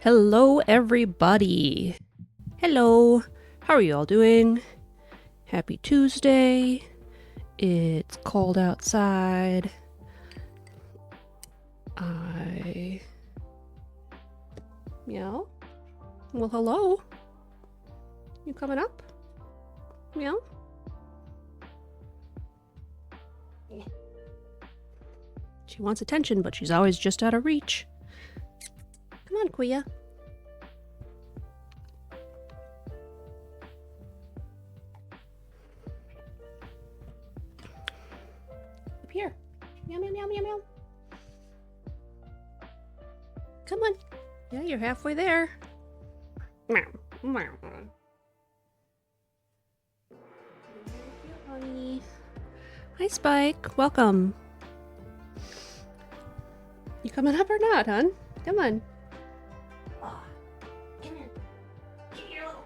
Hello, everybody. Hello. How are you all doing? Happy Tuesday. It's cold outside. Meow? Well, hello. You coming up? Meow? She wants attention, but she's always just out of reach. Come on, Kuya. Up here. Meow, meow, meow, meow, meow. Come on. Yeah, you're halfway there. Meow, meow. Honey. Hi, Spike. Welcome. You coming up or not, hon? Come on. Oh, come here. Give me your little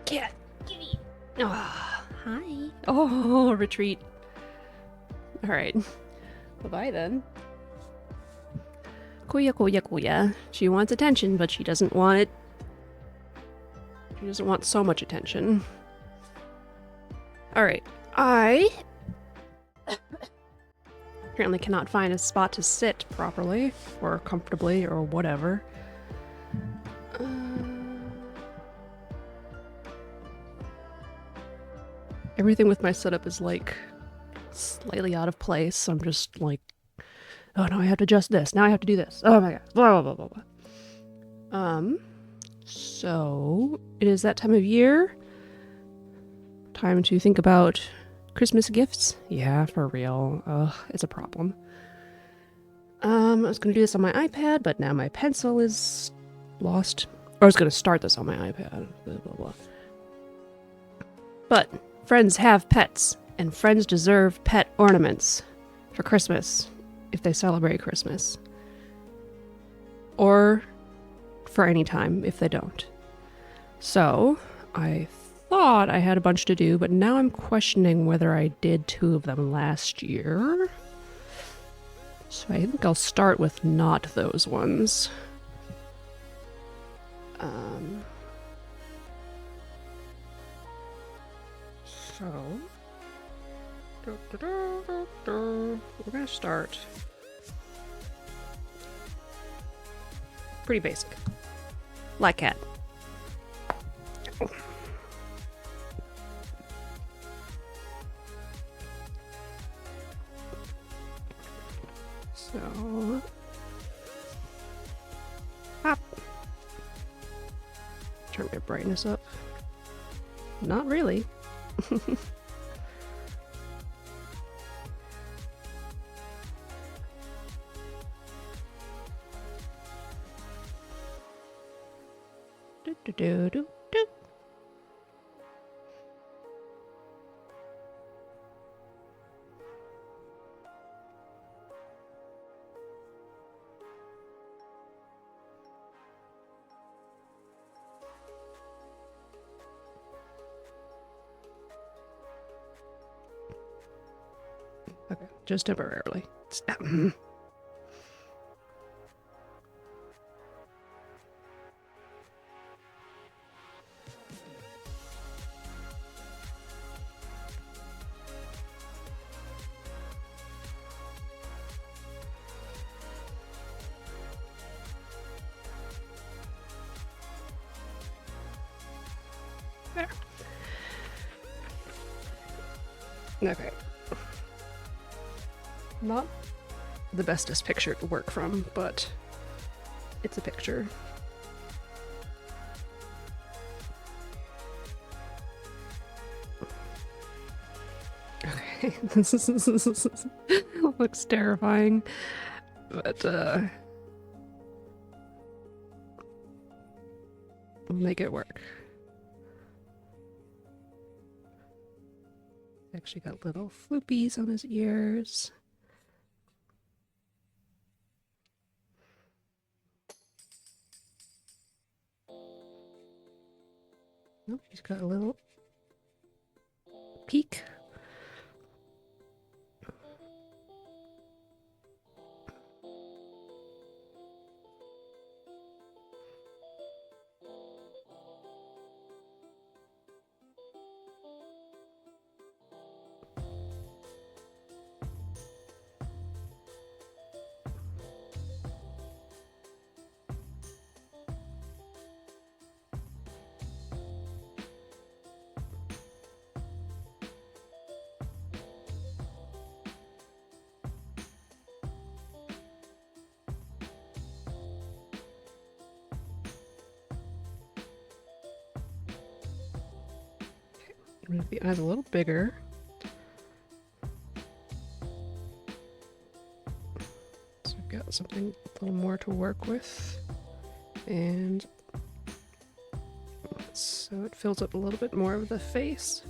cat. Give me. Oh, hi. Oh, retreat. All right. Bye-bye then. Kuya, Kuya, Kuya. She wants attention, but she doesn't want it. She doesn't want so much attention. All right. I apparently cannot find a spot to sit properly or comfortably or whatever. Everything with my setup is like slightly out of place, so I'm just like, oh no, I have to adjust this. Now I have to do this. Oh my god. Blah, blah, blah, blah, blah. So it is that time of year. Time to think about Christmas gifts. Yeah, for real. Ugh, it's a problem. I was gonna do this on my iPad, but now my pencil is lost. Or I was gonna start this on my iPad. Blah, blah, blah. But friends have pets, and friends deserve pet ornaments for Christmas if they celebrate Christmas. Or for any time if they don't. So I thought I had a bunch to do, but now I'm questioning whether I did 2 of them last year. So I think I'll start with not those ones. We're gonna start pretty basic. Like cat. So, hop. Turn my brightness up. Not really. Do. Okay, just temporarily. There. Okay. Not the bestest picture to work from, but it's a picture. Okay, this looks terrifying, but we'll make it work. Actually got little floopies on his ears. Nope, he's got a little peak. Make the eyes a little bigger. So I've got something a little more to work with. And so it fills up a little bit more of the face.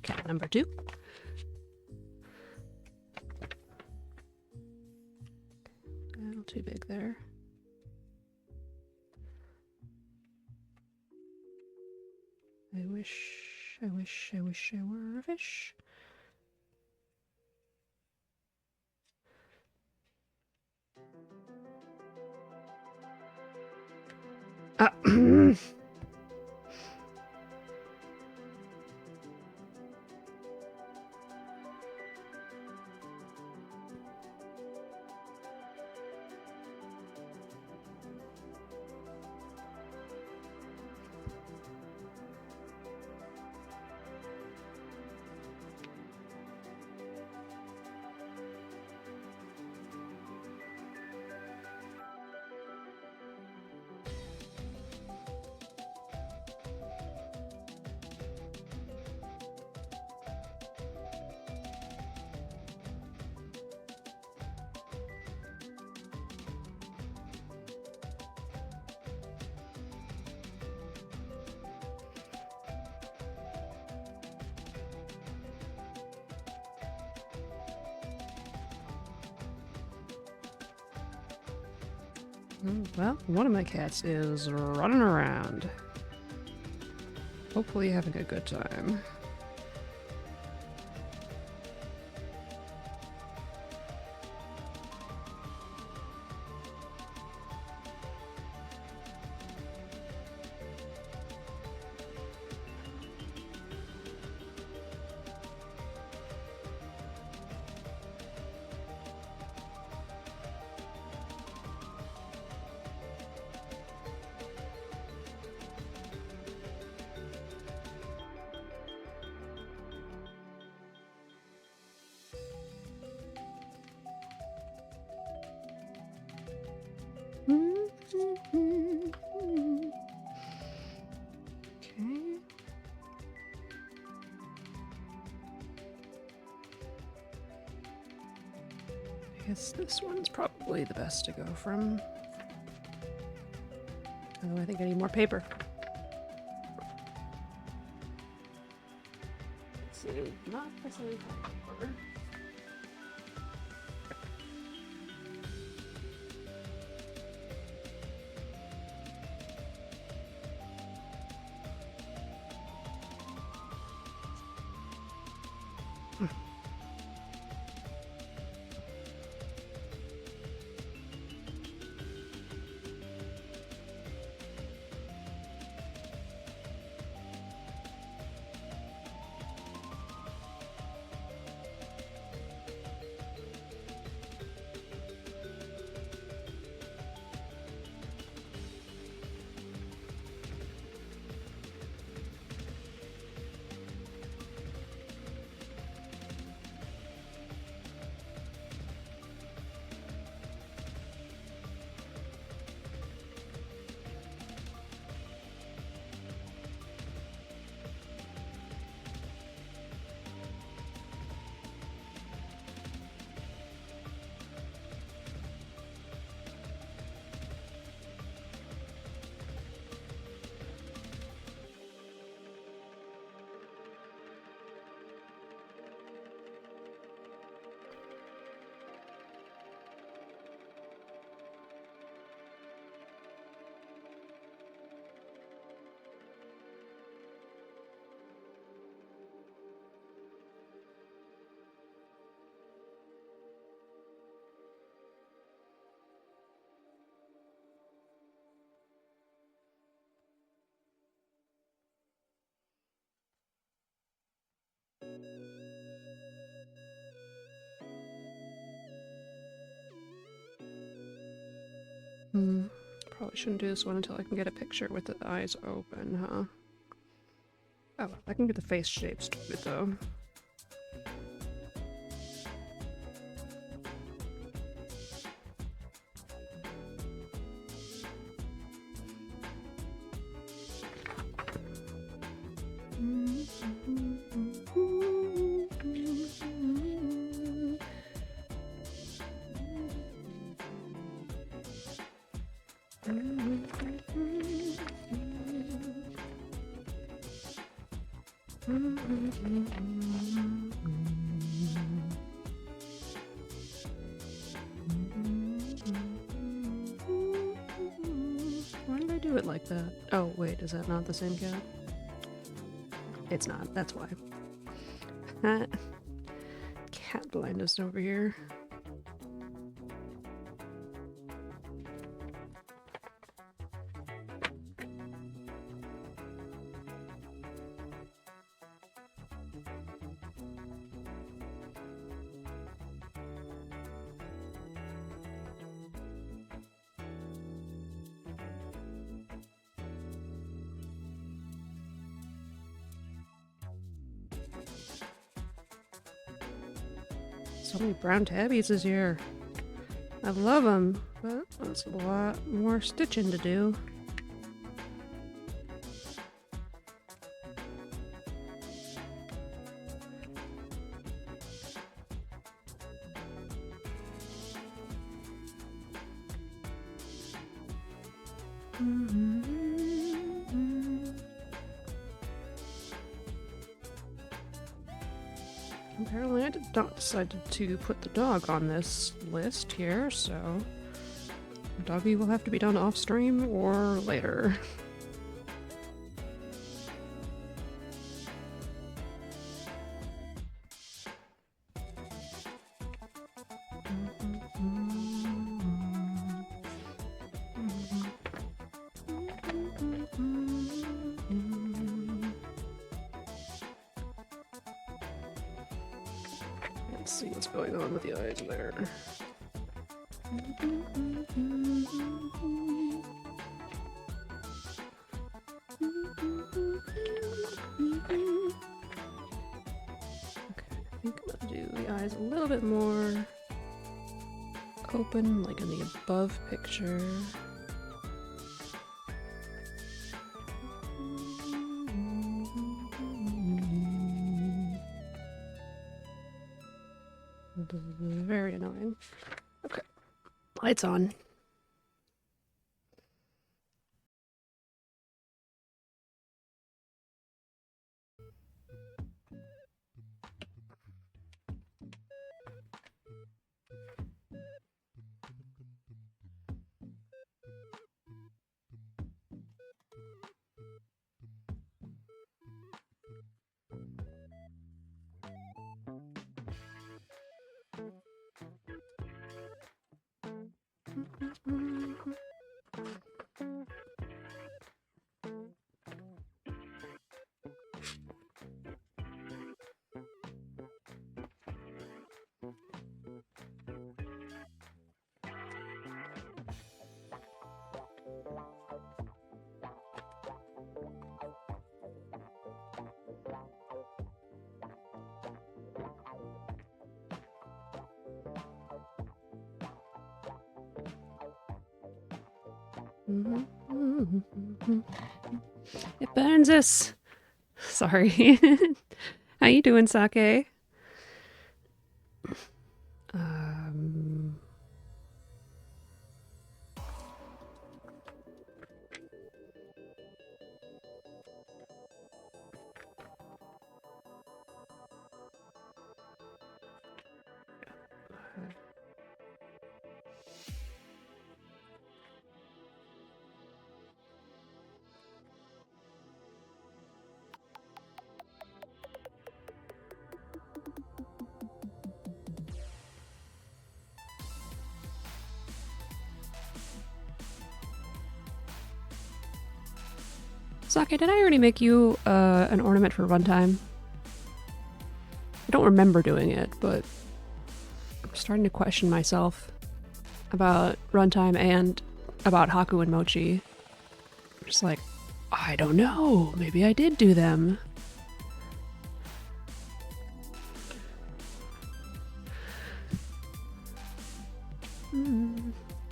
Cat number 2. A little too big there. I wish I were a fish. Well, one of my cats is running around. Hopefully having a good time. Okay. I guess this one's probably the best to go from. Oh, I think I need more paper. Let's see, not the same paper. Probably shouldn't do this one until I can get a picture with the eyes open, huh? Oh, I can get the face shapes to it though. Why did I do it like that? Oh, wait, is that not the same cat? It's not, that's why. Cat blindness over here. So many brown tabbies this year. I love them, but that's a lot more stitching to do. Apparently I did not decide to put the dog on this list here, so doggy will have to be done off stream or later. Let's see what's going on with the eyes there. Okay, I think I'm gonna do the eyes a little bit more open, like in the above picture. Very annoying. Okay, lights on. It burns us. Sorry. How you doing, Sake? Sake, did I already make you an ornament for runtime? I don't remember doing it, but I'm starting to question myself about runtime and about Haku and Mochi. I'm just like, I don't know. Maybe I did do them.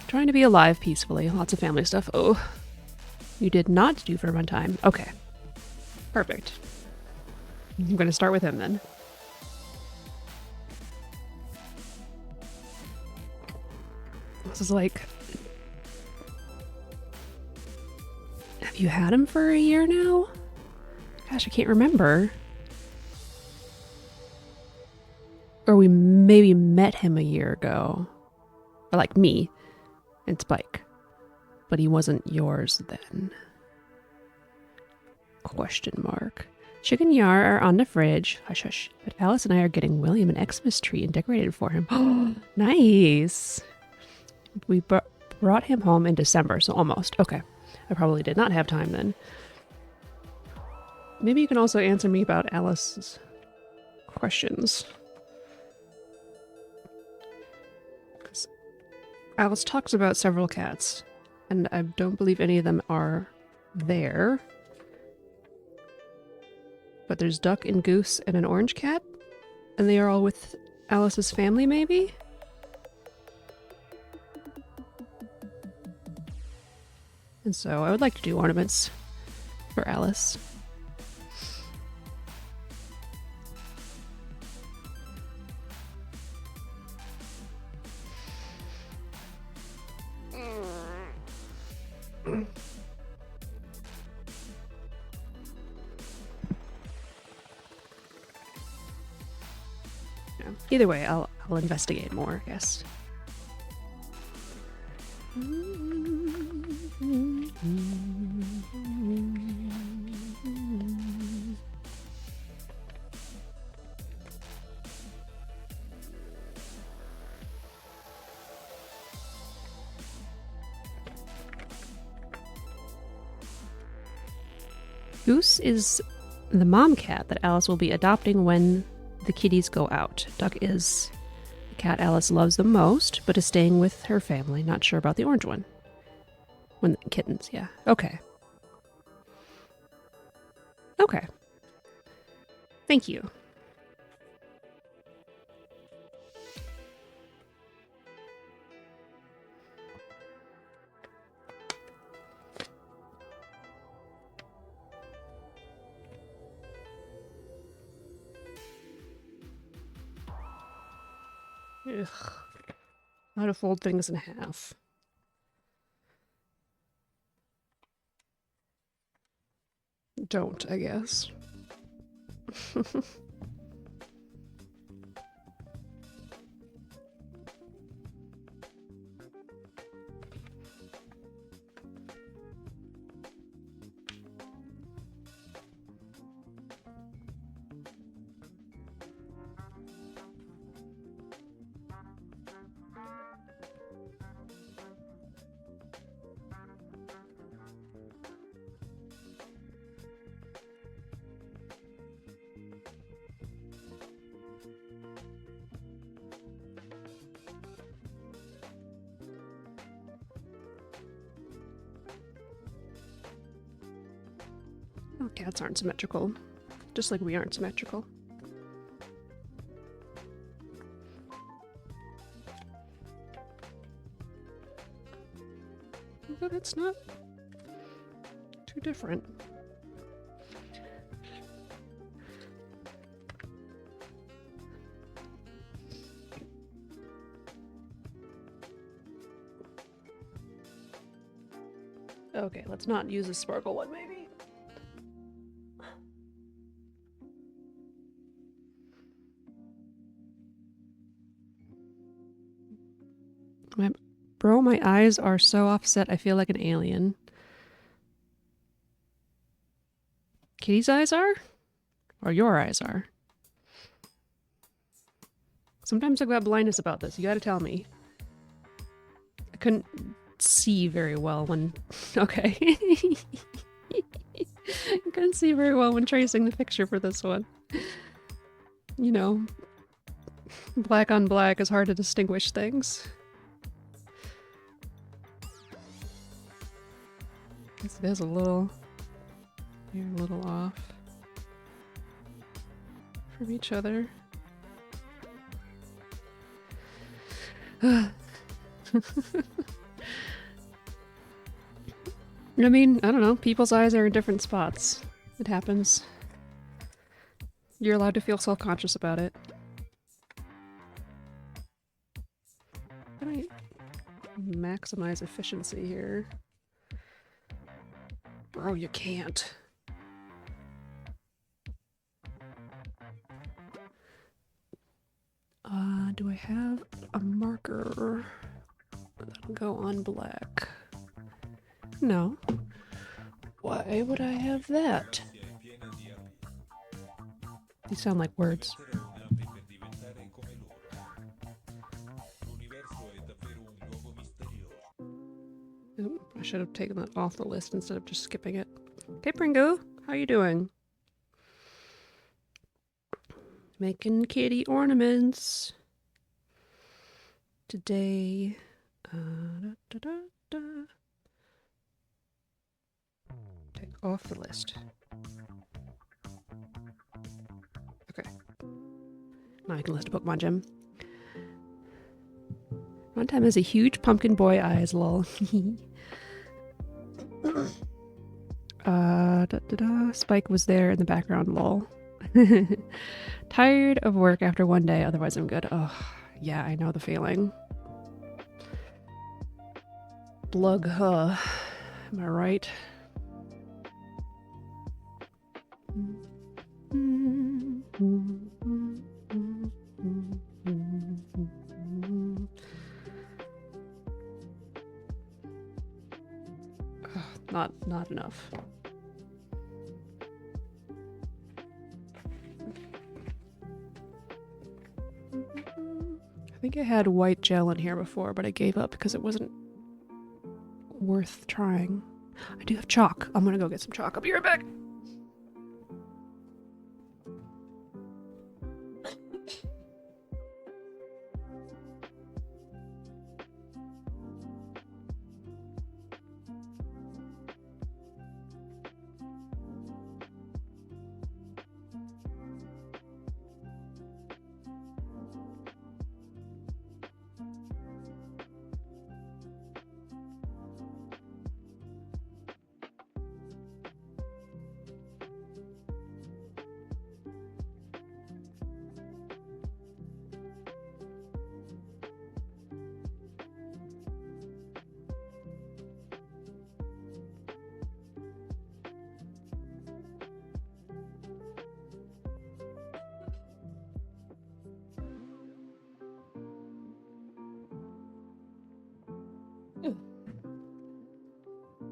Trying to be alive peacefully. Lots of family stuff. Oh. You did not do for runtime. Okay. Perfect. I'm going to start with him then. This is like... Have you had him for a year now? Gosh, I can't remember. Or we maybe met him a year ago. Or like me and Spike. But he wasn't yours then. Question mark. Chicken Yar are on the fridge. Hush hush. But Alice and I are getting William an Xmas tree and decorated for him. Oh, nice. We brought him home in December, so almost. Okay. I probably did not have time then. Maybe you can also answer me about Alice's questions. Alice talks about several cats, and I don't believe any of them are there. But there's Duck and Goose and an orange cat, and they are all with Alice's family, maybe? And so I would like to do ornaments for Alice. Yeah. Either way, I'll investigate more, I guess. Goose is the mom cat that Alice will be adopting when the kitties go out. Duck is the cat Alice loves the most, but is staying with her family. Not sure about the orange one. When the kittens, yeah. Okay. Okay. Thank you. Ugh. How to fold things in half. Don't, I guess. Oh, cats aren't symmetrical. Just like we aren't symmetrical. But it's not too different. Okay, let's not use a sparkle one, maybe. Bro, my eyes are so offset, I feel like an alien. Kitty's eyes are? Or your eyes are? Sometimes I've got blindness about this, you gotta tell me. I couldn't see very well when... Okay. I couldn't see very well when tracing the picture for this one. You know, black on black is hard to distinguish things. There's a little... You're a little off from each other. I mean, I don't know. People's eyes are in different spots. It happens. You're allowed to feel self-conscious about it. How do I maximize efficiency here? Bro, you can't. Do I have a marker that'll go on black? No. Why would I have that? These sound like words. Ooh, I should have taken that off the list instead of just skipping it. Hey Pringo, how you doing? Making kitty ornaments. Today, take off the list. Okay. Now I can list a Pokemon gym. One time has a huge pumpkin boy eyes, lol. Spike was there in the background, lol. Tired of work after one day, otherwise I'm good. Oh, yeah, I know the feeling. Blug, huh? Am I right? Not enough. I think I had white gel in here before, but I gave up because it wasn't worth trying. I do have chalk. I'm gonna go get some chalk. I'll be right back.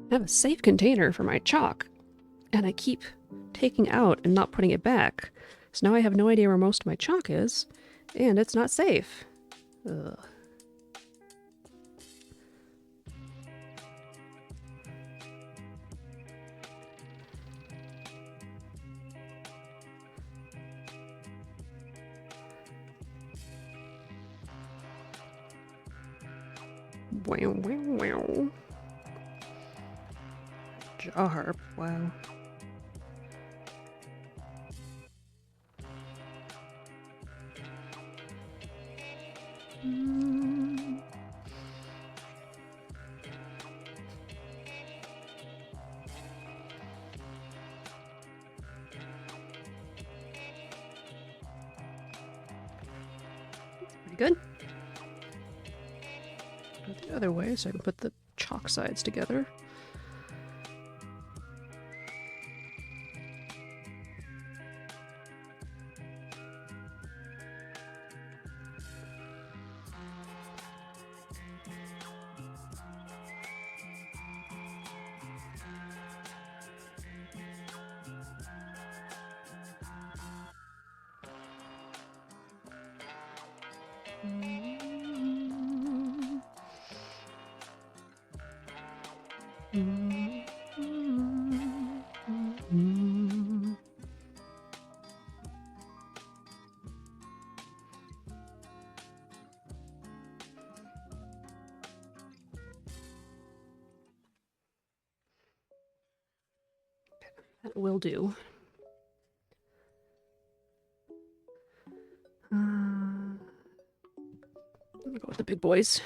I have a safe container for my chalk, and I keep taking out and not putting it back. So now I have no idea where most of my chalk is, and it's not safe. Ugh. Wow, wow, wow. Jaw harp, wow. Pretty good. Go the other way so I can put the chalk sides together. will do. I'm gonna go with the big boys.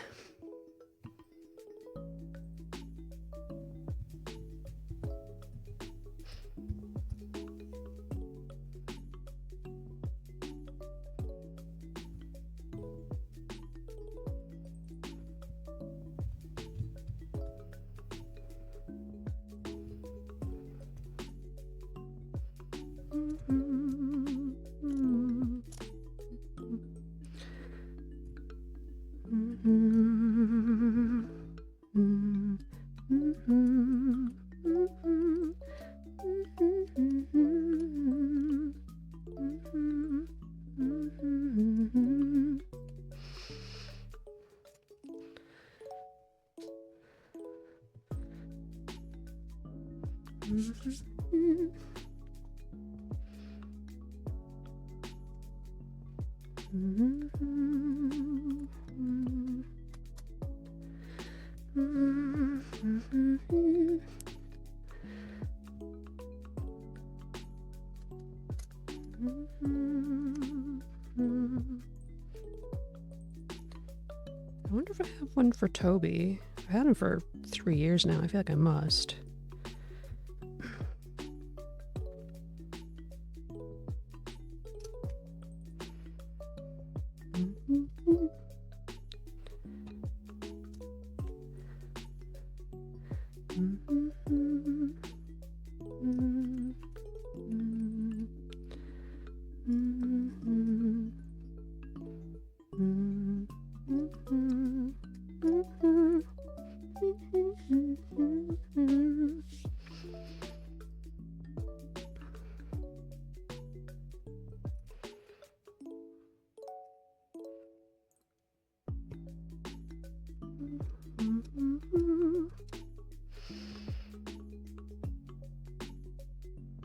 I wonder if I have one for Toby. I've had him for 3 years now. I feel like I must.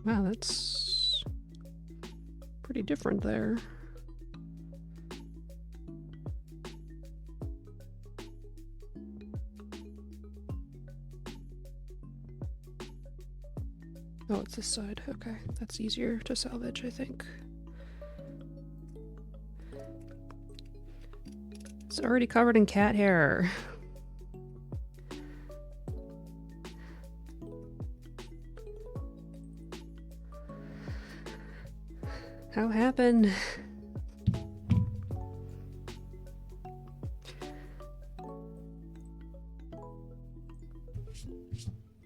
Wow, that's pretty different there. Oh, it's this side. Okay, that's easier to salvage, I think. It's already covered in cat hair. How happened?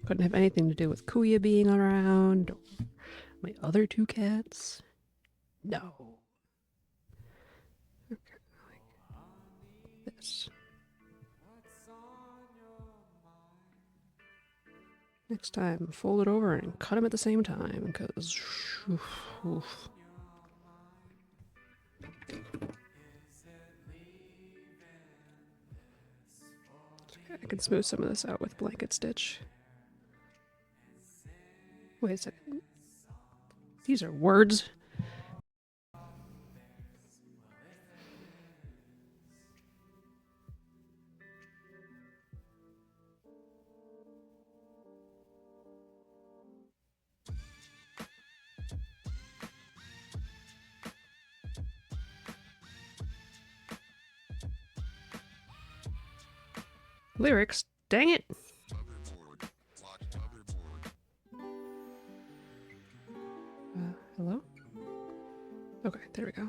Couldn't have anything to do with Kuya being around or my other two cats. No. Okay, like this. Next time, fold it over and cut them at the same time, because I can smooth some of this out with blanket stitch. Wait a second. These are words. Lyrics. Dang it. Hello? Okay, there we go.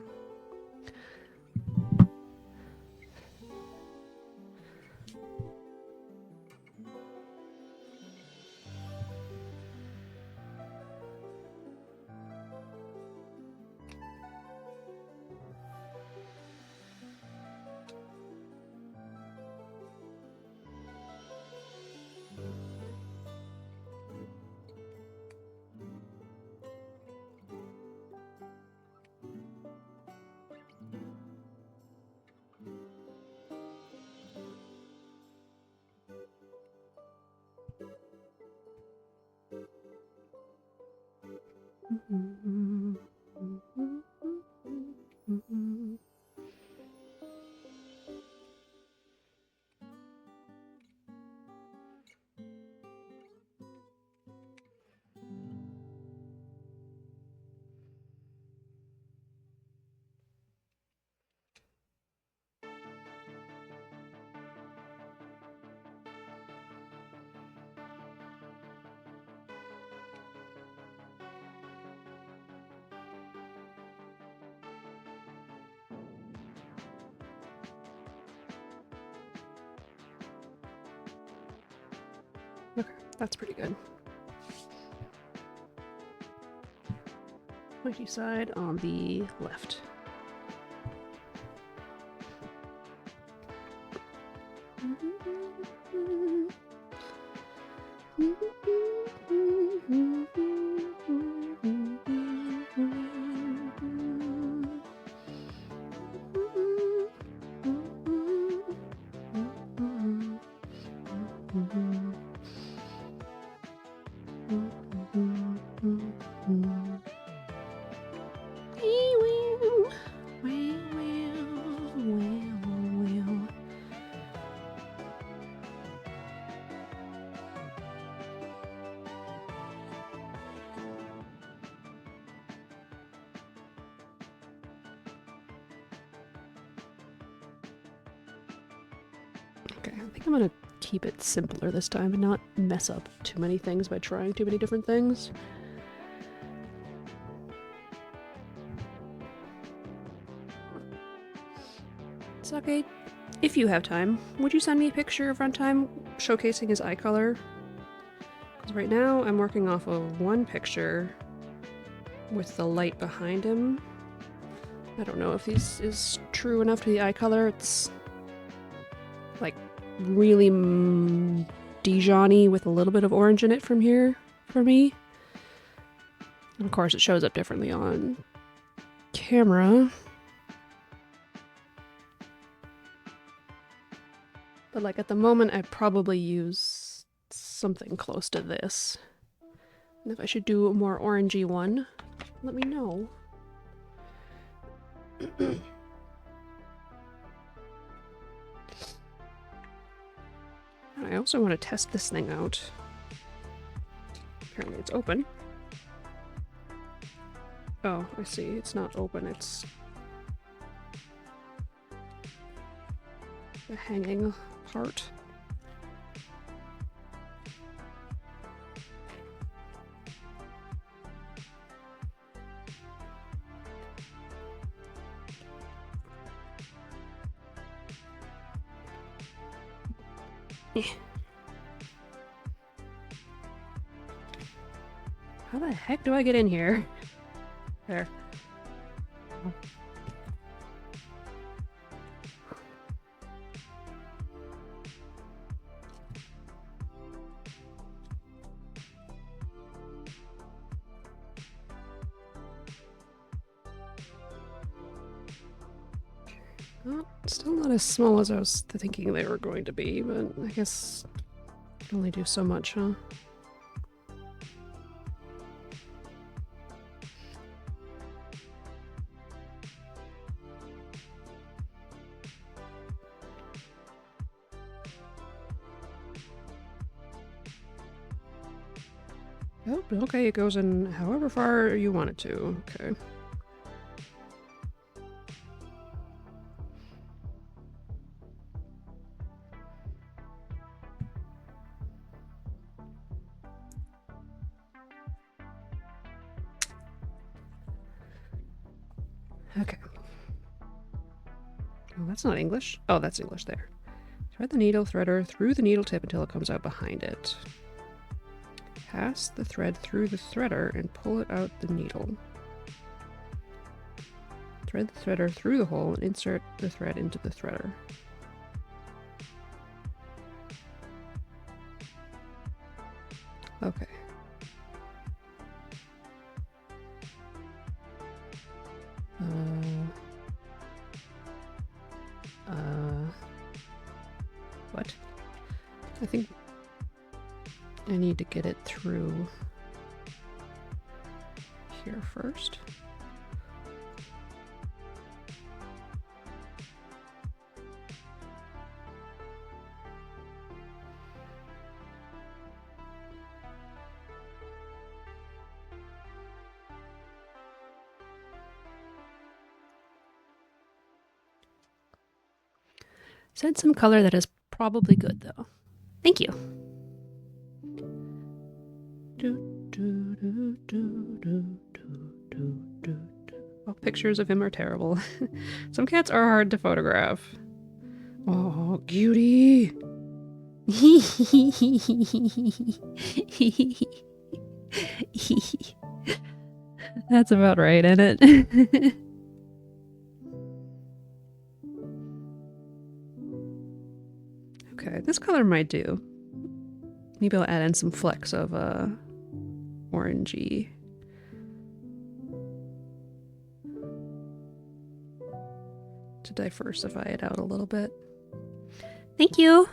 Okay, that's pretty good. Pointy side on the left. Okay, I think I'm gonna keep it simpler this time and not mess up too many things by trying too many different things. Sake, if you have time, would you send me a picture of Runtime showcasing his eye color? Because right now I'm working off of one picture with the light behind him. I don't know if this is true enough to the eye color. It's like really Dijon-y with a little bit of orange in it from here for me. And of course it shows up differently on camera. But like at the moment I'd probably use something close to this. And if I should do a more orangey one, let me know. I also want to test this thing out. Apparently it's open. Oh, I see. It's not open. It's the hanging part. How the heck do I get in here? There. Well, still not as small as I was thinking they were going to be, but I guess I can only do so much, huh? Oh, okay, it goes in however far you want it to. Okay. Okay. Oh, that's not English. Oh, that's English there. Thread the needle threader through the needle tip until it comes out behind it. Pass the thread through the threader and pull it out the needle. Thread the threader through the hole and insert the thread into the threader. Okay. What? I think I need to get it through here first. Said some color that is probably good though. Thank you. Oh, pictures of him are terrible. Some cats are hard to photograph. Oh, cutie! That's about right, isn't it? Okay, this color might do. Maybe I'll add in some flecks of orangey. To diversify it out a little bit. Thank you!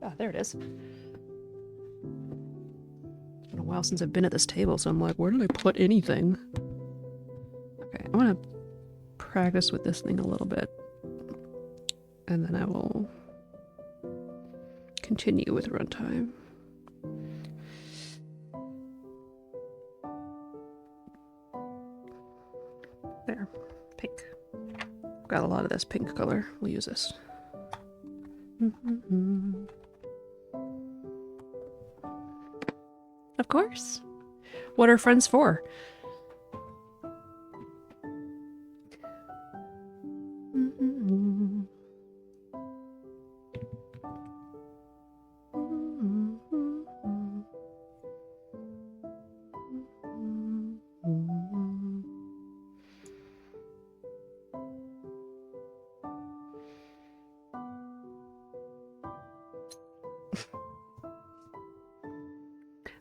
Ah, there it is. It's been a while since I've been at this table, so I'm like, where did I put anything? Okay, I want to practice with this thing a little bit. And then I will continue with runtime. There, pink. Got a lot of this pink color. We'll use this. Of course. What are friends for?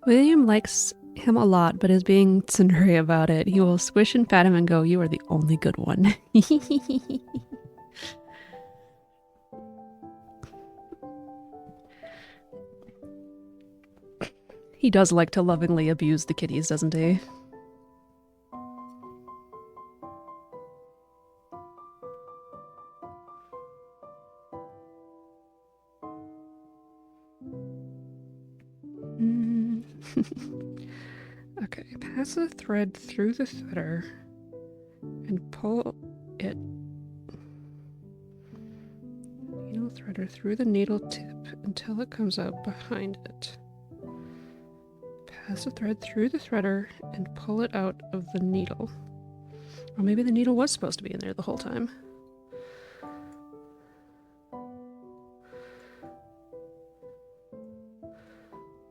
William likes him a lot, but is being tsundere about it. He will squish and pat him and go, "You are the only good one." He does like to lovingly abuse the kitties, doesn't he? Okay, pass the thread through the threader and pull it. Needle threader through the needle tip until it comes out behind it. Pass the thread through the threader and pull it out of the needle. Or maybe the needle was supposed to be in there the whole time.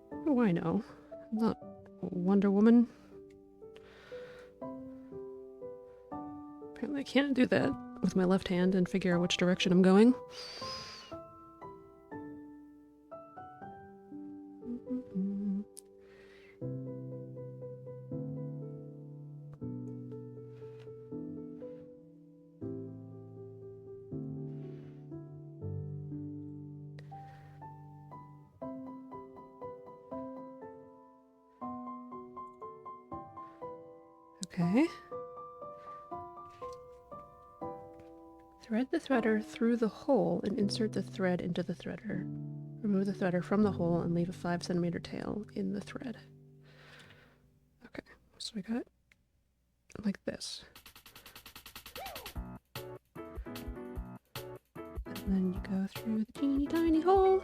What do I know? I'm not Wonder Woman. Apparently I can't do that with my left hand and figure out which direction I'm going. Okay. Thread the threader through the hole and insert the thread into the threader. Remove the threader from the hole and leave a 5 centimeter tail in the thread. Okay, so we got it like this. And then you go through the teeny tiny hole.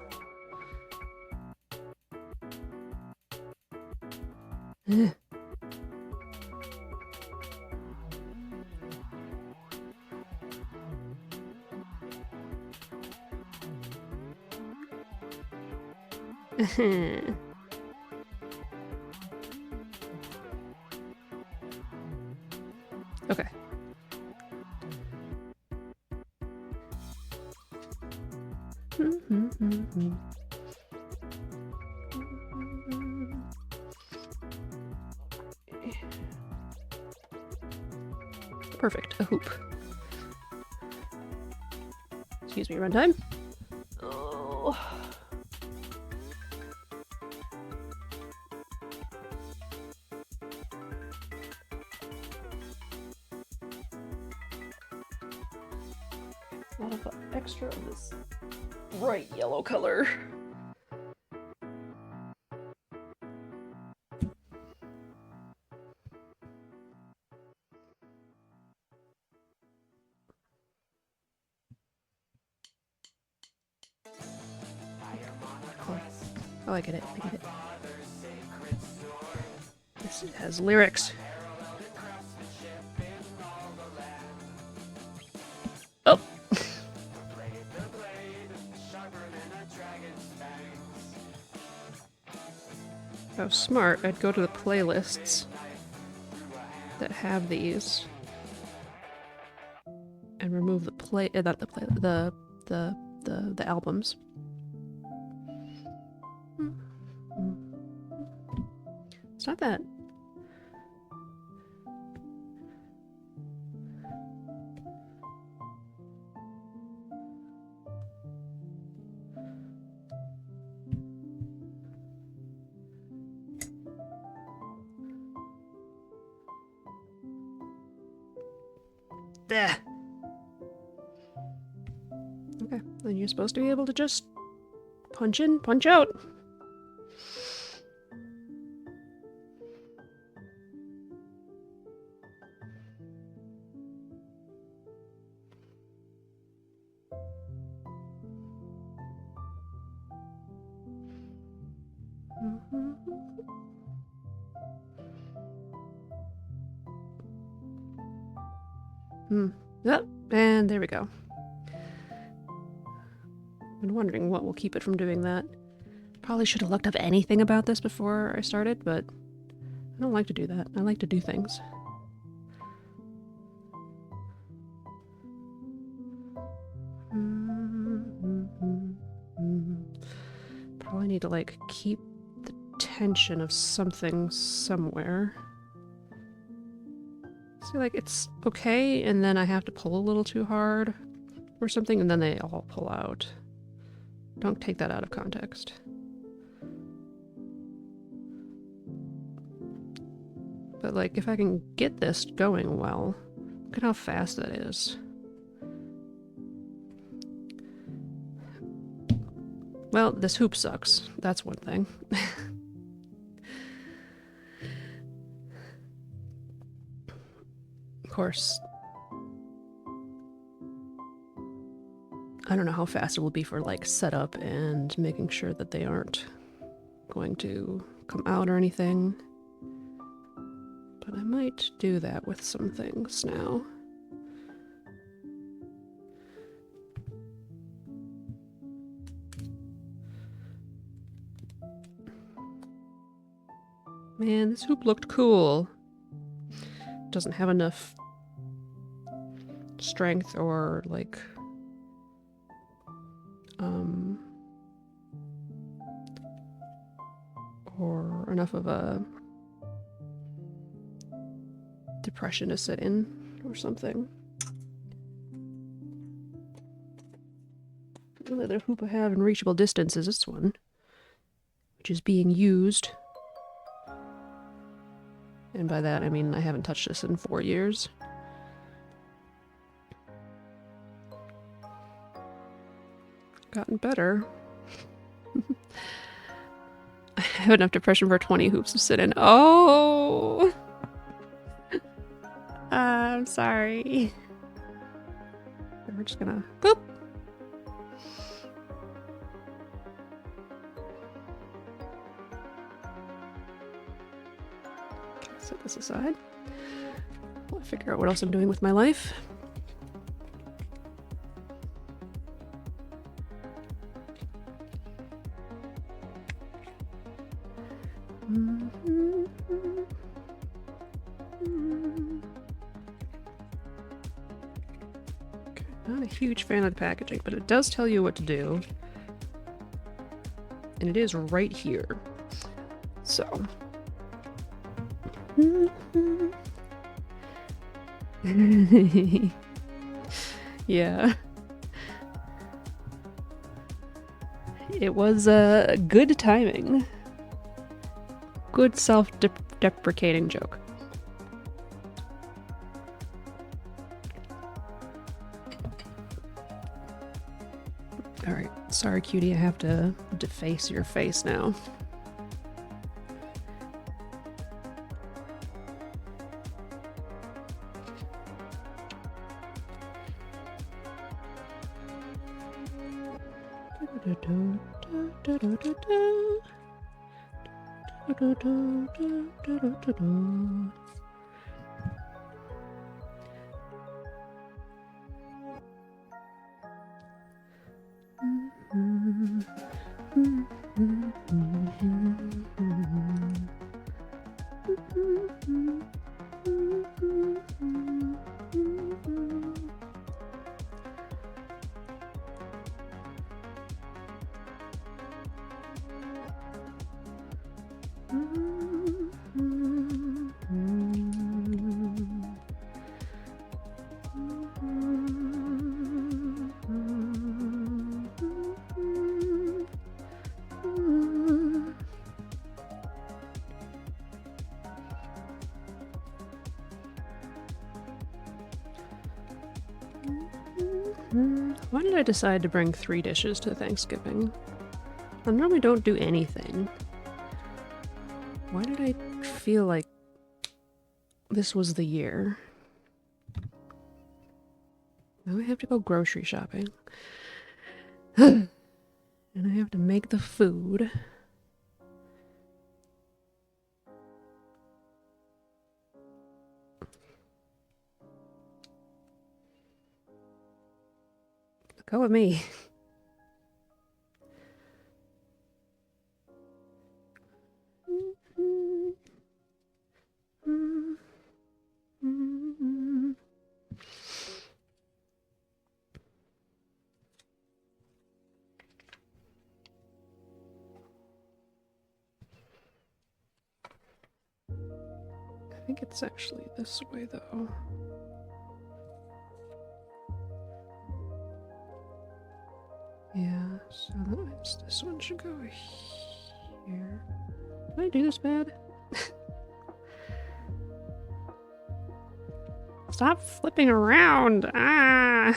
Okay. Perfect. A hoop. Excuse me, runtime. Oh. A lot of extra of this bright yellow color. Oh, I get it. I get it. This has lyrics. If I was smart, I'd go to the playlists that have these and remove not the play, the albums. It's not that. There. Okay, then you're supposed to be able to just punch in, punch out. Yep, and there we go. I've been wondering what will keep it from doing that. Probably should have looked up anything about this before I started, but I don't like to do that. I like to do things. Probably need to, like, keep the tension of something somewhere. See, like, it's okay, and then I have to pull a little too hard or something, and then they all pull out. Don't take that out of context. But, like, if I can get this going well, look at how fast that is. Well, this hoop sucks. That's one thing. Of course, I don't know how fast it will be for, like, setup and making sure that they aren't going to come out or anything. But I might do that with some things now. Man, this hoop looked cool. Doesn't have enough strength or, like, or enough of a depression to sit in or something. The only other hoop I have in reachable distance is this one, which is being used. And by that I mean I haven't touched this in 4 years. Gotten better. I have enough depression for 20 hoops to sit in. Oh! I'm sorry. We're just gonna boop. Okay, set this aside. I'll figure out what else I'm doing with my life. Not a huge fan of the packaging, but it does tell you what to do. And it is right here. So. Yeah. It was good timing. Good self-deprecating joke. Alright, sorry cutie, I have to deface your face now. Why did I decide to bring 3 dishes to Thanksgiving? I normally don't do anything. Why did I feel like this was the year? Now I have to go grocery shopping. And I have to make the food. Go with me. I think it's actually this way, though. Yeah, so that means this one should go here. Did I do this bad? Stop flipping around! Ah!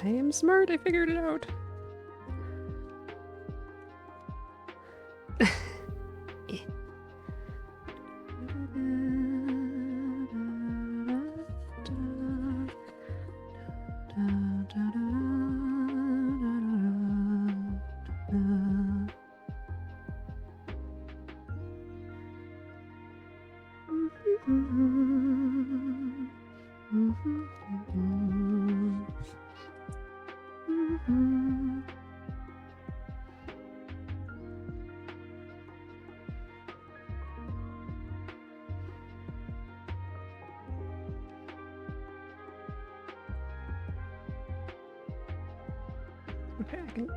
I am smart, I figured it out. Okay, I can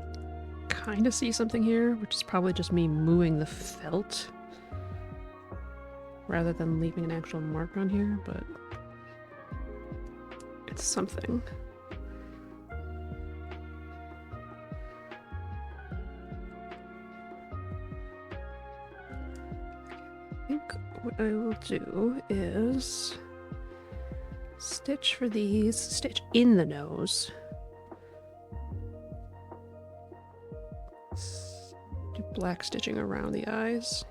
kind of see something here, which is probably just me moving the felt rather than leaving an actual mark on here, but it's something. I think what I will do is stitch for these, stitch in the nose. Do black stitching around the eyes.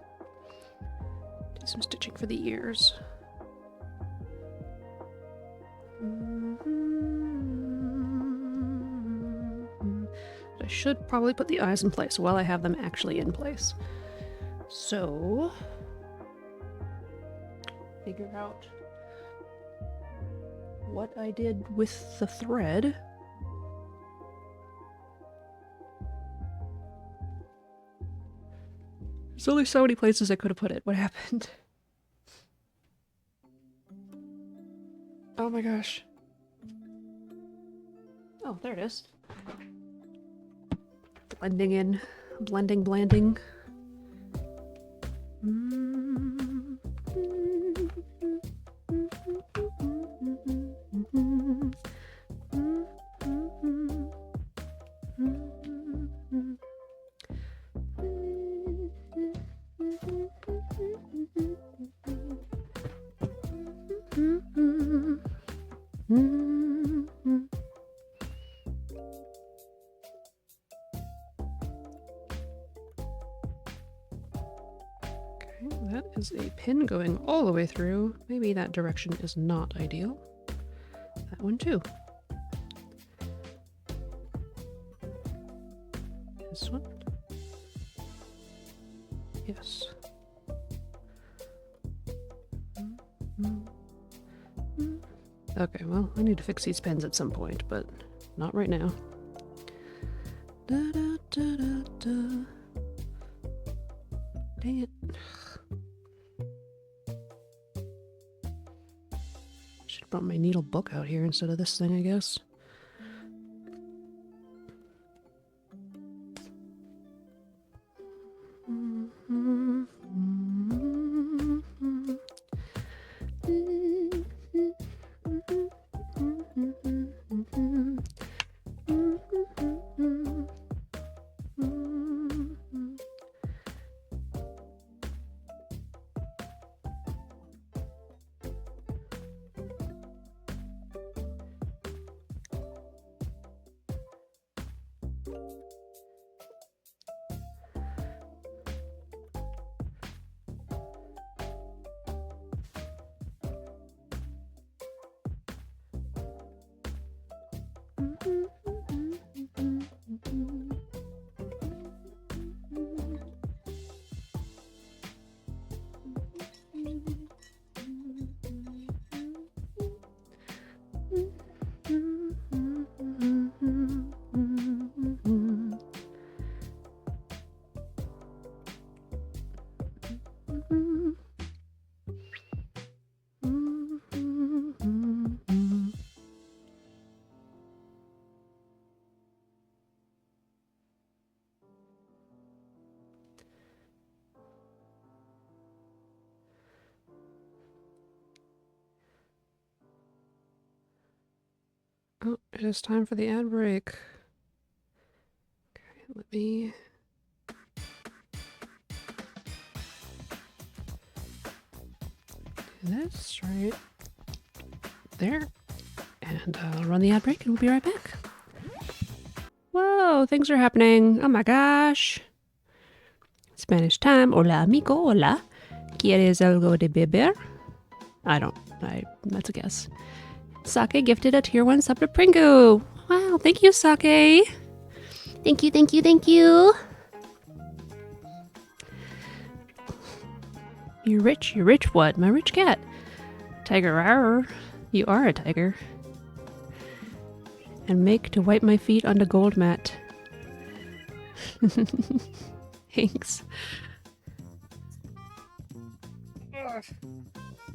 Do some stitching for the ears. I should probably put the eyes in place while I have them actually in place. So, figure out what I did with the thread. There's only so many places I could have put it. What happened? Oh my gosh. Oh, there it is. Blending in. Blending. That is a pin going all the way through. Maybe that direction is not ideal. That one too. This one. Yes. Okay, well, I need to fix these pins at some point, but not right now. Dang it. Should have brought my needle book out here instead of this thing, I guess. It is time for the ad break. Okay, let me... do this right there. And I'll run the ad break and we'll be right back. Whoa, things are happening. Oh my gosh. Spanish time. Hola, amigo. Hola. ¿Quieres algo de beber? That's a guess. Sake gifted a tier 1 sub to Pringu. Wow, thank you, Sake. Thank you, thank you, thank you. You're rich what? My rich cat. Tiger, rawr. You are a tiger. And make to wipe my feet on the gold mat. Thanks.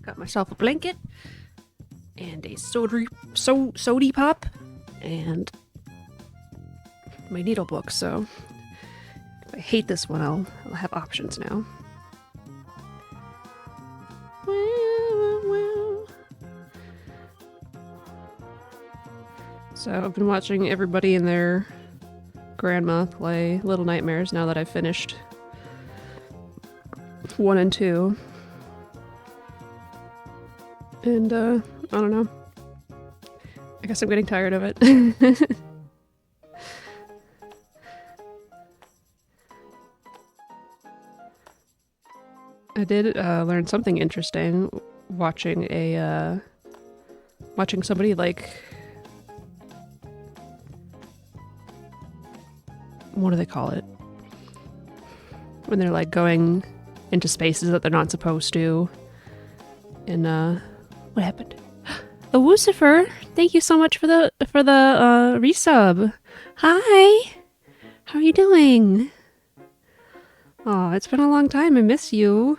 Got myself a blanket and a sody pop and my needle book, so if I hate this one, I'll have options now. So I've been watching everybody and their grandma play Little Nightmares now that I've finished 1 and 2. And, I don't know. I guess I'm getting tired of it. I did learn something interesting watching watching somebody like... what do they call it? When they're like going into spaces that they're not supposed to. And what happened? Oh, Lucifer, thank you so much for the resub. Hi. How are you doing? Oh, it's been a long time. I miss you.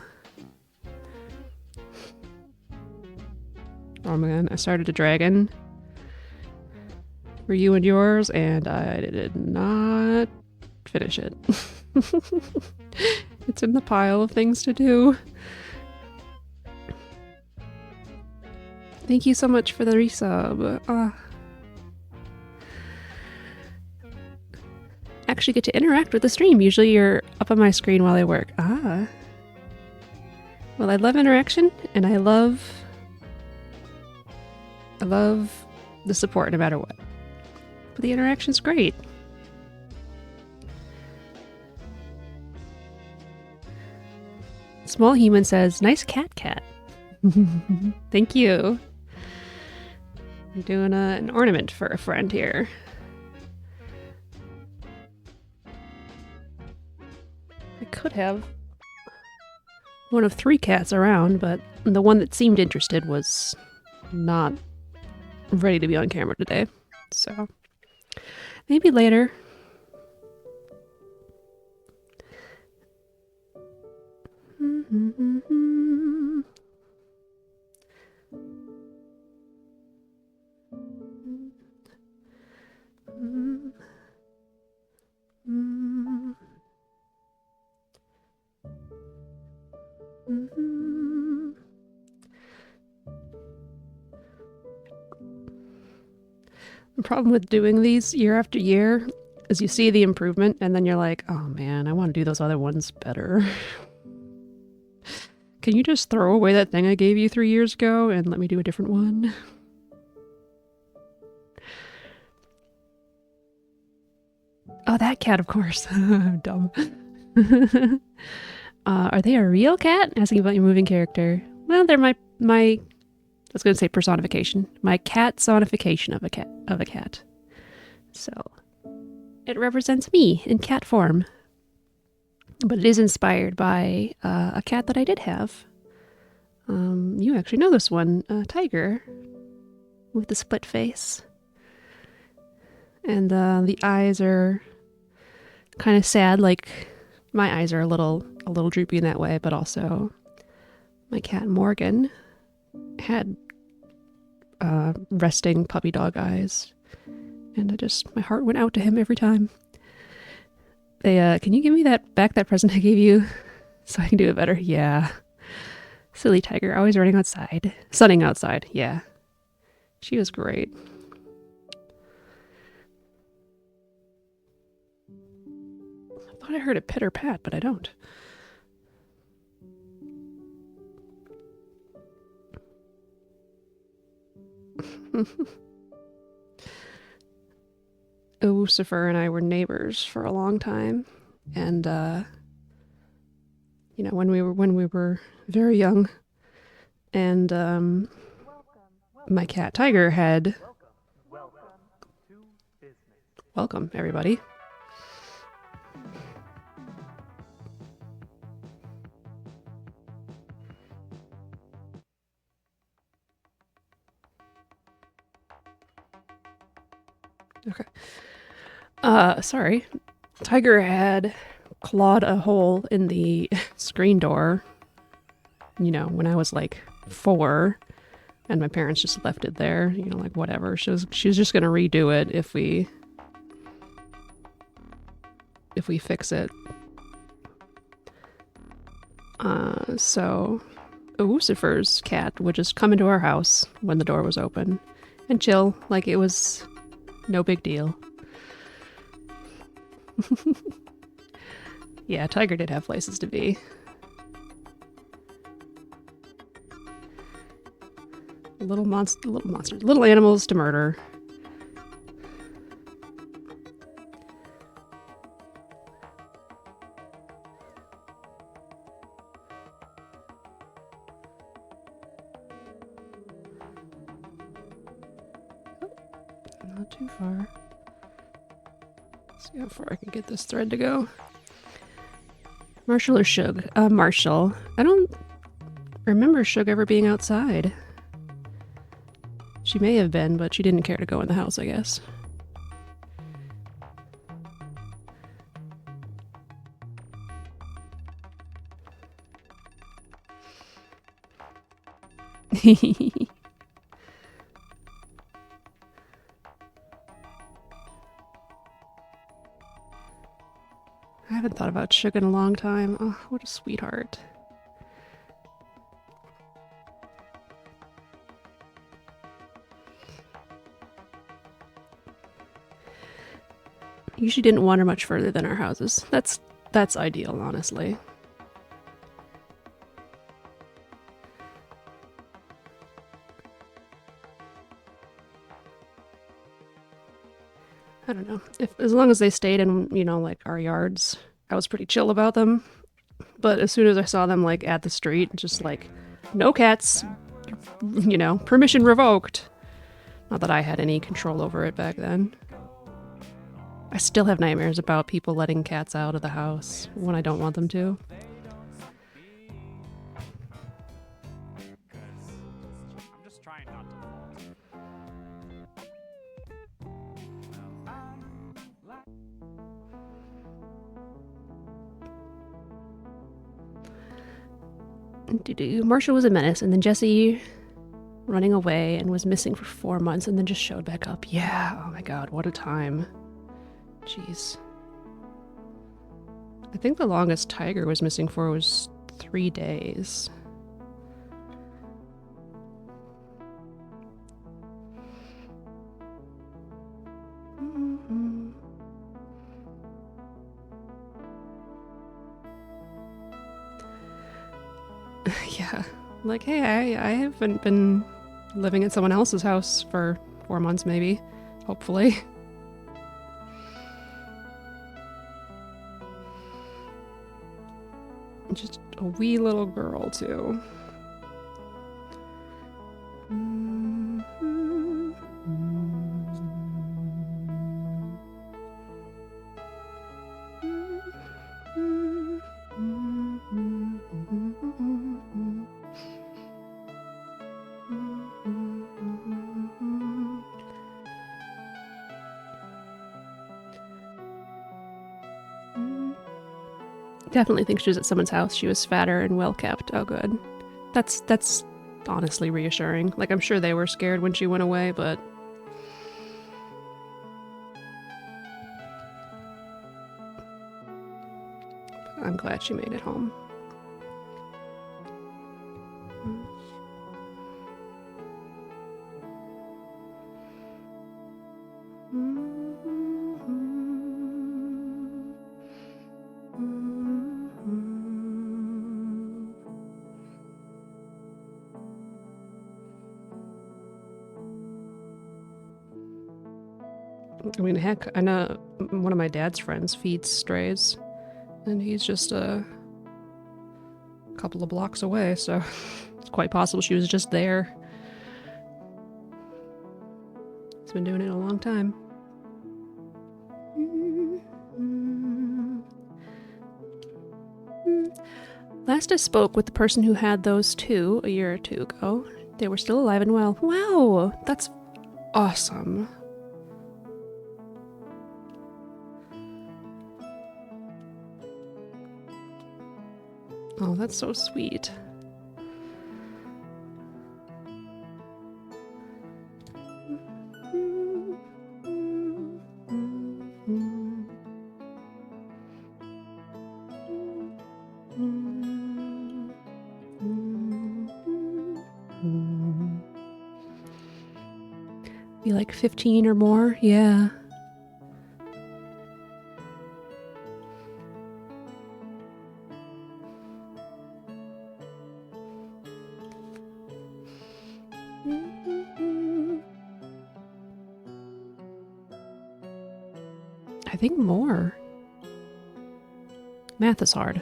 Oh man, I started a dragon for you and yours, and I did not finish it. It's in the pile of things to do. Thank you so much for the resub. Actually get to interact with the stream. Usually you're up on my screen while I work. Well, I love interaction, and I love the support no matter what. But the interaction's great. Small Human says, nice cat. Thank you. I'm doing an ornament for a friend here. I could have one of 3 cats around, but the one that seemed interested was not ready to be on camera today. So maybe later. The problem with doing these year after year is you see the improvement and then you're like, oh man, I want to do those other ones better. Can you just throw away that thing I gave you 3 years ago and let me do a different one? Oh, that cat, of course. I'm dumb. Are they a real cat? Asking about your moving character. Well, they're my I was going to say personification. My cat-sonification of a cat. So, it represents me in cat form. But it is inspired by a cat that I did have. You actually know this one. Tiger. With the split face. And the eyes are kind of sad, like my eyes are a little droopy in that way, but also my cat Morgan had resting puppy dog eyes, and my heart went out to him every time. They can you give me that present I gave you so I can do it better? Yeah. Silly Tiger, always running outside. Sunning outside, yeah. She was great. I thought I heard a pitter pat, but I don't. Lucifer and I were neighbors for a long time, and when we were very young, and my cat Tiger had welcome everybody. Okay. Sorry. Tiger had clawed a hole in the screen door, when I was like 4, and my parents just left it there, like whatever. She was just gonna redo it if we fix it. So Lucifer's cat would just come into our house when the door was open and chill like it was no big deal. Yeah, Tiger did have places to be. Little monsters, little animals to murder. Not too far. Let's see how far I can get this thread to go. Marshall or Shug? Marshall. I don't remember Shug ever being outside. She may have been, but she didn't care to go in the house, I guess. I haven't thought about Shug in a long time. Oh, what a sweetheart. Usually didn't wander much further than our houses. That's ideal, honestly. I don't know. As long as they stayed in, like our yards, I was pretty chill about them. But as soon as I saw them like at the street, just like, no cats, permission revoked. Not that I had any control over it back then. I still have nightmares about people letting cats out of the house when I don't want them to. Marshall was a menace, and then Jesse running away and was missing for 4 months and then just showed back up. Yeah, oh my god, what a time. Jeez. I think the longest Tiger was missing for was 3 days. Yeah, like, hey, I haven't been living at someone else's house for 4 months, maybe. Hopefully. Just a wee little girl, too. Definitely think she was at someone's house. She was fatter and well kept. Oh, good. That's honestly reassuring. Like, I'm sure they were scared when she went away, but I'm glad she made it home. I mean, heck, I know one of my dad's friends feeds strays, and he's just a couple of blocks away, so it's quite possible she was just there. He's been doing it a long time. Last I spoke with the person who had those two a year or two ago, they were still alive and well. Wow, that's awesome. Oh, that's so sweet. Be like 15 or more? Yeah. I think more. Math is hard.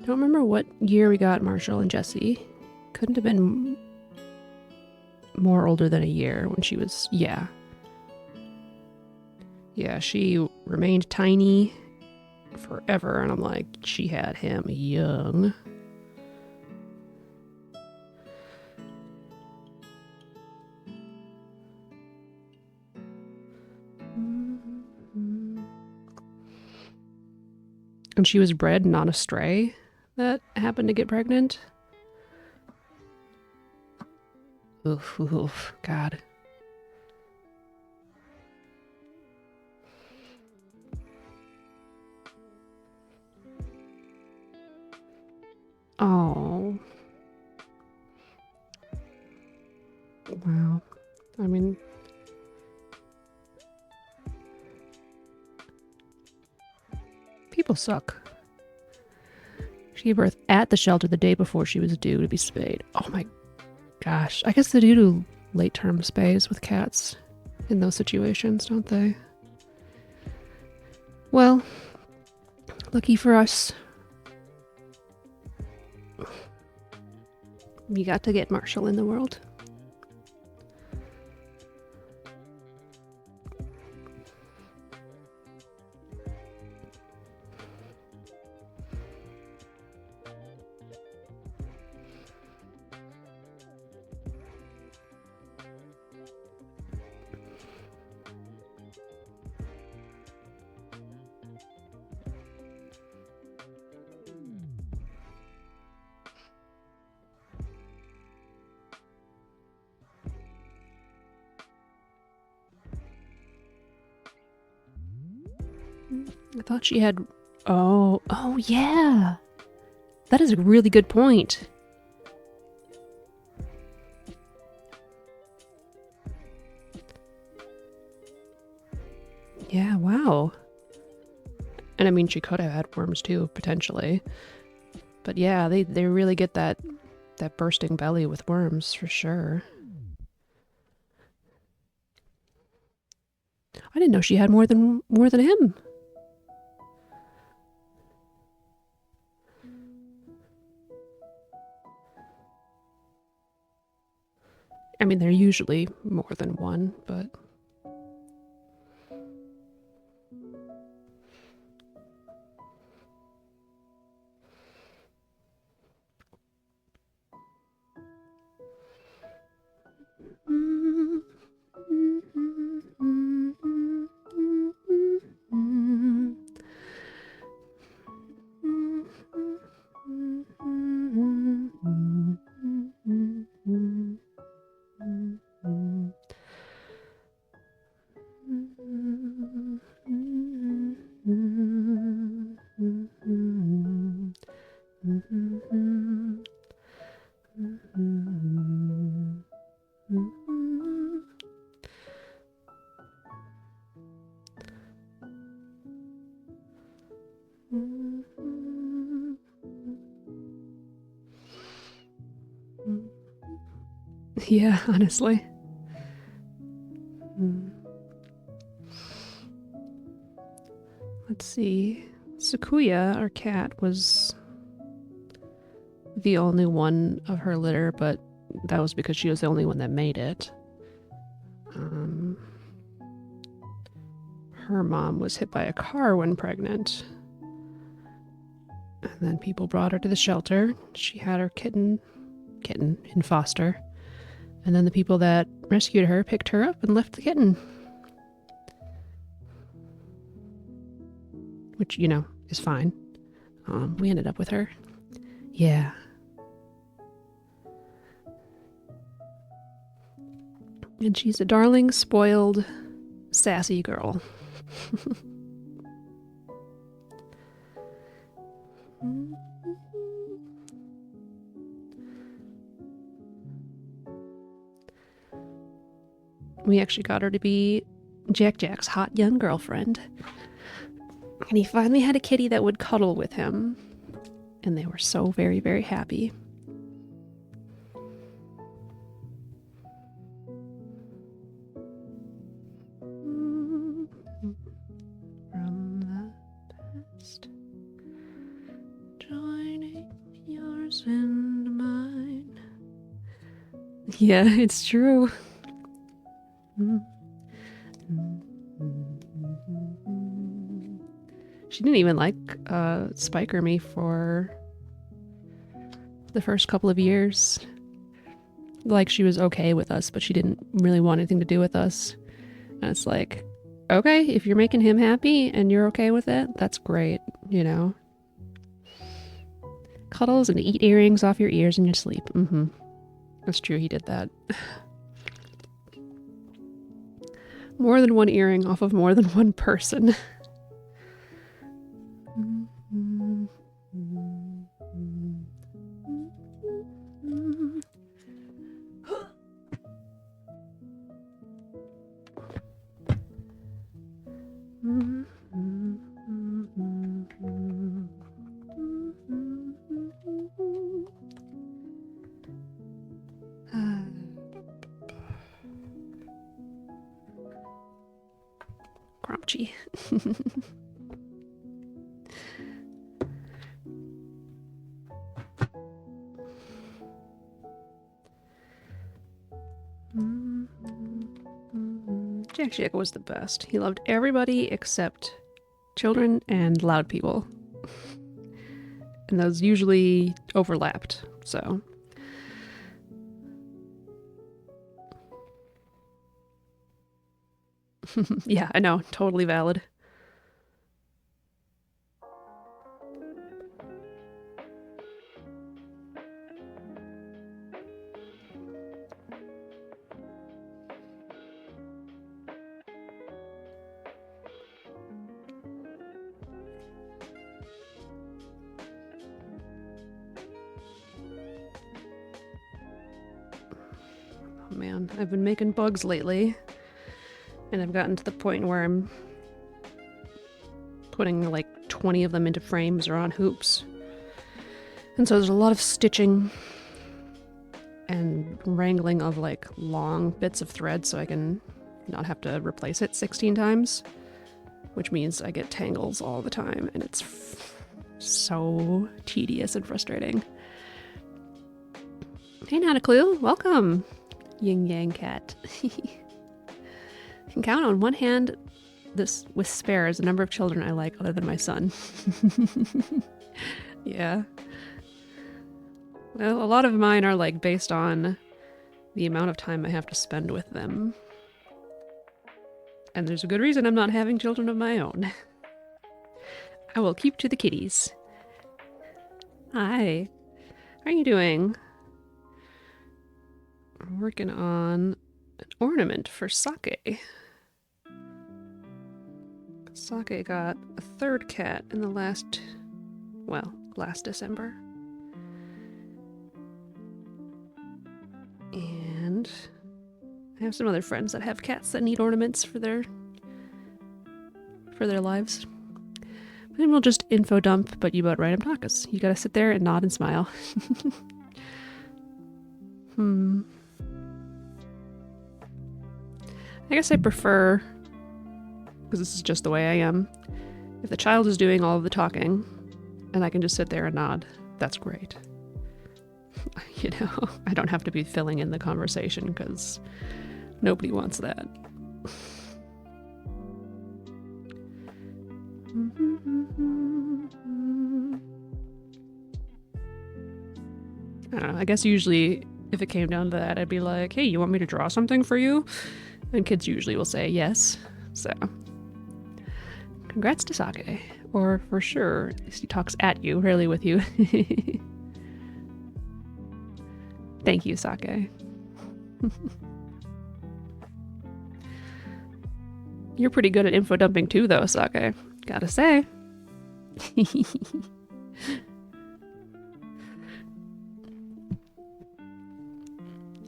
Don't remember what year we got Marshall and Jessie. Couldn't have been more older than a year when she was, yeah. Yeah, she remained tiny forever, and I'm like, she had him young. And she was bred, not a stray, that happened to get pregnant. Oof, oof, God. Oh. Wow. I mean, people suck. She gave birth at the shelter the day before she was due to be spayed. Oh my gosh. I guess they do late-term spays with cats in those situations, don't they? Well, lucky for us, you got to get Marshall in the world. I thought she had... Oh yeah! That is a really good point. Yeah, wow. And I mean, she could have had worms too, potentially. But yeah, they really get that bursting belly with worms, for sure. I didn't know she had more than him. I mean, they're usually more than one, but... Yeah, honestly. Let's see. Sakuya, our cat, was the only one of her litter, but that was because she was the only one that made it. Her mom was hit by a car when pregnant. And then people brought her to the shelter. She had her kitten in foster. And then the people that rescued her picked her up and left the kitten. Which, is fine. We ended up with her. Yeah. And she's a darling, spoiled, sassy girl. We actually got her to be Jack's hot young girlfriend. And he finally had a kitty that would cuddle with him. And they were so very, very happy. From the past, joining yours and mine. Yeah, it's true. She didn't even like Spike or me for the first couple of years. Like, she was okay with us, but she didn't really want anything to do with us. And it's like, okay, if you're making him happy and you're okay with it, that's great, Cuddles and eat earrings off your ears in your sleep. That's true, he did that. More than one earring off of more than one person. Crunchy. Jack was the best. He loved everybody except children and loud people. And those usually overlapped, so. Yeah, I know. Totally valid. Oh man, I've been making bugs lately. And I've gotten to the point where I'm putting like 20 of them into frames or on hoops. And so there's a lot of stitching and wrangling of like long bits of thread so I can not have to replace it 16 times, which means I get tangles all the time and it's so tedious and frustrating. Hey, not a clue. Welcome, Yin Yang Cat. Can count on one hand this with spares the number of children I like other than my son. Yeah. Well, a lot of mine are like based on the amount of time I have to spend with them. And there's a good reason I'm not having children of my own. I will keep to the kitties. Hi. How are you doing? I'm working on an ornament for Sake. Sake got a third cat in the last December. And I have some other friends that have cats that need ornaments for their lives. Then we'll just info dump, but you about random tacos. You gotta sit there and nod and smile. I guess I prefer, because this is just the way I am, if the child is doing all of the talking and I can just sit there and nod, that's great. You know, I don't have to be filling in the conversation because nobody wants that. I don't know, I guess usually if it came down to that, I'd be like, hey, you want me to draw something for you? And kids usually will say yes. So, congrats to Sake. Or for sure, at least he talks at you, rarely with you. Thank you, Sake. You're pretty good at info dumping too, though, Sake. Gotta say.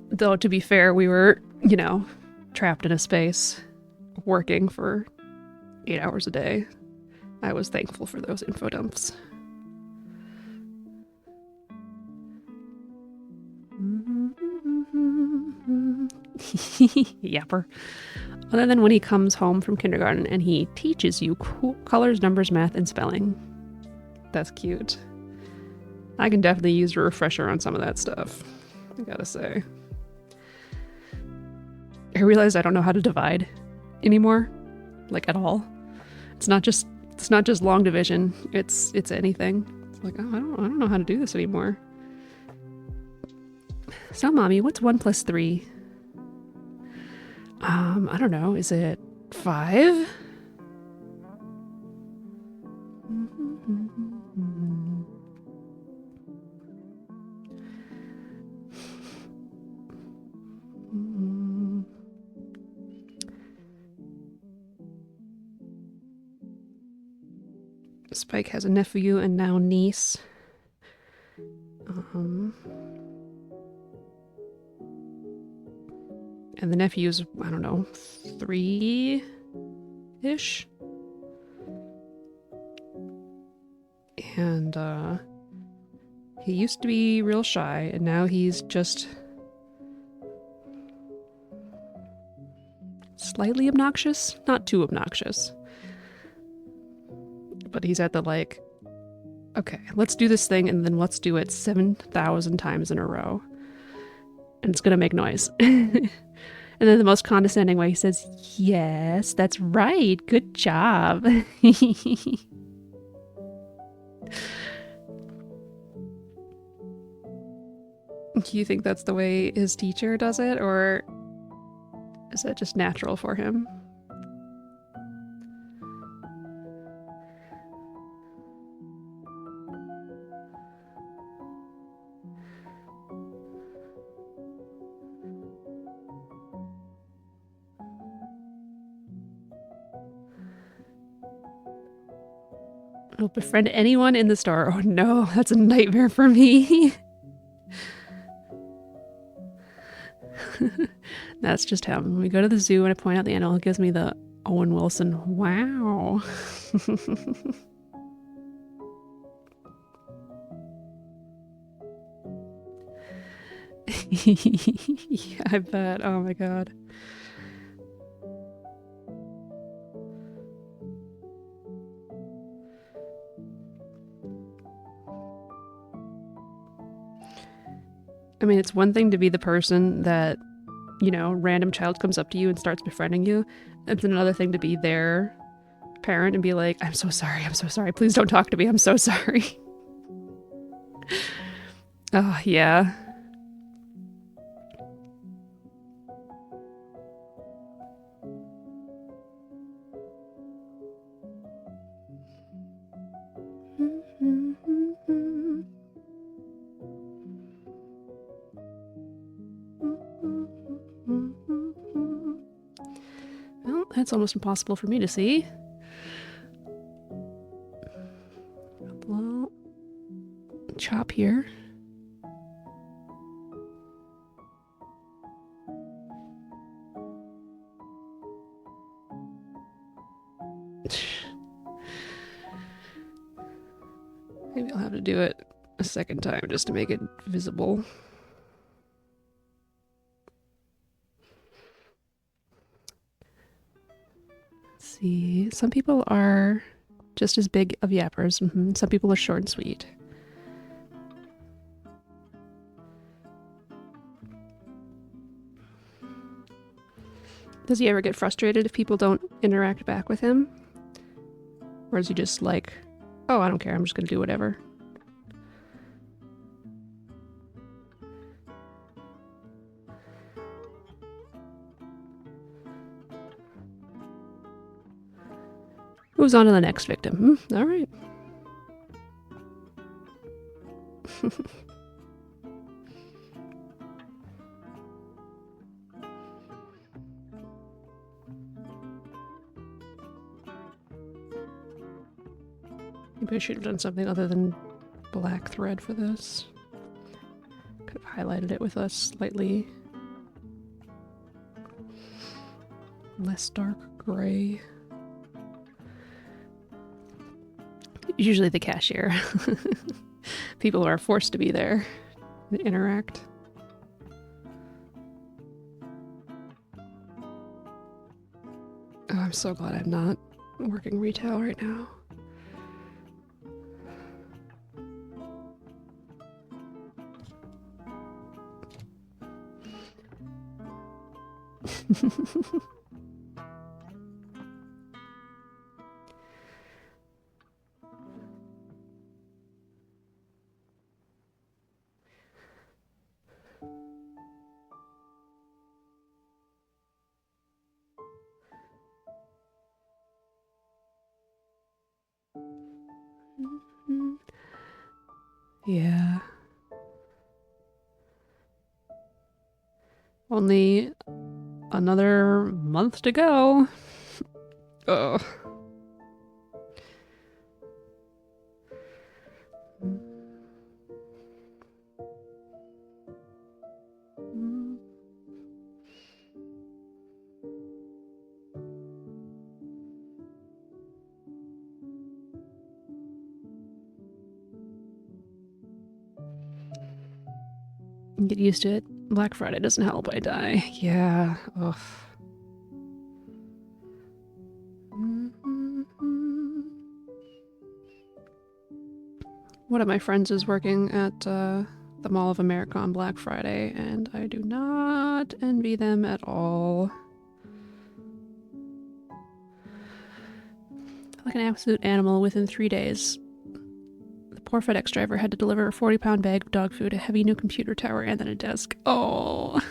Though, to be fair, we were, you know, trapped in a space, working for 8 hours a day. I was thankful for those info dumps. Yapper. Other than when he comes home from kindergarten and he teaches you colors, numbers, math, and spelling. That's cute. I can definitely use a refresher on some of that stuff, I gotta say. I realized I don't know how to divide anymore, like at all. It's not just long division. It's anything. It's like, oh, I don't know how to do this anymore. So, mommy, what's 1 + 3? I don't know. Is it 5? Spike has a nephew and now niece. And the nephew's, I don't know, 3-ish? And he used to be real shy, and now he's just slightly obnoxious. Not too obnoxious. But he's at the like, okay, let's do this thing, and then let's do it 7,000 times in a row. And it's gonna make noise. And then the most condescending way, he says, yes, that's right, good job. Do you think that's the way his teacher does it, or is it just natural for him? I'll befriend anyone in the store. Oh no, that's a nightmare for me. That's just him. When we go to the zoo and I point out the animal, he gives me the Owen Wilson, wow. Yeah, I bet. Oh my god. I mean, it's one thing to be the person that, you know, random child comes up to you and starts befriending you. It's another thing to be their parent and be like, I'm so sorry, please don't talk to me, I'm so sorry. Oh, yeah. Well, that's almost impossible for me to see. A little chop here. Maybe I'll have to do it a second time just to make it visible. see. Some people are just as big of yappers. Some people are short and sweet. Does he ever get frustrated if people don't interact back with him? Or is he just like, oh, I don't care, I'm just gonna do whatever? Moves on to the next victim. All right. Maybe I should have done something other than black thread for this. Could have highlighted it with a slightly less dark gray. Usually the cashier. People are forced to be there and interact. Oh, I'm so glad I'm not working retail right now. Yeah. Only another month to go. Ugh. Get used to it. Black Friday doesn't help, I die. Yeah. Ugh. One of my friends is working at the Mall of America on Black Friday, and I do not envy them at all. Like an absolute animal within 3 days. The poor FedEx driver had to deliver a 40-pound bag of dog food, a heavy new computer tower, and then a desk. Oh.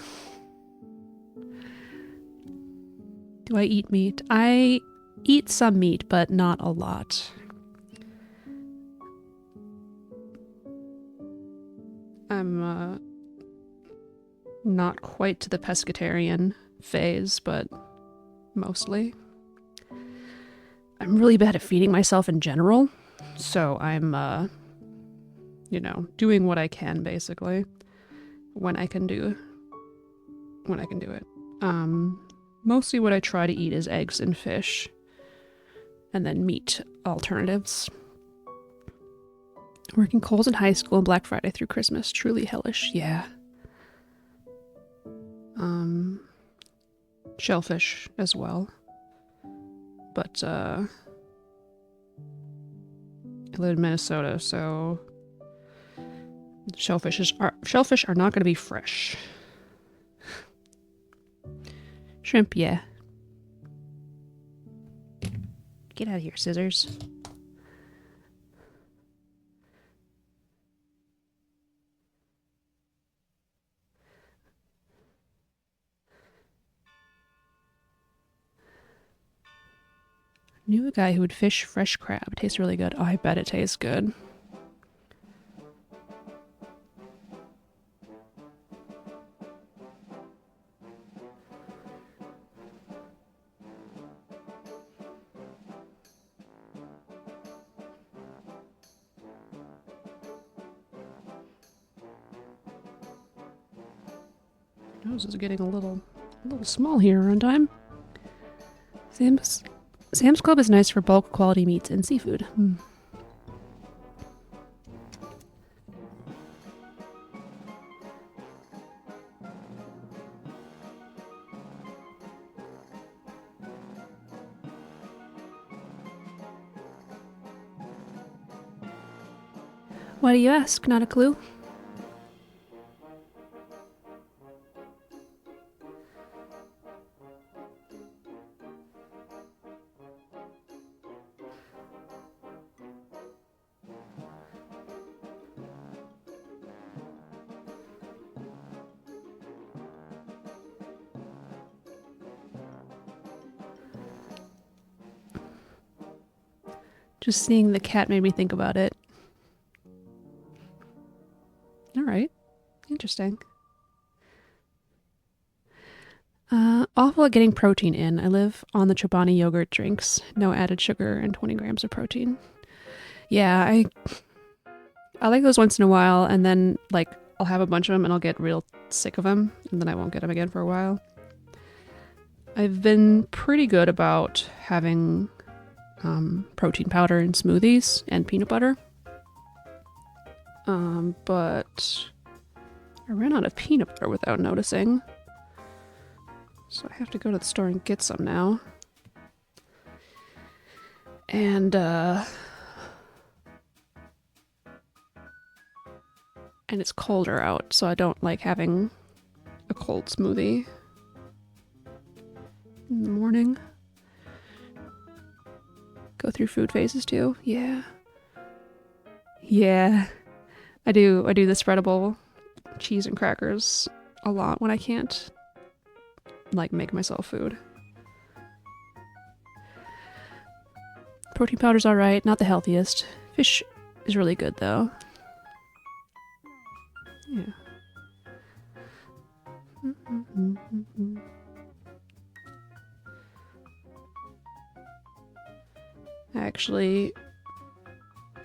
Do I eat meat? I eat some meat, but not a lot. I'm not quite to the pescatarian phase, but mostly. I'm really bad at feeding myself in general, so I'm, doing what I can, basically, when I can do it. Mostly what I try to eat is eggs and fish, and then meat alternatives. Working Kohl's in high school and Black Friday through Christmas. Truly hellish, yeah. Shellfish as well. But, I live in Minnesota, so shellfish are not going to be fresh. Shrimp, yeah. Get out of here, scissors. Knew a guy who would fish fresh crab. It tastes really good. Oh, I bet it tastes good. Nose is getting a little small here around time. Sam's Club is nice for bulk quality meats and seafood. Why do you ask? Not a clue. Just seeing the cat made me think about it. All right. Interesting. Awful at getting protein in. I live on the Chobani yogurt drinks. No added sugar and 20 grams of protein. Yeah, I like those once in a while, and then like I'll have a bunch of them and I'll get real sick of them, and then I won't get them again for a while. I've been pretty good about having protein powder in smoothies and peanut butter. But I ran out of peanut butter without noticing. So I have to go to the store and get some now. And it's colder out, so I don't like having a cold smoothie in the morning. Go through food phases too. Yeah. I do the spreadable cheese and crackers a lot when I can't like make myself food. Protein powder's alright, not the healthiest. Fish is really good though. Yeah. I actually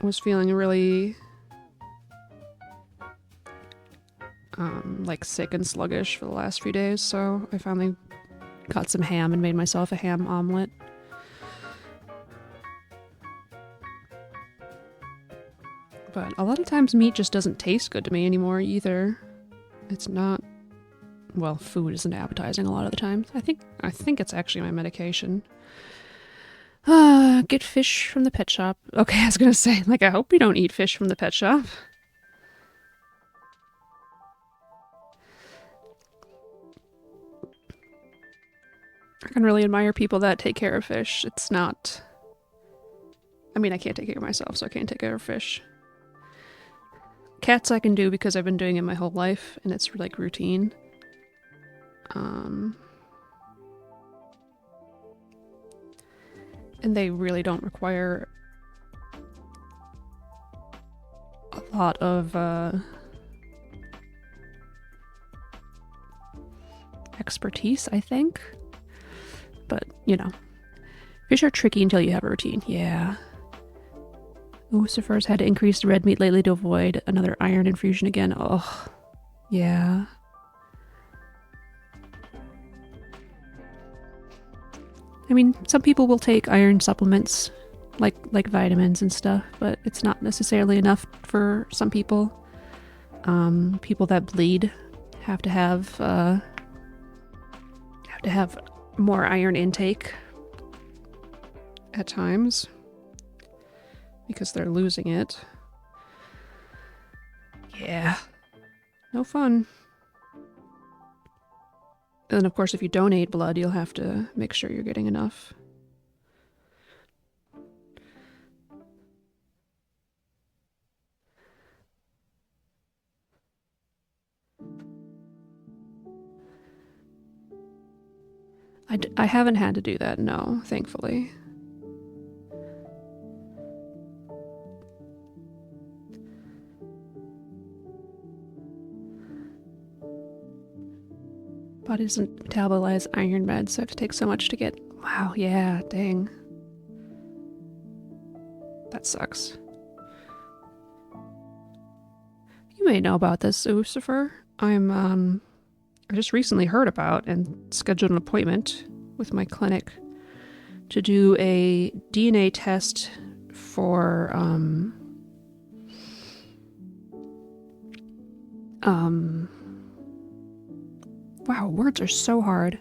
was feeling really like sick and sluggish for the last few days, so I finally got some ham and made myself a ham omelet. But a lot of times meat just doesn't taste good to me anymore either. It's not, well, food isn't appetizing a lot of the times. I think it's actually my medication. Get fish from the pet shop. Okay, I was gonna say, like, I hope we don't eat fish from the pet shop. I can really admire people that take care of fish. It's not... I mean, I can't take care of myself, so I can't take care of fish. Cats I can do because I've been doing it my whole life, and it's like routine. And they really don't require a lot of expertise, I think. But, you know, fish are tricky until you have a routine. Yeah. Lucifer's had to increase the red meat lately to avoid another iron infusion again. Oh, yeah. I mean, some people will take iron supplements, like vitamins and stuff, but it's not necessarily enough for some people. People that bleed have to have more iron intake at times because they're losing it. Yeah, no fun. And then, of course, if you donate blood, you'll have to make sure you're getting enough. I haven't had to do that, no, thankfully. Body doesn't metabolize iron meds, so I have to take so much to get... Wow, yeah, dang. That sucks. You may know about this, Lucifer. I just recently heard about and scheduled an appointment with my clinic to do a DNA test for, wow, words are so hard.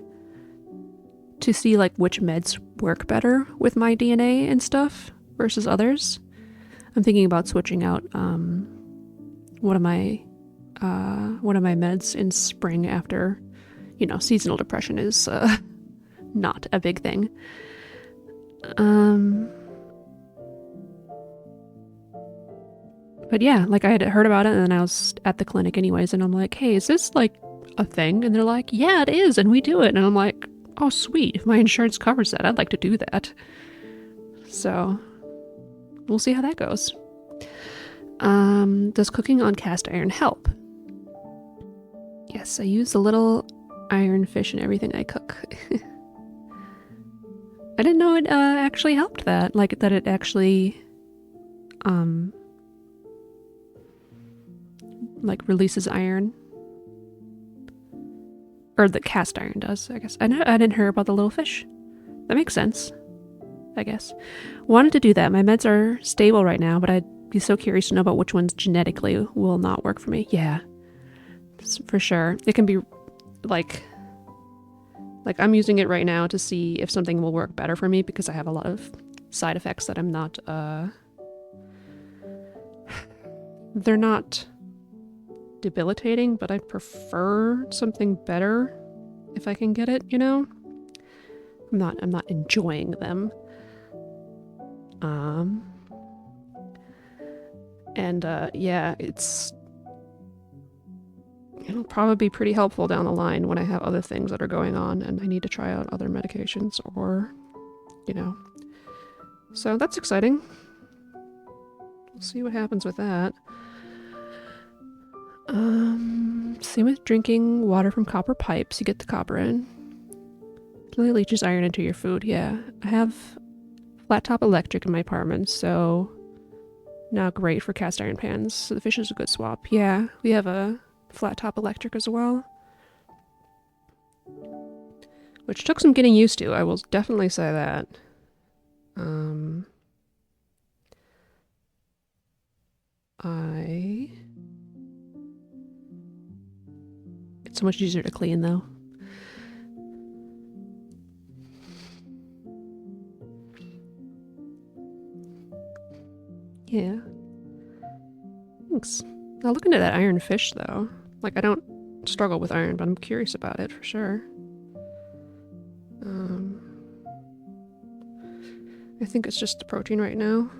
To see, like, which meds work better with my DNA and stuff versus others. I'm thinking about switching out, one of my meds in spring after, you know, seasonal depression is not a big thing. But yeah, like I had heard about it and then I was at the clinic anyways and I'm like, hey, is this like a thing? And they're like, yeah, it is, and we do it. And I'm like, oh sweet, if my insurance covers that, I'd like to do that. So we'll see how that goes. Does cooking on cast iron help? Yes, I use a little iron fish in everything I cook. I didn't know it actually helped that. Like, that it actually, like, releases iron. Or the cast iron does, I guess. I didn't hear about the little fish. That makes sense, I guess. Wanted to do that. My meds are stable right now, but I'd be so curious to know about which ones genetically will not work for me. Yeah, for sure. It can be, like I'm using it right now to see if something will work better for me because I have a lot of side effects that I'm not, they're not debilitating, but I'd prefer something better if I can get it, you know? I'm not enjoying them. Yeah, it'll probably be pretty helpful down the line when I have other things that are going on and I need to try out other medications or, you know. So that's exciting. We'll see what happens with that. Same with drinking water from copper pipes. You get the copper in. It really leaches iron into your food, yeah. I have flat top electric in my apartment, so not great for cast iron pans. So the fish is a good swap. Yeah, we have a flat top electric as well, which took some getting used to. I will definitely say that. It's so much easier to clean though. Yeah. Thanks. Now looking at that iron fish though, like I don't struggle with iron, but I'm curious about it for sure. I think it's just the protein right now.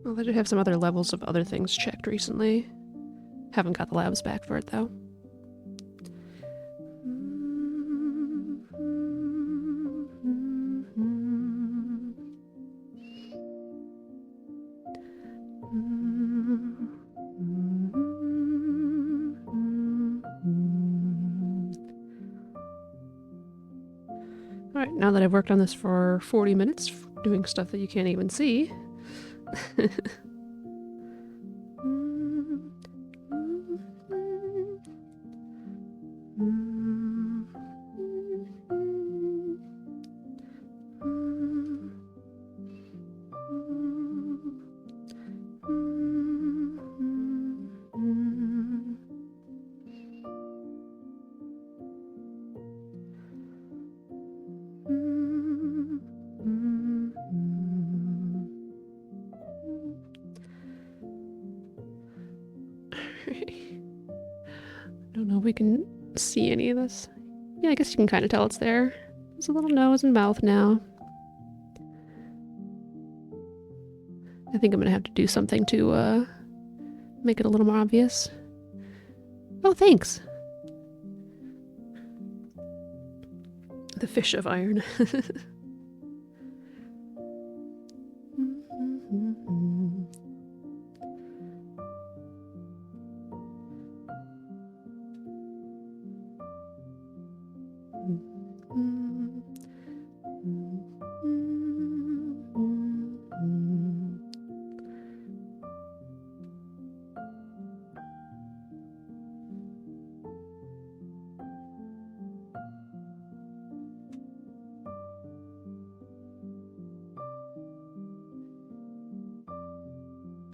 Well, I did have some other levels of other things checked recently. Haven't got the labs back for it though. Alright, now that I've worked on this for 40 minutes, doing stuff that you can't even see. Don't know if we can see any of this. Yeah, I guess you can kind of tell it's there. There's a little nose and mouth now. I think I'm gonna have to do something to make it a little more obvious. Oh, thanks. The fish of iron.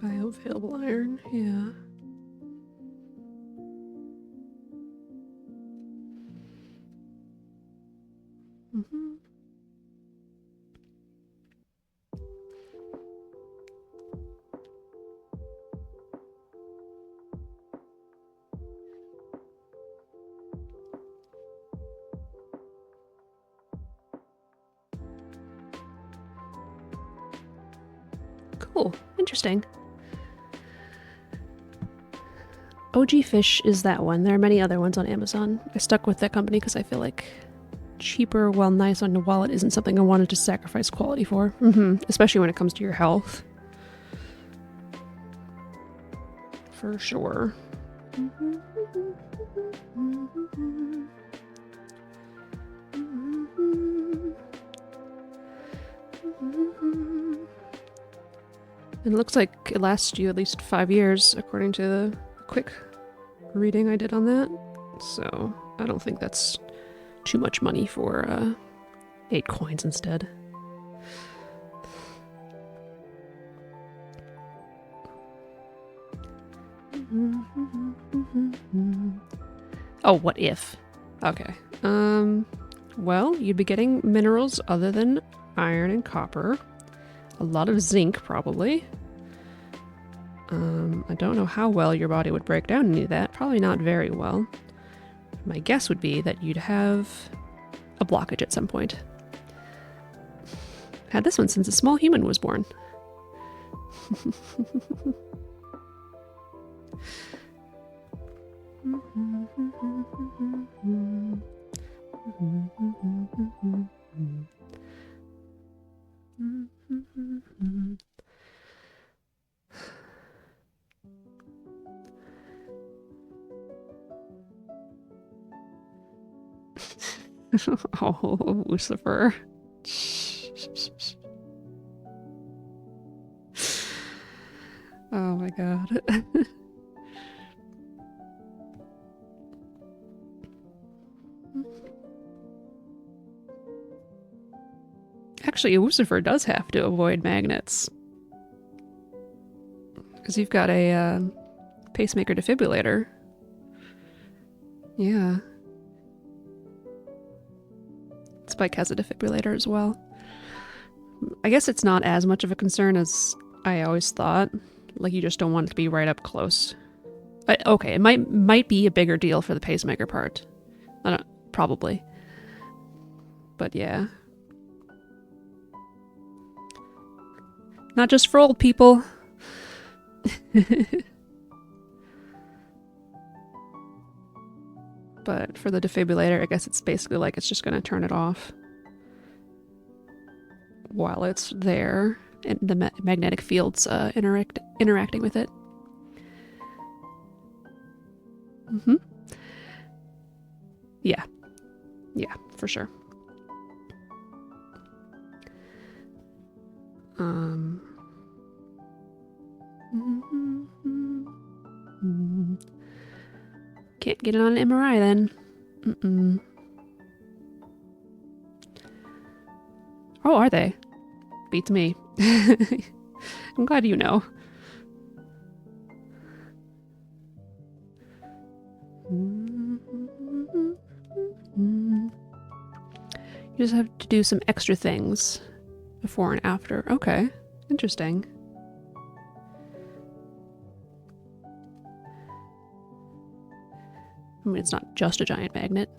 Bioavailable iron, yeah. Cool. Interesting. OG Fish is that one. There are many other ones on Amazon. I stuck with that company because I feel like cheaper while nice on the wallet isn't something I wanted to sacrifice quality for. Especially when it comes to your health. For sure. And it looks like it lasts you at least 5 years, according to the quick reading I did on that. So I don't think that's too much money for 8 coins instead. Oh, what if? Okay. Well, you'd be getting minerals other than iron and copper. A lot of zinc, probably. I don't know how well your body would break down any of that. Probably not very well. My guess would be that you'd have a blockage at some point. Had this one since a small human was born. Oh, Lucifer. Oh my god. Actually, Lucifer does have to avoid magnets. Because you've got a pacemaker defibrillator. Yeah. Spike has a defibrillator as well. I guess it's not as much of a concern as I always thought. Like, you just don't want it to be right up close. Okay, it might be a bigger deal for the pacemaker part. I don't, probably. But yeah. Not just for old people. But for the defibrillator, I guess it's basically like it's just going to turn it off while it's there, and the magnetic field's interacting with it. Yeah. Yeah, for sure. Can't get it on an MRI then. Oh, are they? Beats me. I'm glad you know. You just have to do some extra things before and after. Okay, interesting. I mean, it's not just a giant magnet.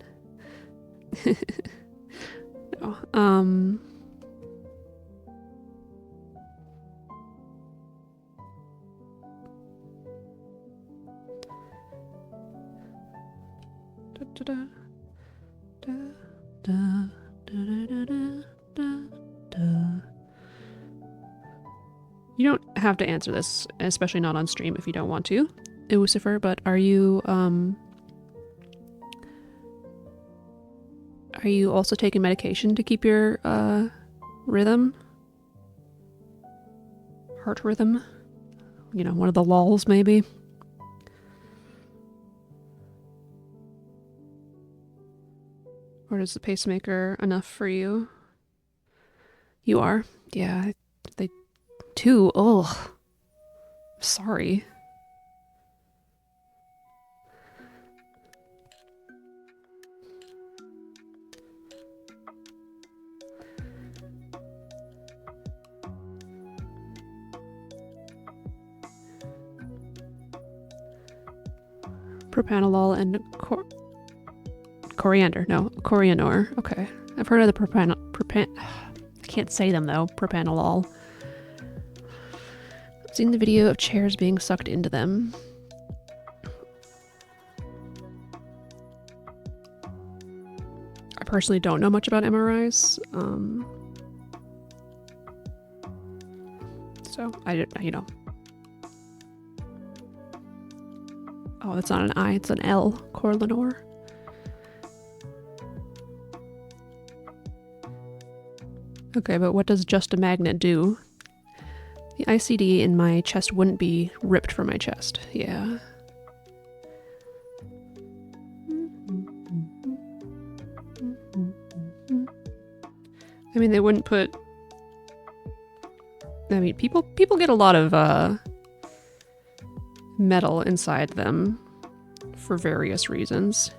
No. You don't have to answer this, especially not on stream if you don't want to, Lucifer, but are you also taking medication to keep your rhythm? Heart rhythm? You know, one of the lulls maybe? Or is the pacemaker enough for you? You are? Yeah, they... 2, ugh. Sorry. Propanolol and coriander. No, corianor. Okay. I've heard of the I can't say them though. Propanolol. Seen the video of chairs being sucked into them. I personally don't know much about MRIs. So, you know. Oh, it's not an I, it's an L. Corlinor. Okay, but what does just a magnet do? The ICD in my chest wouldn't be ripped from my chest. Yeah. I mean, they wouldn't put... I mean, people get a lot of metal inside them for various reasons.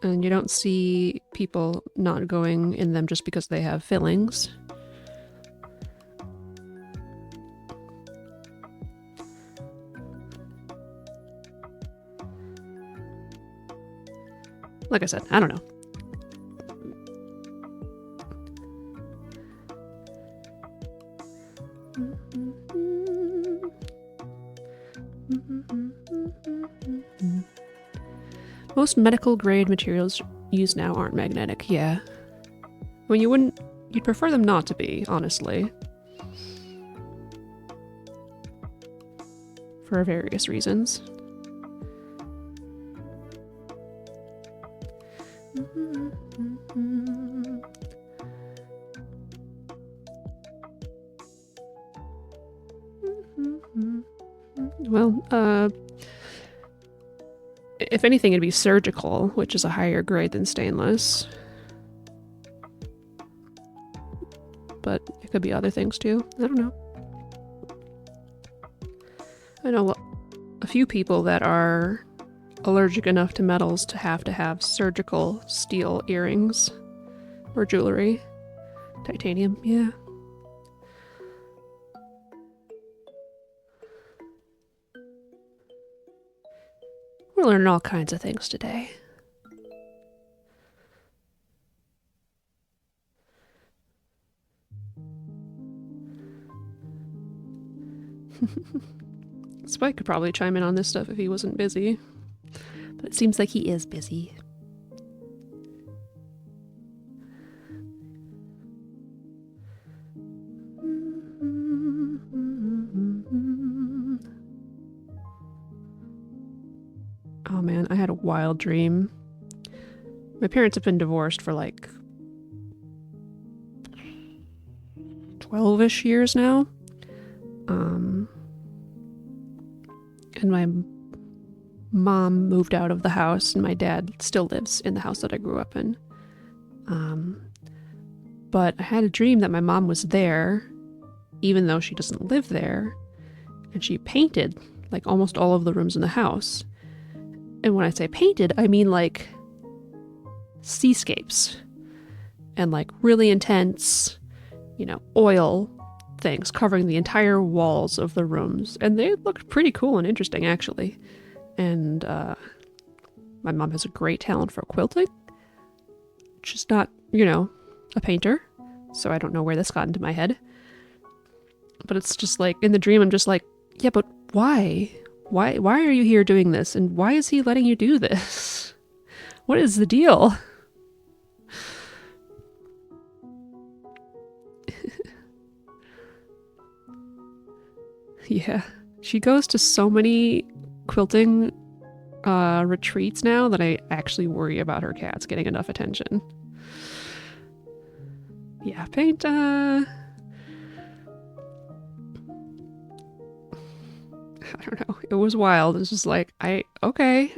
And you don't see people not going in them just because they have fillings. Like I said, I don't know. Most medical grade materials used now aren't magnetic, yeah. I mean, you'd prefer them not to be, honestly. For various reasons. Well, if anything, it'd be surgical, which is a higher grade than stainless. But it could be other things too. I don't know. I know a few people that are allergic enough to metals to have surgical steel earrings or jewelry. Titanium, yeah. We're learning all kinds of things today. Spike could probably chime in on this stuff if he wasn't busy. But it seems like he is busy. Oh man, I had a wild dream. My parents have been divorced for like 12-ish years now. And my mom moved out of the house, and my dad still lives in the house that I grew up in. But I had a dream that my mom was there, even though she doesn't live there, and she painted like almost all of the rooms in the house. And when I say painted, I mean like seascapes and like really intense, oil things covering the entire walls of the rooms. And they looked pretty cool and interesting, actually. And my mom has a great talent for quilting. She's not, a painter, so I don't know where this got into my head. But it's just like, in the dream, I'm just like, yeah, but why? Why are you here doing this? And why is he letting you do this? What is the deal? Yeah. She goes to so many quilting retreats now that I actually worry about her cats getting enough attention. Yeah, paint, I don't know. It was wild. It's just like, okay,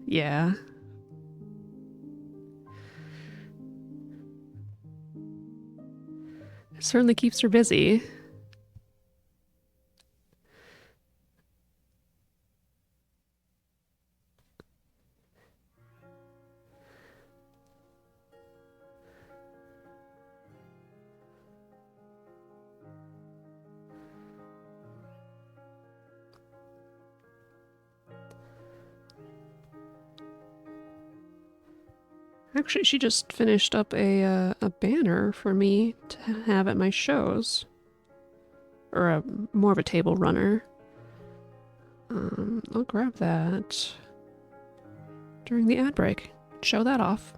yeah. It certainly keeps her busy. Actually, she just finished up a banner for me to have at my shows. Or more of a table runner. I'll grab that during the ad break. Show that off.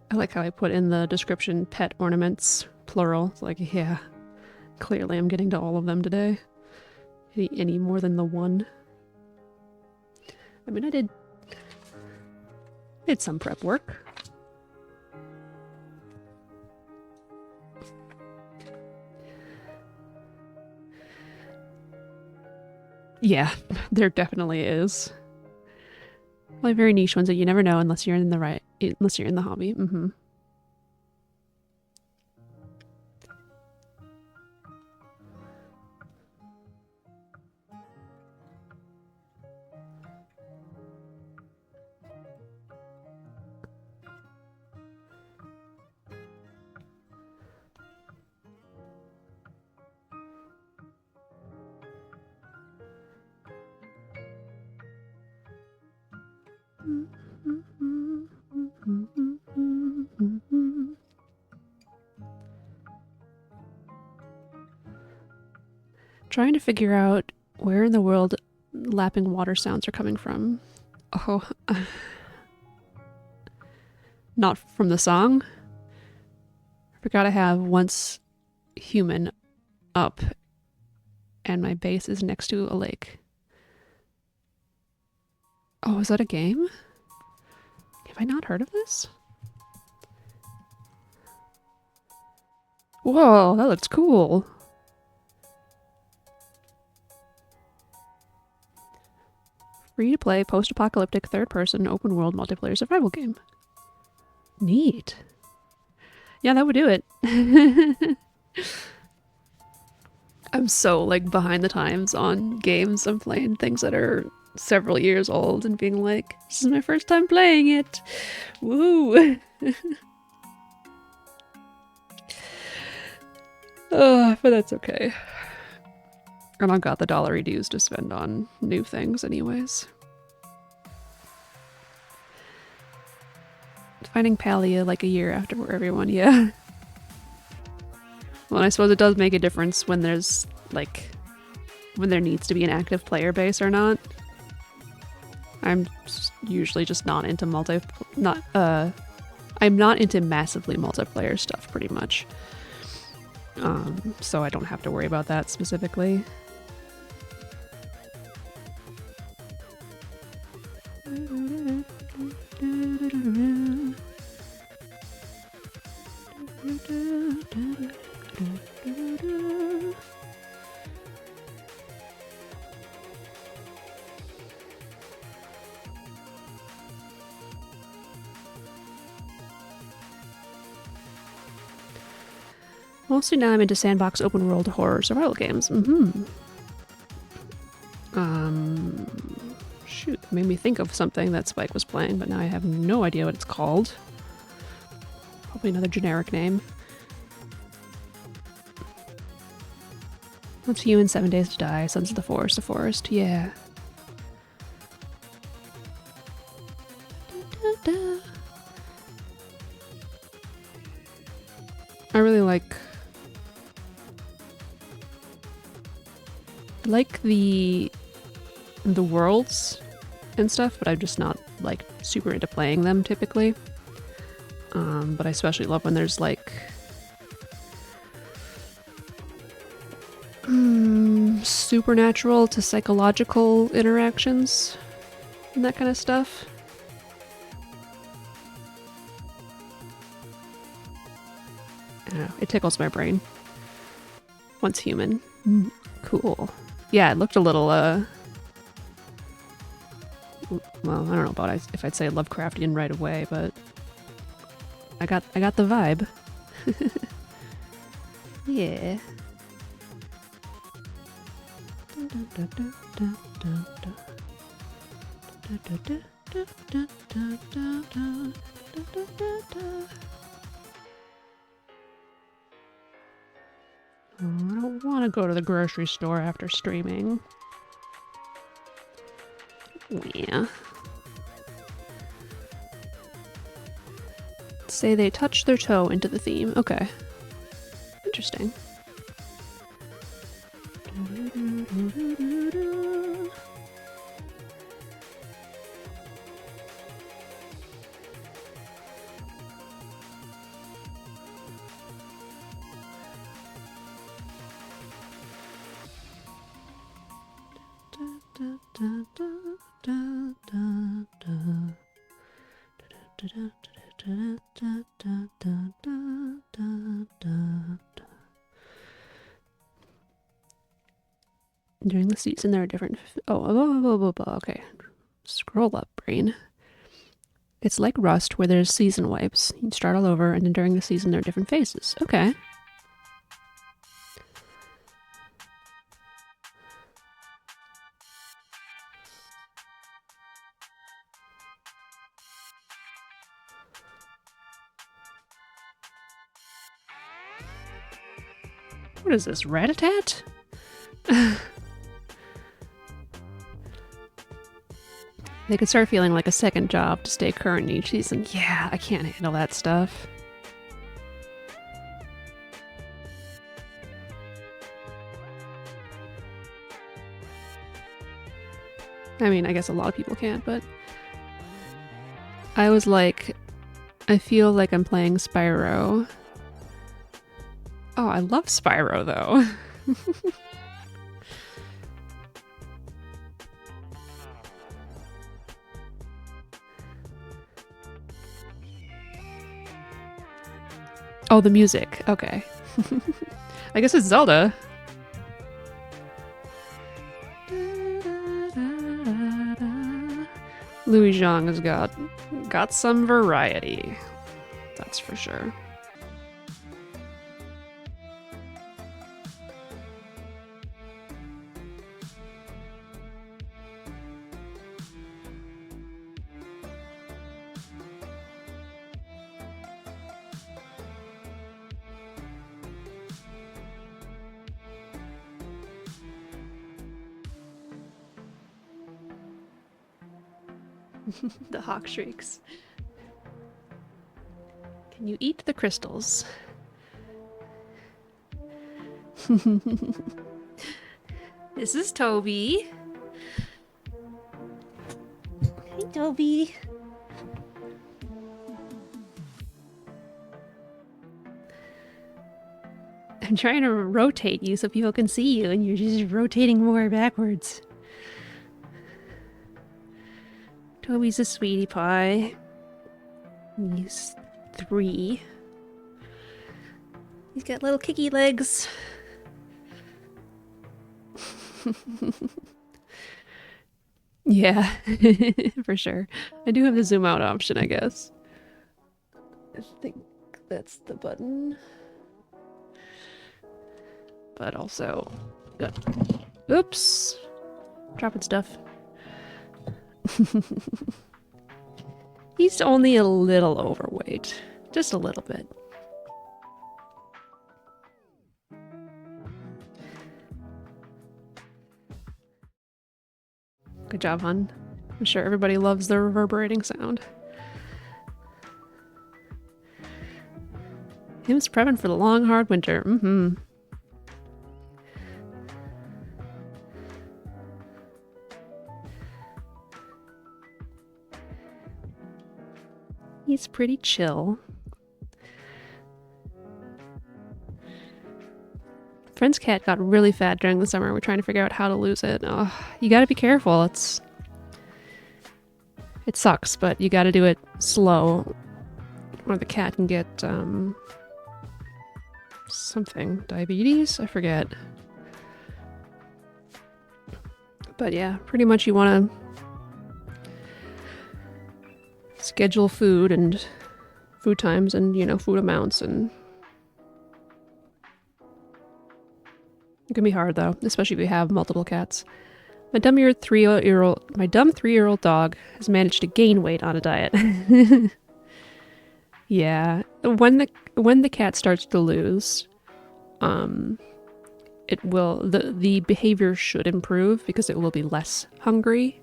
I like how I put in the description pet ornaments, plural. It's like, yeah, clearly I'm getting to all of them today. Any more than the one. I mean, I did some prep work. Yeah, there definitely is. Like very niche ones that you never know unless you're in the hobby. Mm-hmm. Trying to figure out where in the world lapping water sounds are coming from. Oh, not from the song. I forgot I have once human up and my base is next to a lake. Oh, is that a game? Have I not heard of this? Whoa, that looks cool. Free to play post-apocalyptic third-person open world multiplayer survival game. Neat. Yeah, that would do it. I'm so like behind the times on games. I'm playing things that are several years old and being like, this is my first time playing it. Woo! But that's okay. And I've got the dollary dues to spend on new things anyways. Finding Palia like a year after everyone, yeah. Well, I suppose it does make a difference when there's like when there needs to be an active player base or not. I'm usually just not into I'm not into massively multiplayer stuff pretty much. So I don't have to worry about that specifically. Mostly now I'm into sandbox open world horror survival games. Shoot, that made me think of something that Spike was playing, but now I have no idea what it's called. Probably another generic name. What's Human, 7 Days to Die, Sons of the Forest, yeah. I really like the worlds and stuff, but I'm just not like super into playing them typically. But I especially love when there's like supernatural to psychological interactions and that kind of stuff. I don't know, it tickles my brain. Once Human. Cool. Yeah, it looked a little, well, I don't know about if I'd say Lovecraftian right away, but I got the vibe. Yeah. want to go to the grocery store after streaming. Yeah. Say they touch their toe into the theme. Okay. Interesting. During the season, there are different. Okay. Scroll up, brain. It's like Rust, where there's season wipes. You start all over, and then during the season, there are different phases. Okay. What is this, Rat-a-tat? They could start feeling like a second job to stay current each season. Yeah, I can't handle that stuff. I mean, I guess a lot of people can't, but I was like, I feel like I'm playing Spyro. Oh, I love Spyro, though. Oh, the music. Okay. I guess it's Zelda. Louis Zhang has got some variety. That's for sure. The hawk shrieks. Can you eat the crystals? This is Toby. Hey, Toby. I'm trying to rotate you so people can see you, and you're just rotating more backwards. Toby's a sweetie pie. He's 3. He's got little kicky legs. Yeah, for sure. I do have the zoom out option, I guess. I think that's the button. But also... Oops! Dropping stuff. He's only a little overweight. Just a little bit. Good job, hon. I'm sure everybody loves the reverberating sound. Him's prepping for the long, hard winter. Mm-hmm. He's pretty chill. Friend's cat got really fat during the summer. We're trying to figure out how to lose it. Oh, you gotta be careful. It sucks, but you gotta do it slow, or the cat can get something. Diabetes? I forget. But yeah, pretty much you want to schedule food and food times and, you know, food amounts, and it can be hard though, especially if you have multiple cats. My dumb 3-year-old dog has managed to gain weight on a diet. Yeah, when the cat starts to lose, it will, the behavior should improve because it will be less hungry.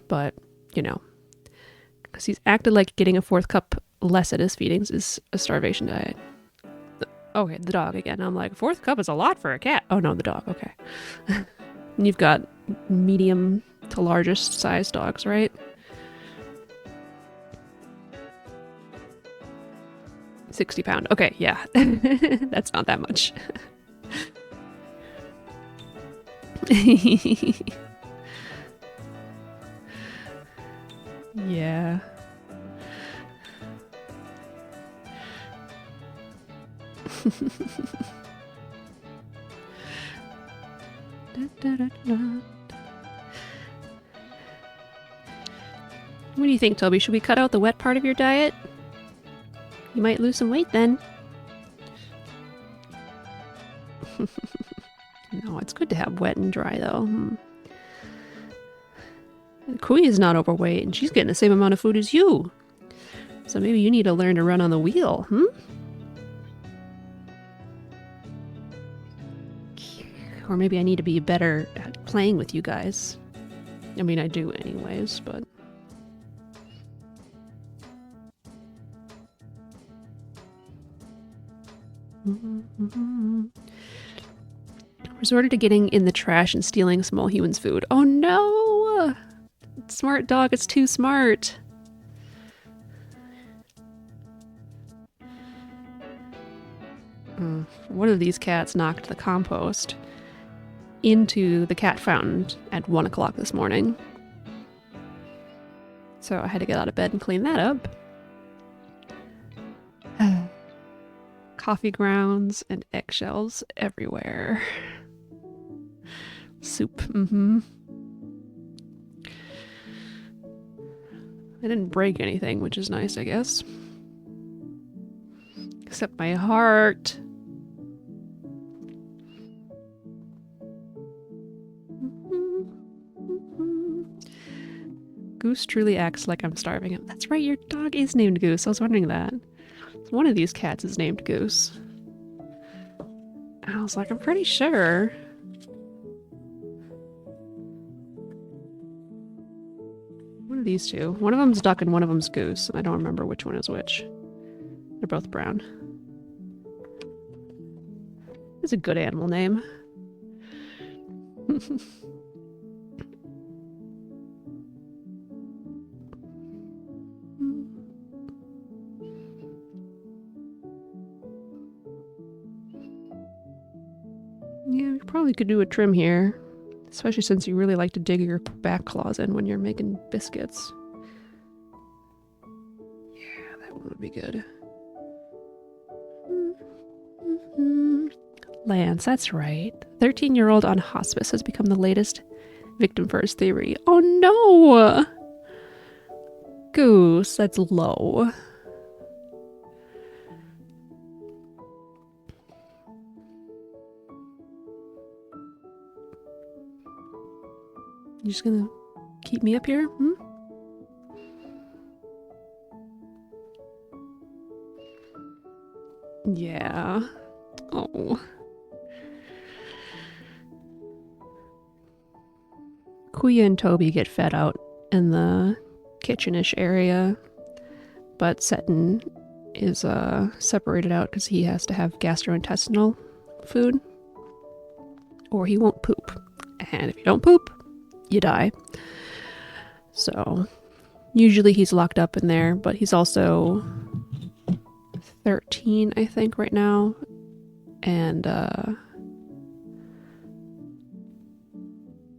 But, you know, because he's acted like getting a 4th cup less at his feedings is a starvation diet. Okay, the dog again. I'm like, 4th cup is a lot for a cat. Oh no, the dog. Okay. And you've got medium to largest size dogs, right? 60 pound. Okay, yeah. That's not that much. Yeah. What do you think, Toby? Should we cut out the wet part of your diet? You might lose some weight then. No, it's good to have wet and dry though. Kui is not overweight and she's getting the same amount of food as you. So maybe you need to learn to run on the wheel, Or maybe I need to be better at playing with you guys. I mean, I do anyways, but... Resorted to getting in the trash and stealing small humans' food. Oh no! Smart dog, it's too smart. One of these cats knocked the compost into the cat fountain at 1 o'clock this morning. So I had to get out of bed and clean that up. Coffee grounds and eggshells everywhere. Soup, I didn't break anything, which is nice, I guess. Except my heart. Goose truly acts like I'm starving him. That's right, your dog is named Goose. I was wondering that. One of these cats is named Goose. And I was like, I'm pretty sure. One of these two. One of them's duck and one of them's goose. I don't remember which one is which. They're both brown. It's a good animal name. Yeah, we probably could do a trim here. Especially since you really like to dig your back claws in when you're making biscuits. Yeah, that one would be good. Lance, that's right. 13-year-old on hospice has become the latest victim for his theory. Oh no! Goose, that's low. You just gonna keep me up here? Yeah. Oh. Kuya and Toby get fed out in the kitchenish area, but Seton is separated out because he has to have gastrointestinal food, or he won't poop. And if you don't poop, you die. So usually he's locked up in there, but he's also 13, I think, right now. And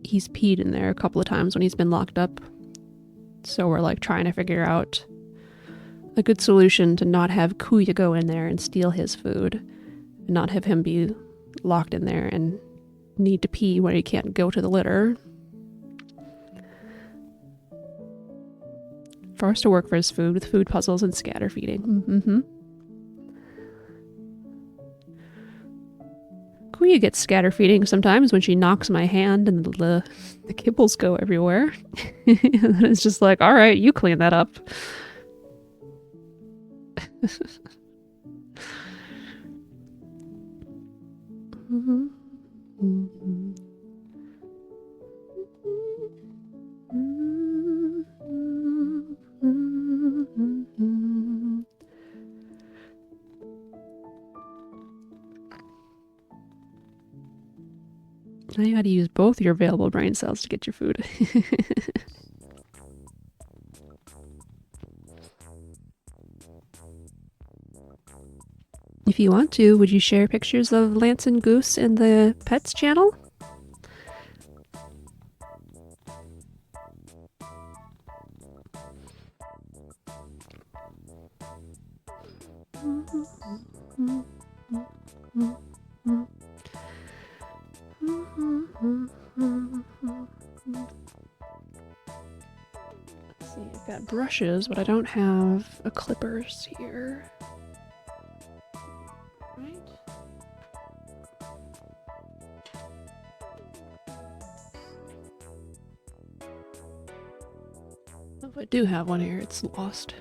he's peed in there a couple of times when he's been locked up. So we're like trying to figure out a good solution to not have Kuya go in there and steal his food, and not have him be locked in there and need to pee when he can't go to the litter. Forced to work for his food with food puzzles and scatter feeding. Kuya gets scatter feeding sometimes when she knocks my hand and the kibbles go everywhere. And it's just like, all right, you clean that up. Now you got to use both your available brain cells to get your food. If you want to, would you share pictures of Lance and Goose in the pets channel? Let's see, I've got brushes, but I don't have a clippers here. Right? If I do have one here, it's lost.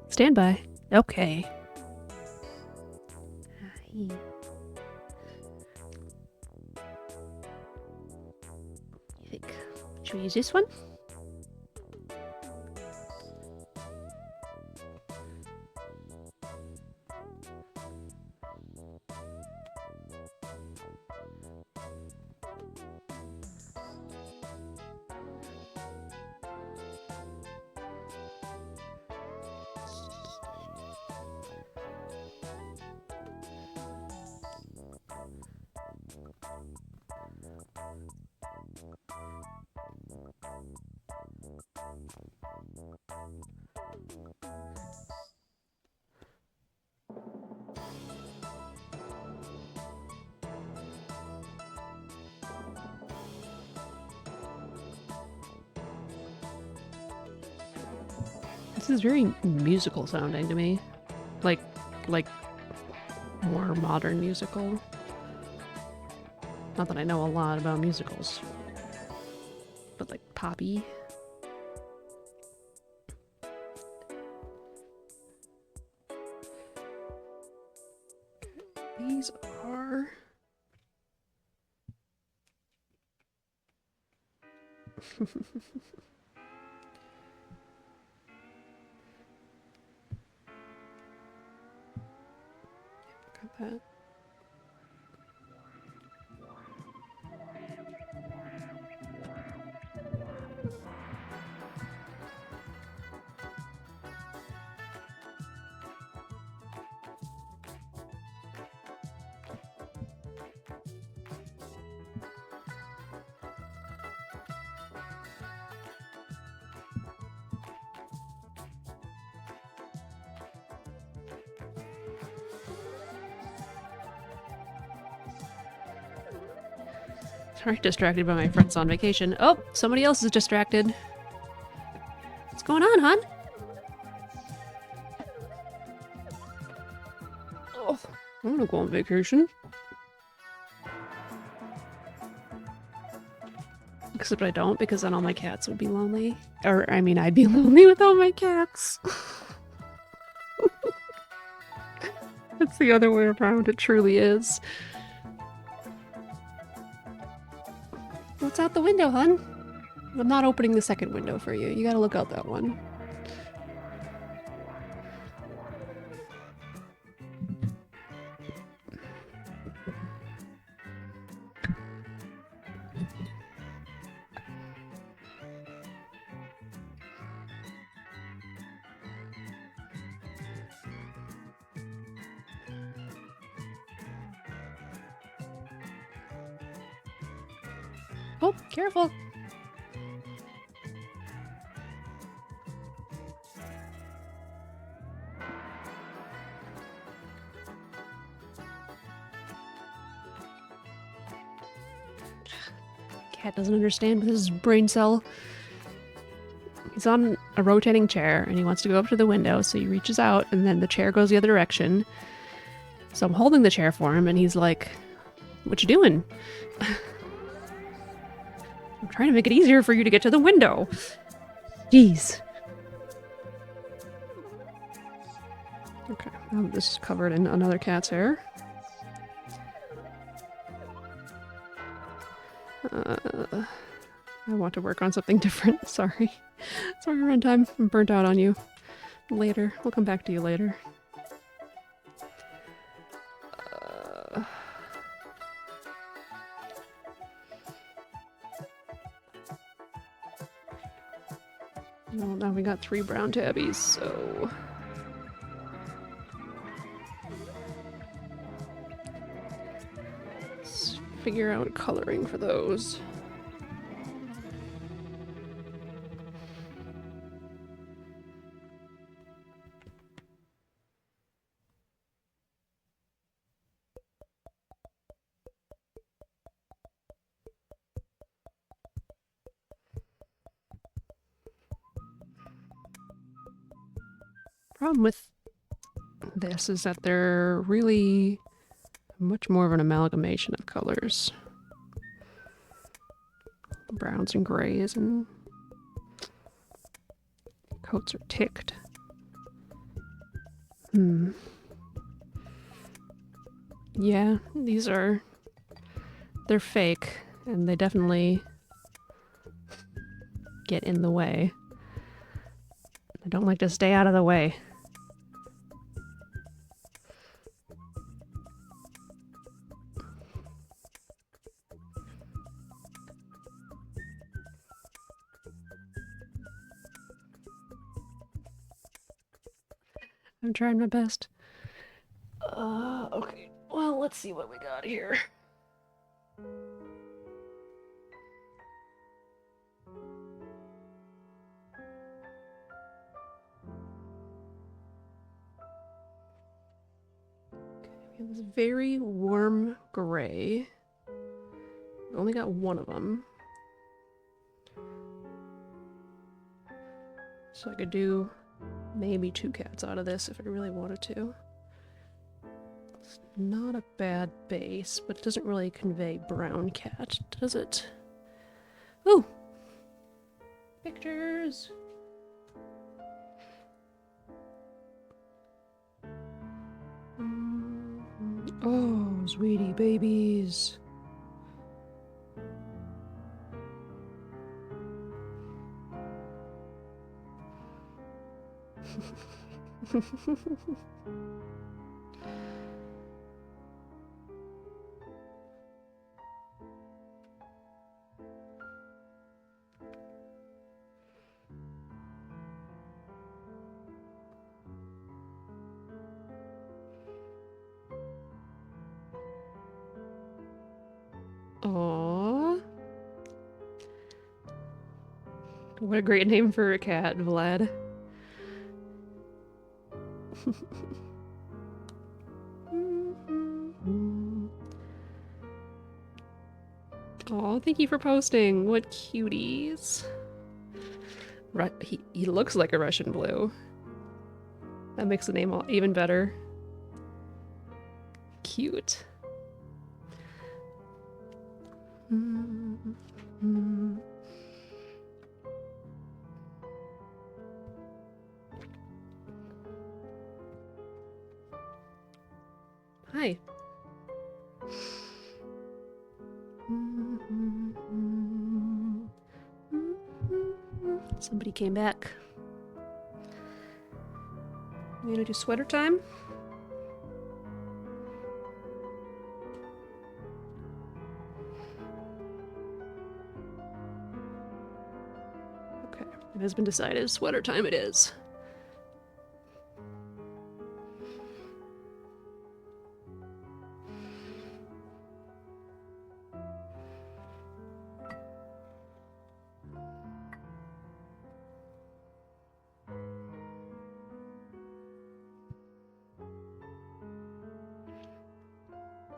Stand by. Okay. You think, should we use this one? This is very musical sounding to me. Like more modern musical. Not that I know a lot about musicals. But like poppy. These are... Got that. Sorry, distracted by my friends on vacation. Oh, somebody else is distracted. What's going on, hon? Oh, I want to go on vacation. Except I don't, because then all my cats would be lonely. Or, I mean, I'd be lonely without my cats. It's the other way around, it truly is. What's out the window, hun? I'm not opening the second window for you. You gotta look out that one. Oh, careful. Cat doesn't understand with his brain cell. He's on a rotating chair and he wants to go up to the window, so he reaches out and then the chair goes the other direction. So I'm holding the chair for him and he's like, "What you doing?" I'm trying to make it easier for you to get to the window. Jeez. Okay, now this is covered in another cat's hair. I want to work on something different. Sorry. Sorry, Runtime. I'm burnt out on you. Later. We'll come back to you later. Well, now we got 3 brown tabbies, so... let's figure out coloring for those. Problem with this is that they're really much more of an amalgamation of colors. Browns and grays, and coats are ticked. Yeah, they're fake, and they definitely get in the way. I don't like to stay out of the way. I'm trying my best. Okay. Well, let's see what we got here. We have this very warm gray. We only got one of them. So I could do maybe 2 cats out of this if I really wanted to. It's not a bad base, but it doesn't really convey brown cat, does it? Ooh! Pictures! Oh, sweetie babies. Aww. What a great name for a cat, Vlad. Oh, thank you for posting. What cuties. He looks like a Russian blue. That makes the name all even better. Cute. Hi. Somebody came back. We gonna do sweater time? Okay, it has been decided. Sweater time it is.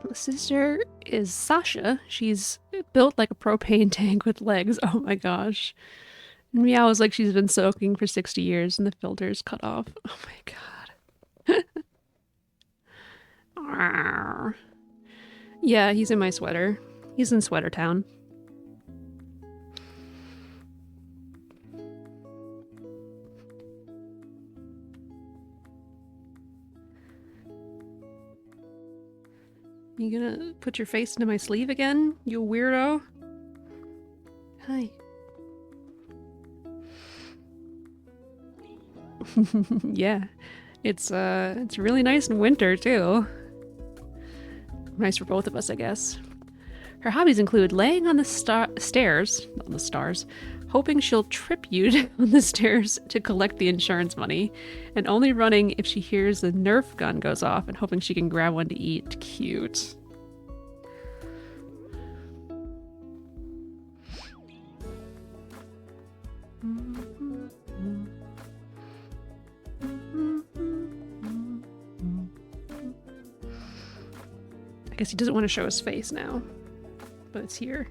My sister is Sasha. She's built like a propane tank with legs. Oh my gosh. And meows like she's been soaking for 60 years and the filter's cut off. Oh my god. Yeah, he's in my sweater. He's in Sweater Town. You gonna put your face into my sleeve again, you weirdo? Hi. Yeah. It's really nice in winter too. Nice for both of us, I guess. Her hobbies include laying on the stairs, hoping she'll trip you on the stairs to collect the insurance money, and only running if she hears the Nerf gun goes off and hoping she can grab one to eat. Cute. I guess he doesn't want to show his face now, but it's here.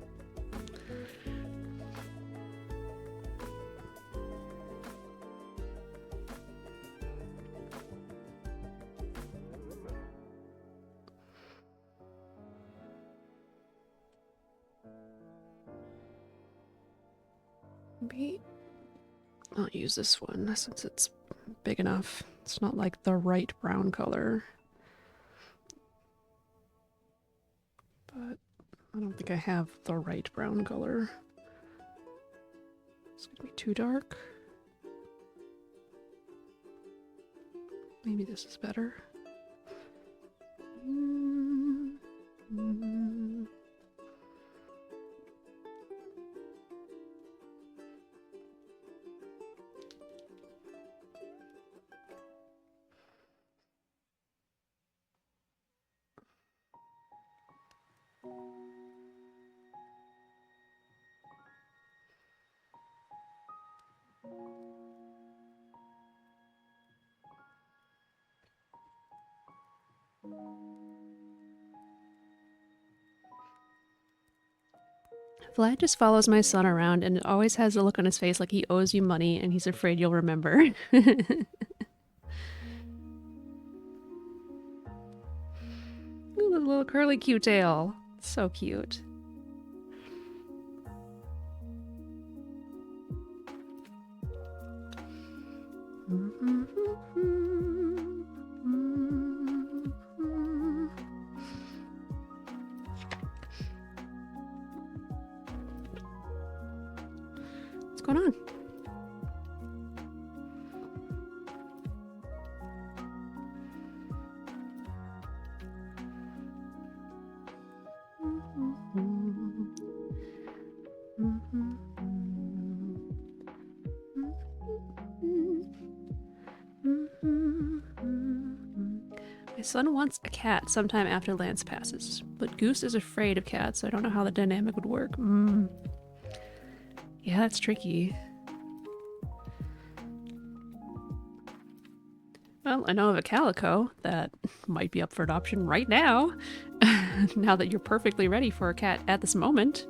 Maybe I'll use this one since it's big enough. It's not like the right brown color. But I don't think I have the right brown color. It's gonna be too dark. Maybe this is better. Vlad just follows my son around and always has a look on his face like he owes you money and he's afraid you'll remember. Ooh, the little curly cute tail. So cute. What's going on? My son wants a cat sometime after Lance passes, but Goose is afraid of cats, so I don't know how the dynamic would work. Yeah, that's tricky. Well, I know of a calico that might be up for adoption right now, now that you're perfectly ready for a cat at this moment.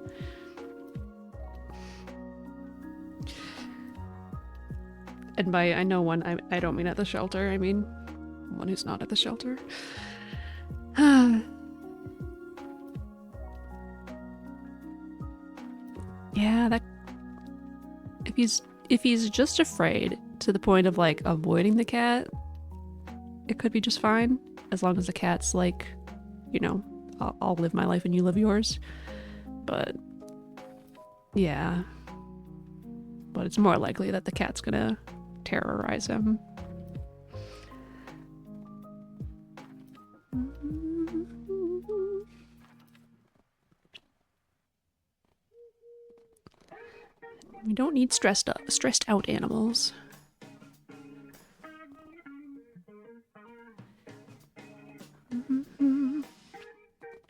And by I know one, I don't mean at the shelter, I mean one who's not at the shelter. Yeah, that if he's just afraid to the point of like avoiding the cat, it could be just fine as long as the cat's like, you know, I'll live my life and you live yours. But yeah, but it's more likely that the cat's gonna terrorize him. We don't need stressed out animals.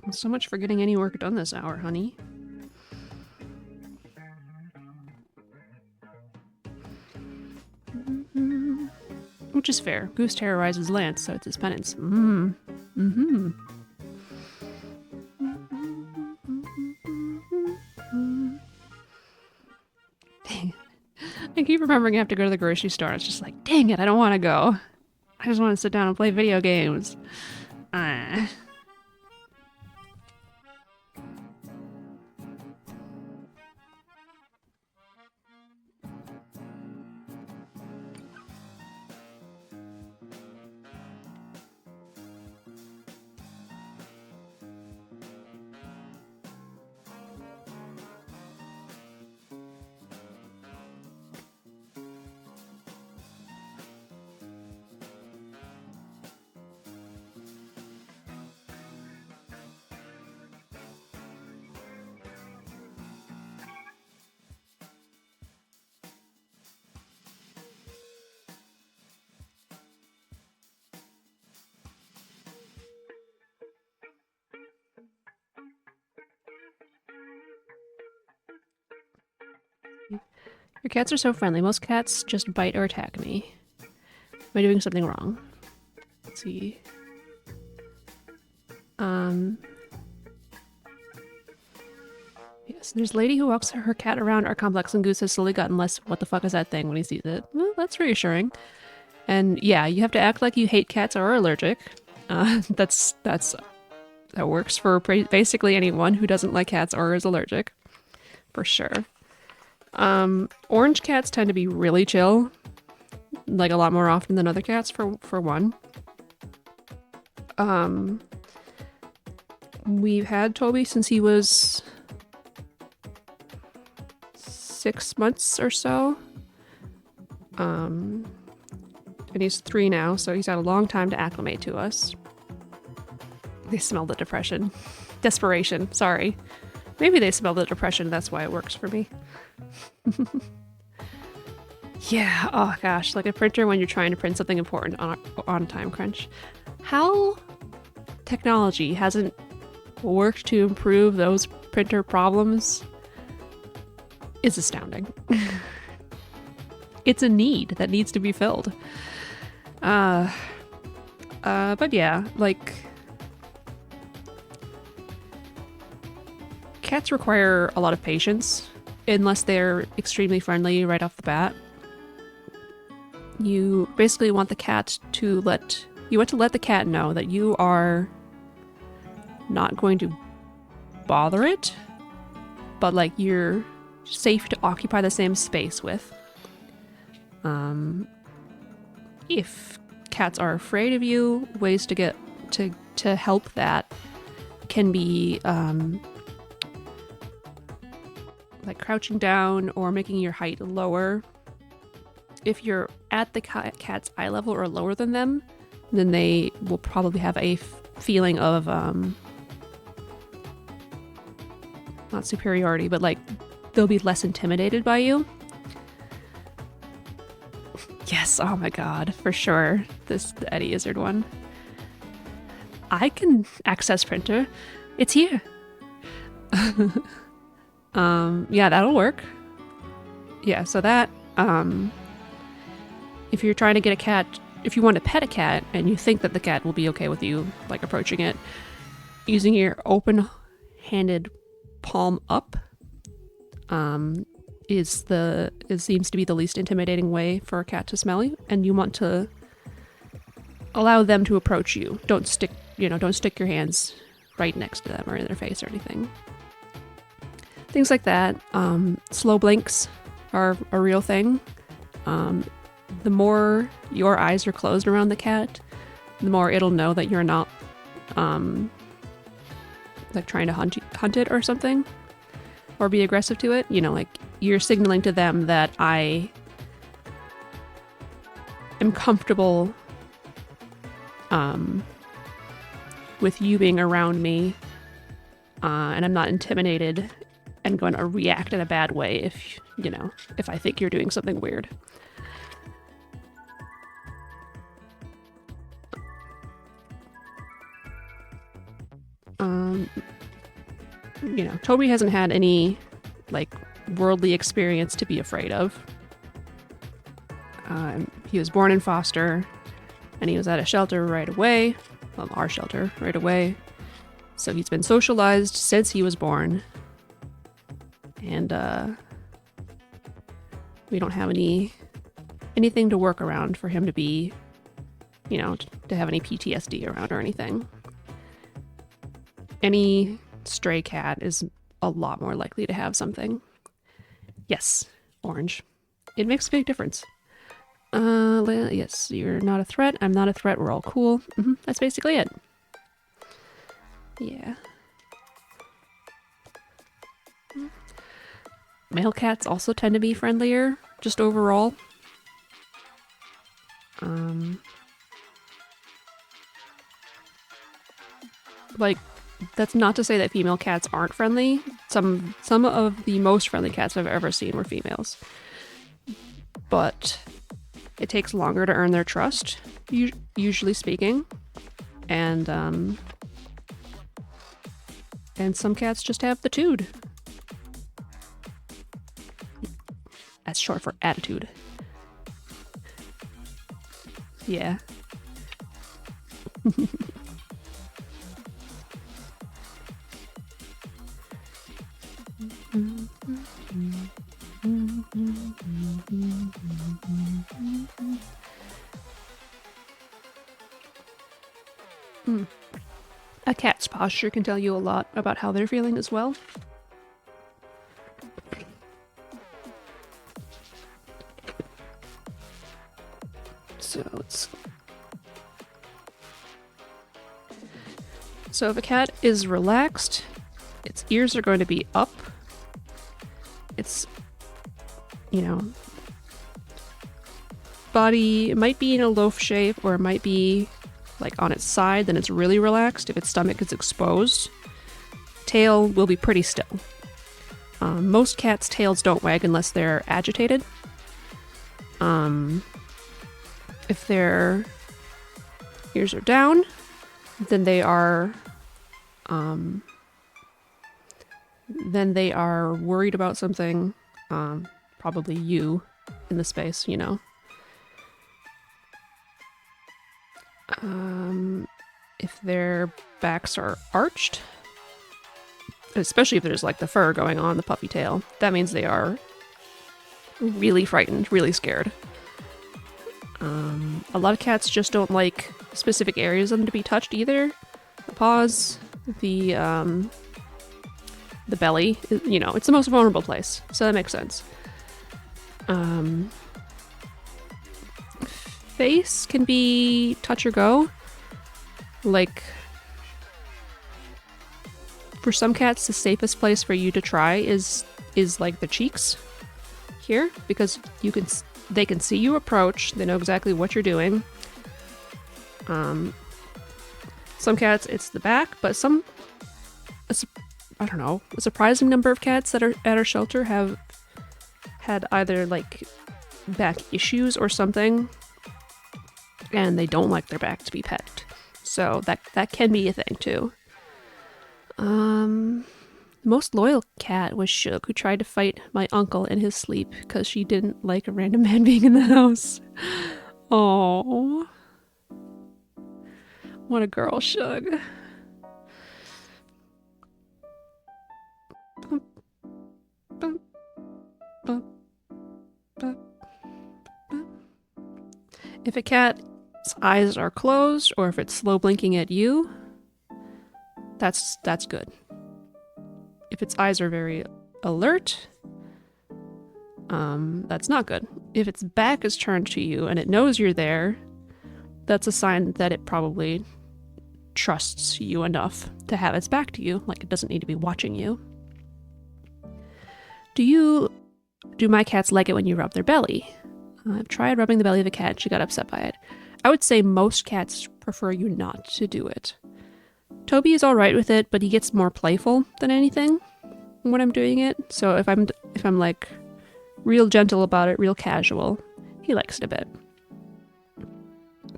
Well, so much for getting any work done this hour, honey. Which is fair. Goose terrorizes Lance, so it's his penance. I keep remembering I have to go to the grocery store. It's just like, dang it, I don't want to go. I just want to sit down and play video games. Your cats are so friendly. Most cats just bite or attack me. Am I doing something wrong? Let's see. Yes, there's a lady who walks her cat around our complex, and Goose has slowly gotten less what the fuck is that thing when he sees it. Well, that's reassuring. And yeah, you have to act like you hate cats or are allergic. That works for basically anyone who doesn't like cats or is allergic, for sure. Orange cats tend to be really chill, like a lot more often than other cats. For one, we've had Toby since he was 6 months or so. And he's 3 now, so he's had a long time to acclimate to us. They smell the depression. Desperation, sorry. Maybe they smell the depression, that's why it works for me. Yeah, oh gosh, like a printer when you're trying to print something important on a time crunch. How technology hasn't worked to improve those printer problems is astounding. It's a need that needs to be filled. But yeah, like, cats require a lot of patience unless they're extremely friendly right off the bat. You basically want the cat to let the cat know that you are not going to bother it, but like you're safe to occupy the same space with. If cats are afraid of you, ways to get to help that can be like crouching down or making your height lower. If you're at the cat's eye level or lower than them, then they will probably have a feeling of not superiority, but like they'll be less intimidated by you. Yes, oh my god, for sure. The Eddie Izzard one. I can access printer. It's here. Yeah, that'll work. Yeah, so that, if you're trying to get a cat, if you want to pet a cat and you think that the cat will be okay with you, like approaching it, using your open-handed palm up, seems to be the least intimidating way for a cat to smell you, and you want to allow them to approach you. Don't stick your hands right next to them or in their face or anything. Things like that. Slow blinks are a real thing. The more your eyes are closed around the cat, the more it'll know that you're not like trying to hunt it or something, or be aggressive to it. You know, like you're signaling to them that I am comfortable with you being around me, and I'm not intimidated and going to react in a bad way if I think you're doing something weird. Toby hasn't had any like worldly experience to be afraid of. He was born in foster, and he was at a shelter right away. Well, our shelter right away. So he's been socialized since he was born. And we don't have anything to work around for him to be, to have any PTSD around or anything. Any stray cat is a lot more likely to have something. Yes, orange. It makes a big difference. Yes, you're not a threat. I'm not a threat. We're all cool. That's basically it. Yeah. Male cats also tend to be friendlier, just overall. Like, that's not to say that female cats aren't friendly. Some of the most friendly cats I've ever seen were females. But it takes longer to earn their trust, usually speaking. And some cats just have the tude. That's short for attitude. Yeah. A cat's posture can tell you a lot about how they're feeling as well. So if a cat is relaxed, its ears are going to be up. Its, body might be in a loaf shape, or it might be like on its side, then it's really relaxed. If its stomach is exposed, tail will be pretty still. Most cats' tails don't wag unless they're agitated. If their ears are down, then they are worried about something, probably you in the space, If their backs are arched, especially if there's like the fur going on the puffy tail, that means they are really frightened, really scared. A lot of cats just don't like specific areas of them to be touched either. The paws, the belly, it's the most vulnerable place, so that makes sense. Face can be touch or go. Like, for some cats, the safest place for you to try is like the cheeks here, because they can see you approach, they know exactly what you're doing. Some cats, it's the back, but a surprising number of cats that are at our shelter have had either like back issues or something, and they don't like their back to be pet. So that can be a thing too. The most loyal cat was Shook, who tried to fight my uncle in his sleep because she didn't like a random man being in the house. Oh, what a girl, Shook. If a cat's eyes are closed, or if it's slow blinking at you, that's good. If its eyes are very alert, that's not good. If its back is turned to you and it knows you're there, that's a sign that it probably trusts you enough to have its back to you, like it doesn't need to be watching you. Do my cats like it when you rub their belly? I've tried rubbing the belly of a cat, she got upset by it. I would say most cats prefer you not to do it. Toby is alright with it, but he gets more playful than anything when I'm doing it. So if I'm like real gentle about it, real casual, he likes it a bit.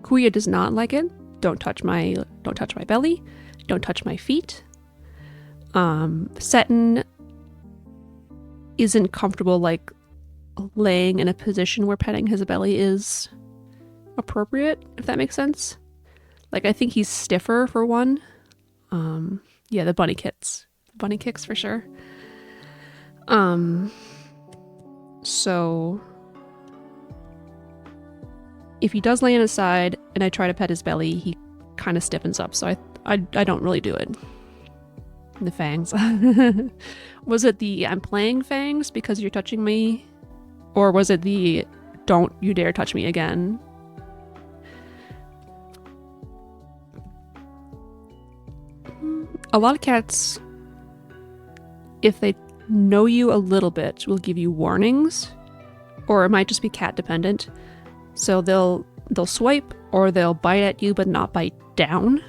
Kuya does not like it. Don't touch my belly. Don't touch my feet. Seton isn't comfortable like laying in a position where petting his belly is appropriate, if that makes sense. Like, I think he's stiffer for one. Yeah, the bunny kicks for sure. So if he does lay on his side and I try to pet his belly, he kind of stiffens up. So I don't really do it. The fangs. Was it the I'm playing fangs because you're touching me? Or was it the don't you dare touch me again? A lot of cats, if they know you a little bit, will give you warnings, or it might just be cat dependent. So they'll swipe or they'll bite at you but not bite down.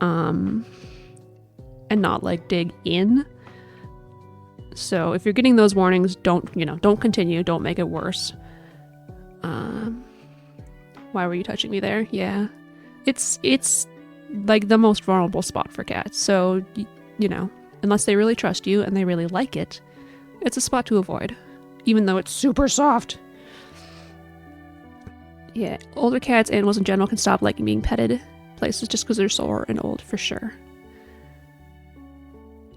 And not like dig in. So if you're getting those warnings, don't continue, don't make it worse. Why were you touching me there? Yeah. It's like the most vulnerable spot for cats. So, unless they really trust you and they really like it, it's a spot to avoid. even though it's super soft. Yeah, older cats, animals in general, can stop liking being petted places just because they're sore and old, for sure.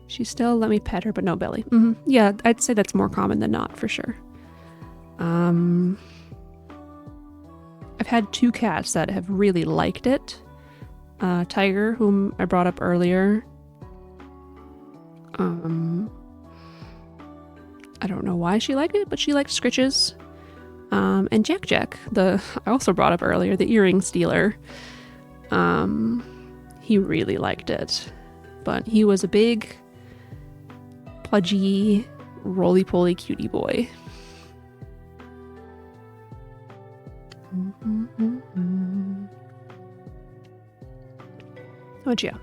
She still let me pet her, but no belly. Yeah, I'd say that's more common than not, for sure. I've had 2 cats that have really liked it. Tiger, whom I brought up earlier. I don't know why she liked it, but she liked scritches. And Jack Jack, I also brought up earlier, the earring stealer. He really liked it, but he was a big, pudgy, roly-poly cutie boy. But yeah,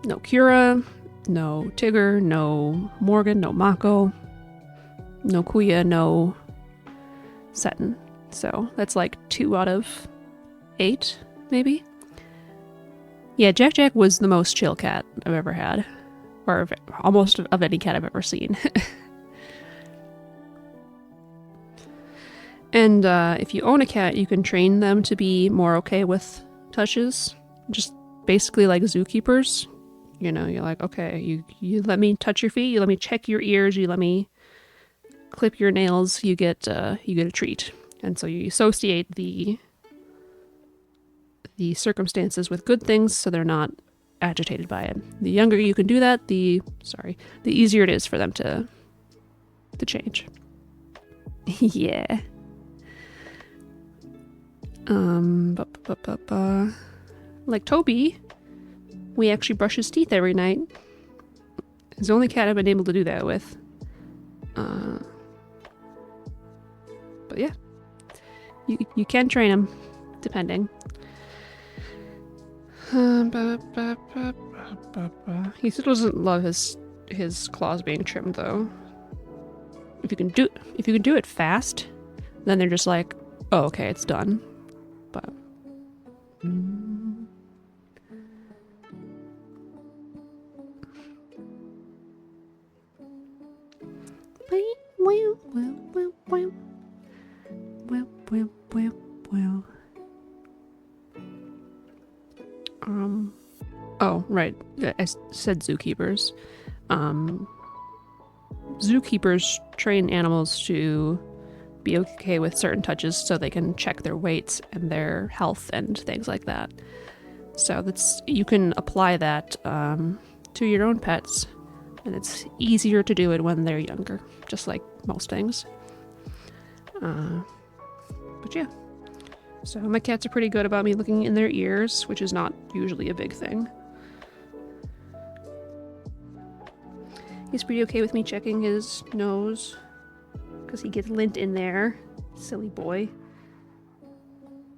no Kira, no Tigger, no Morgan, no Mako, no Kuya, no Seton. So that's like 2 out of 8, maybe. Yeah, Jack Jack was the most chill cat I've ever had, or almost of any cat I've ever seen. And if you own a cat, you can train them to be more okay with touches. Just basically like zookeepers. You know, you're like, okay, you let me touch your feet, you let me check your ears, you let me clip your nails, you get a treat. And so you associate the circumstances with good things so they're not agitated by it. The younger you can do that, the easier it is for them to change. Yeah. Like Toby, we actually brush his teeth every night. He's the only cat I've been able to do that with. But yeah, you can train him, depending. He still doesn't love his claws being trimmed though. If you can do it fast, then they're just like, oh, okay, it's done. But oh, right. I said zookeepers. Zookeepers train animals to be okay with certain touches so they can check their weights and their health and things like that. So you can apply that to your own pets, and it's easier to do it when they're younger, just like most things. But yeah. So my cats are pretty good about me looking in their ears, which is not usually a big thing. He's pretty okay with me checking his nose, because he gets lint in there. Silly boy.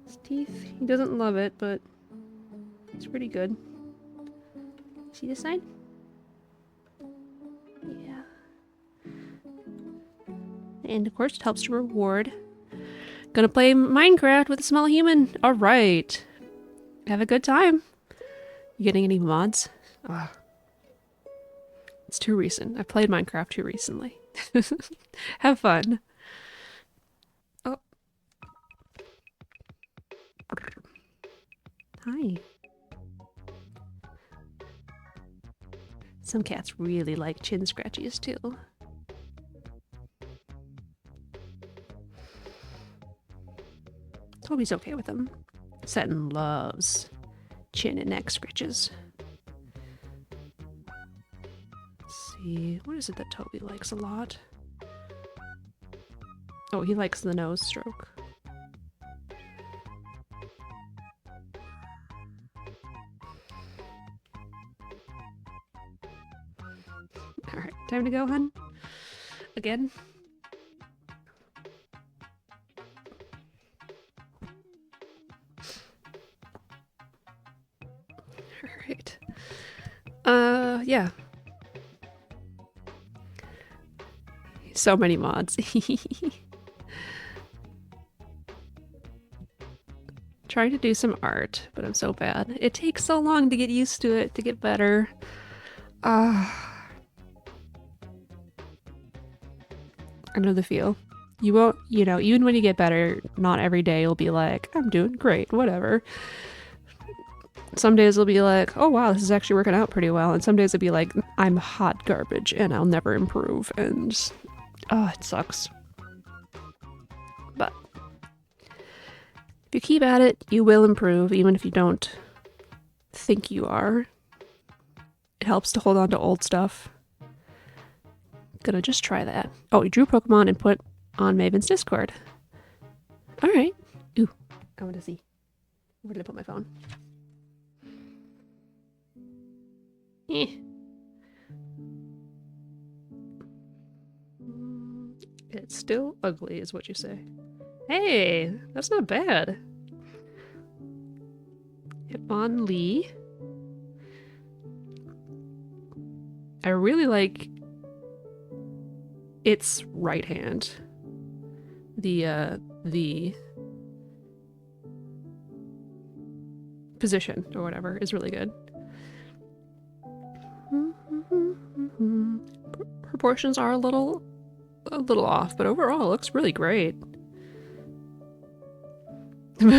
His teeth, he doesn't love it, but it's pretty good. See this side? Yeah. And of course it helps to reward. Gonna play Minecraft with a small human. Alright. Have a good time. You getting any mods? It's too recent. I played Minecraft too recently. Have fun. Oh. Hi. Some cats really like chin scratchies too. Toby's okay with them. Seton loves chin and neck scratches. Let's see, what is it that Toby likes a lot? Oh, he likes the nose stroke. Alright, time to go, hun? Again? Alright. Yeah. So many mods. Trying to do some art, but I'm so bad. It takes so long to get used to it, to get better. I know the feel. You won't, even when you get better, not every day you'll be like, I'm doing great, whatever. Some days it'll be like, oh wow, this is actually working out pretty well. And some days it'll be like, I'm hot garbage and I'll never improve. And, it sucks. But if you keep at it, you will improve, even if you don't think you are. It helps to hold on to old stuff. Gonna just try that. Oh, you drew Pokemon and put on Maven's Discord. Alright. Ooh, I want to see. Where did I put my phone? It's still ugly, is what you say. Hey, that's not bad. Hitmonlee. I really like its right hand. The position or whatever is really good. Proportions are a little off, but overall it looks really great.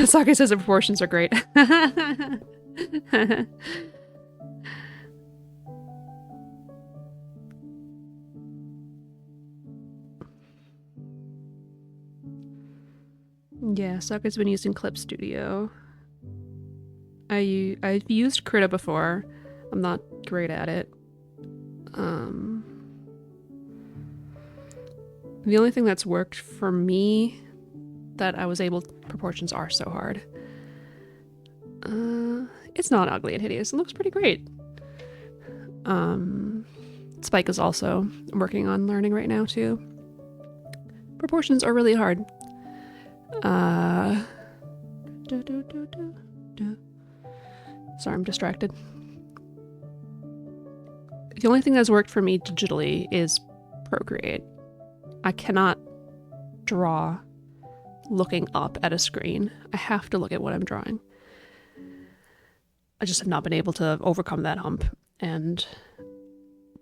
Sake says the proportions are great. Yeah, Sake's been using Clip Studio. I've used Krita before. I'm not great at it. The only thing that's worked for me that I was able to, proportions are so hard. It's not ugly and hideous. It looks pretty great. Spike is also working on learning right now too. Proportions are really hard. Sorry, I'm distracted. The only thing that's worked for me digitally is Procreate. I cannot draw looking up at a screen. I have to look at what I'm drawing. I just have not been able to overcome that hump. And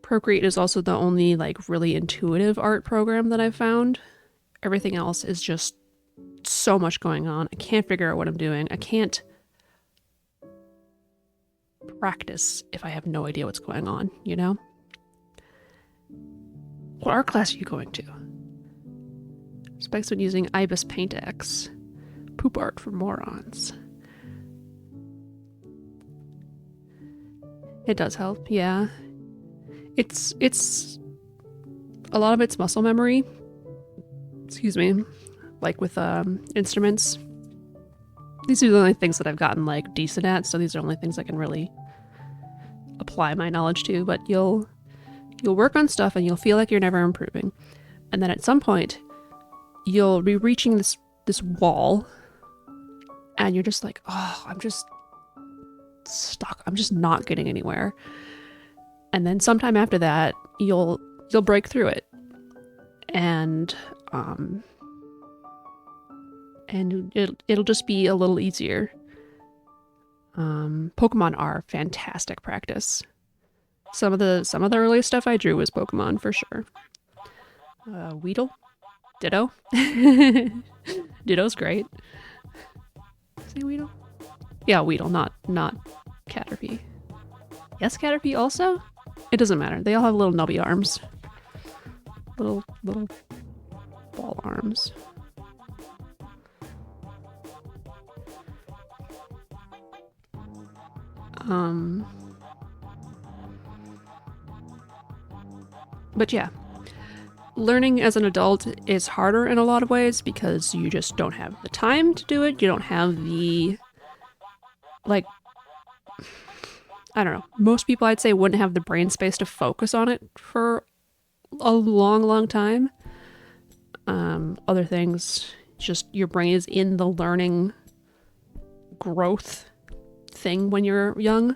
Procreate is also the only really intuitive art program that I've found. Everything else is just so much going on. I can't figure out what I'm doing. I can't practice if I have no idea what's going on, you know? What art class are you going to? Spike's been using Ibis Paint X. Poop art for morons. It does help, yeah. It's a lot of it's muscle memory. Excuse me. Like with instruments. These are the only things that I've gotten decent at, so these are the only things I can really apply my knowledge to, but you'll work on stuff and you'll feel like you're never improving. And then at some point you'll be reaching this wall and you're just like, oh, I'm just stuck. I'm just not getting anywhere. And then sometime after that, you'll break through it. And it'll just be a little easier. Pokemon are fantastic practice. Some of the earliest stuff I drew was Pokemon for sure. Weedle? Ditto? Ditto's great. Say Weedle? Yeah, Weedle, not Caterpie. Yes, Caterpie also? It doesn't matter. They all have little nubby arms. Little ball arms. But yeah, learning as an adult is harder in a lot of ways because you just don't have the time to do it. You don't have the, I don't know. Most people I'd say wouldn't have the brain space to focus on it for a long, long time. Other things, just your brain is in the learning growth thing when you're young.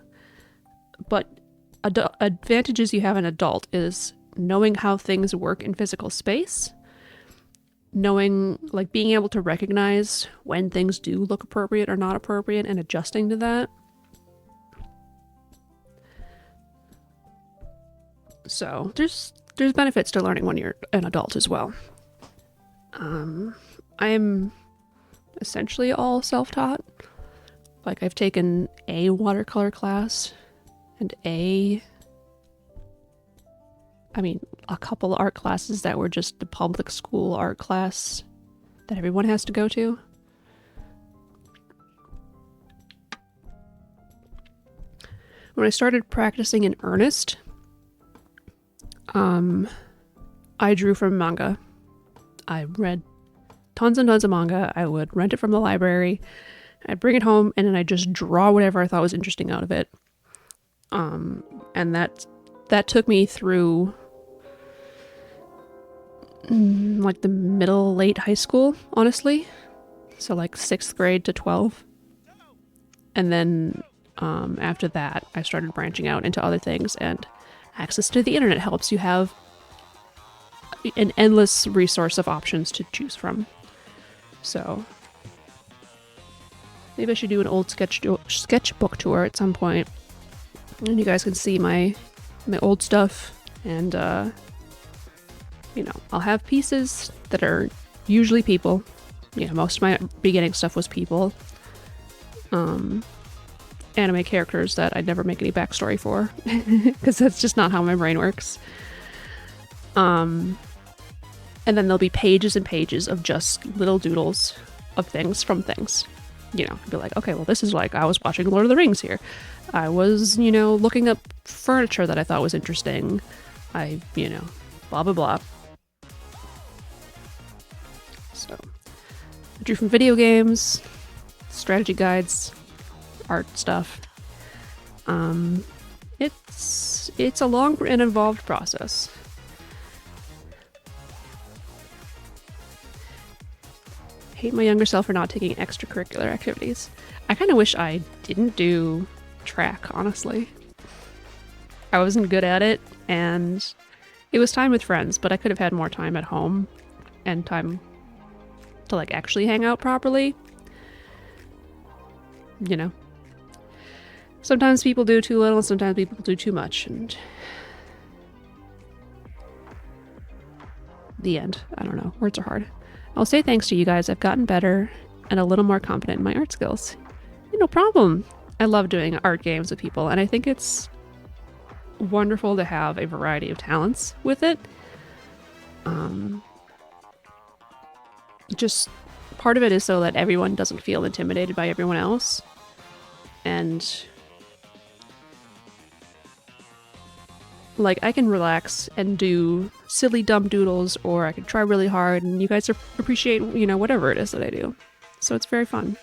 But advantages you have an adult is knowing how things work in physical space, knowing, being able to recognize when things do look appropriate or not appropriate and adjusting to that. So there's benefits to learning when you're an adult as well. I'm essentially all self-taught. Like, I've taken a watercolor class and a couple art classes that were just the public school art class that everyone has to go to. When I started practicing in earnest, I drew from manga. I read tons and tons of manga. I would rent it from the library. I'd bring it home, and then I'd just draw whatever I thought was interesting out of it. And that took me through like the middle, late high school, honestly. So like 6th grade to 12. And then after that, I started branching out into other things, and access to the internet helps you have an endless resource of options to choose from. So maybe I should do an old sketchbook tour at some point, and you guys can see my old stuff. And I'll have pieces that are usually people. Most of my beginning stuff was people. Anime characters that I'd never make any backstory for, because that's just not how my brain works. And then there'll be pages and pages of just little doodles of things from things. I'd be like, okay, well, this is like, I was watching Lord of the Rings here. I was, looking up furniture that I thought was interesting. Blah, blah, blah. So, I drew from video games, strategy guides, art stuff. It's a long and involved process. Hate my younger self for not taking extracurricular activities. I kind of wish I didn't do track, honestly. I wasn't good at it, and it was time with friends, but I could have had more time at home and time to like actually hang out properly. Sometimes people do too little, sometimes people do too much, and the end. I don't know. Words are hard. I'll say thanks to you guys, I've gotten better and a little more confident in my art skills. No problem. I love doing art games with people, and I think it's wonderful to have a variety of talents with it. Just part of it is so that everyone doesn't feel intimidated by everyone else. And like, I can relax and do silly dumb doodles, or I can try really hard and you guys appreciate, whatever it is that I do. So it's very fun.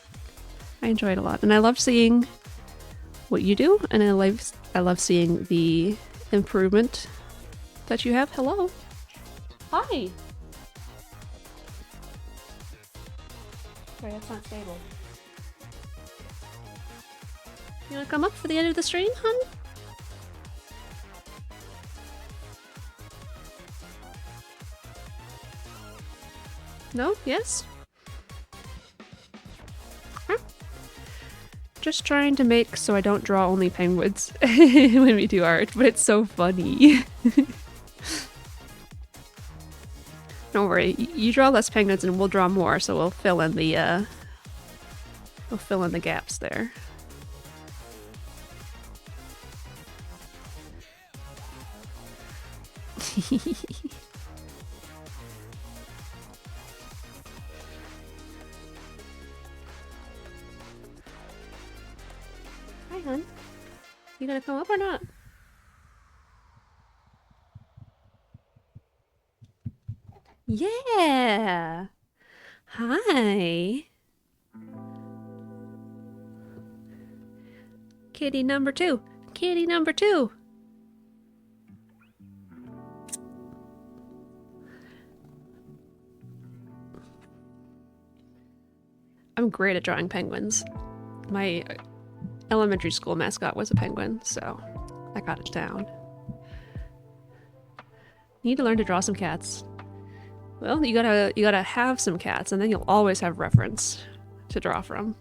I enjoy it a lot. And I love seeing what you do, and I love seeing the improvement that you have. Hello. Hi. Sorry, that's not stable. You wanna come up for the end of the stream, hun? No? Yes? Huh? Just trying to make so I don't draw only penguins when we do art, but it's so funny. Don't worry, you draw less penguins and we'll draw more, so we'll fill in the gaps there. Hi, hon. You gonna come up or not? Yeah! Hi! Kitty number 2! Kitty number 2! I'm great at drawing penguins. My elementary school mascot was a penguin, so I got it down. Need to learn to draw some cats. Well, you gotta have some cats, and then you'll always have reference to draw from.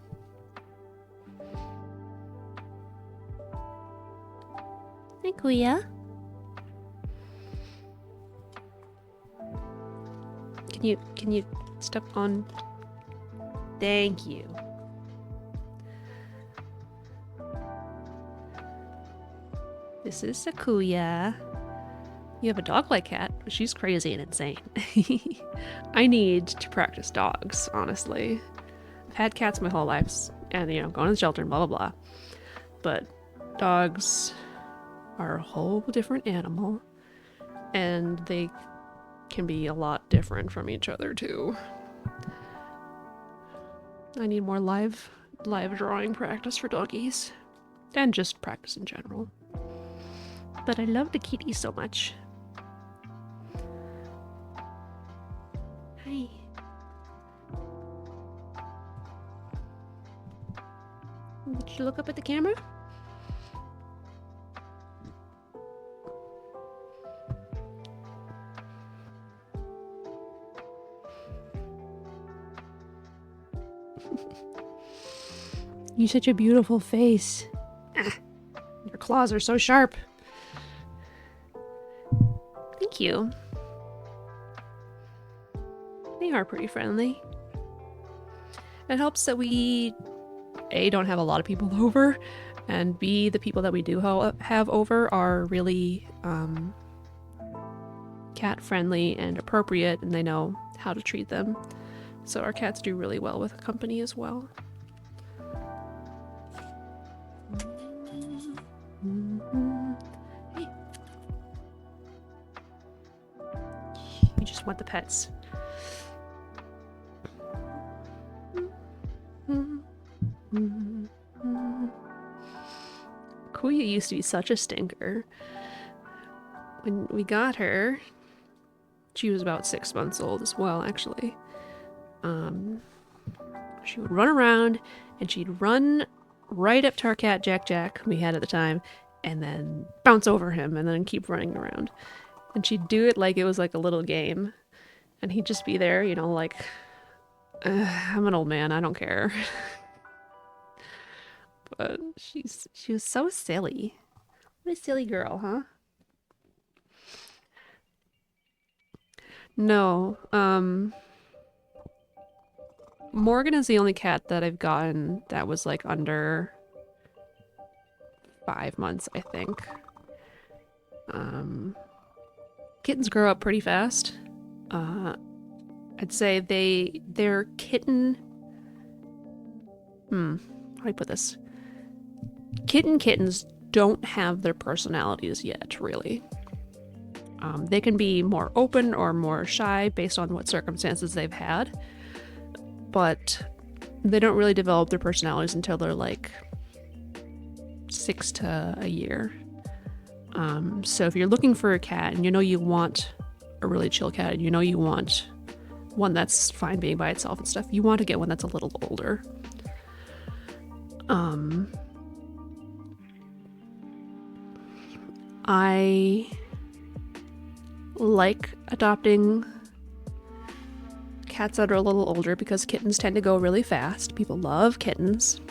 Hi, Kuya. Can you Step on. Thank you. This is Sakuya. You have a dog-like cat, but she's crazy and insane. I need to practice dogs, honestly. I've had cats my whole life, and, you know, going to the shelter and blah, blah, blah. But dogs are a whole different animal, and they can be a lot different from each other, too. I need more live drawing practice for doggies, and just practice in general. But I love the kitty so much. Hi. Did you look up at the camera? You such a beautiful face. Your claws are so sharp. Thank you. They are pretty friendly. It helps that we, A, don't have a lot of people over, and B, the people that we do have over are really cat friendly and appropriate, and they know how to treat them. So our cats do really well with company as well. Hey. You just want the pets. Kuya used to be such a stinker. When we got her, she was about 6 months old as well, actually. She would run around, and she'd run right up to our cat Jack we had at the time, and then bounce over him, and then keep running around. And she'd do it like it was like a little game, and he'd just be there, you know, like, I'm an old man, I don't care. But she was so silly. What a silly girl, huh? No, Morgan is the only cat that I've gotten that was like under 5 months, I think. Kittens grow up pretty fast. I'd say they're kitten. How do I put this? Kittens don't have their personalities yet, really. They can be more open or more shy based on what circumstances they've had, but they don't really develop their personalities until they're like 6 to a year. So if you're looking for a cat and you know you want a really chill cat and you know you want one that's fine being by itself and stuff, you want to get one that's a little older. I like adopting cats that are a little older because kittens tend to go really fast. People love kittens.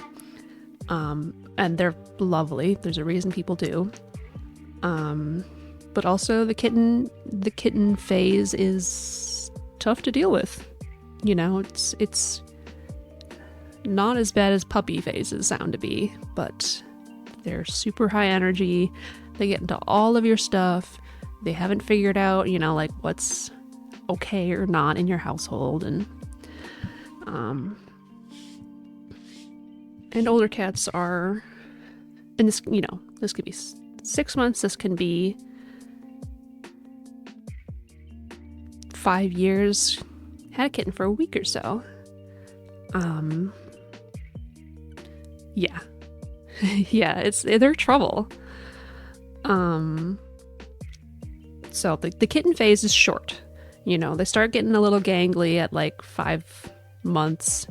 And they're lovely. There's a reason people do. But also the kitten phase is tough to deal with. You know, it's not as bad as puppy phases sound to be, but they're super high energy. They get into all of your stuff. They haven't figured out, you know, like what's okay or not in your household, and older cats are, and this, you know, this could be 6 months, this can be 5 years. Had a kitten for a week or so. Yeah. Yeah, they're trouble. So the kitten phase is short. You know, they start getting a little gangly at like 5 months,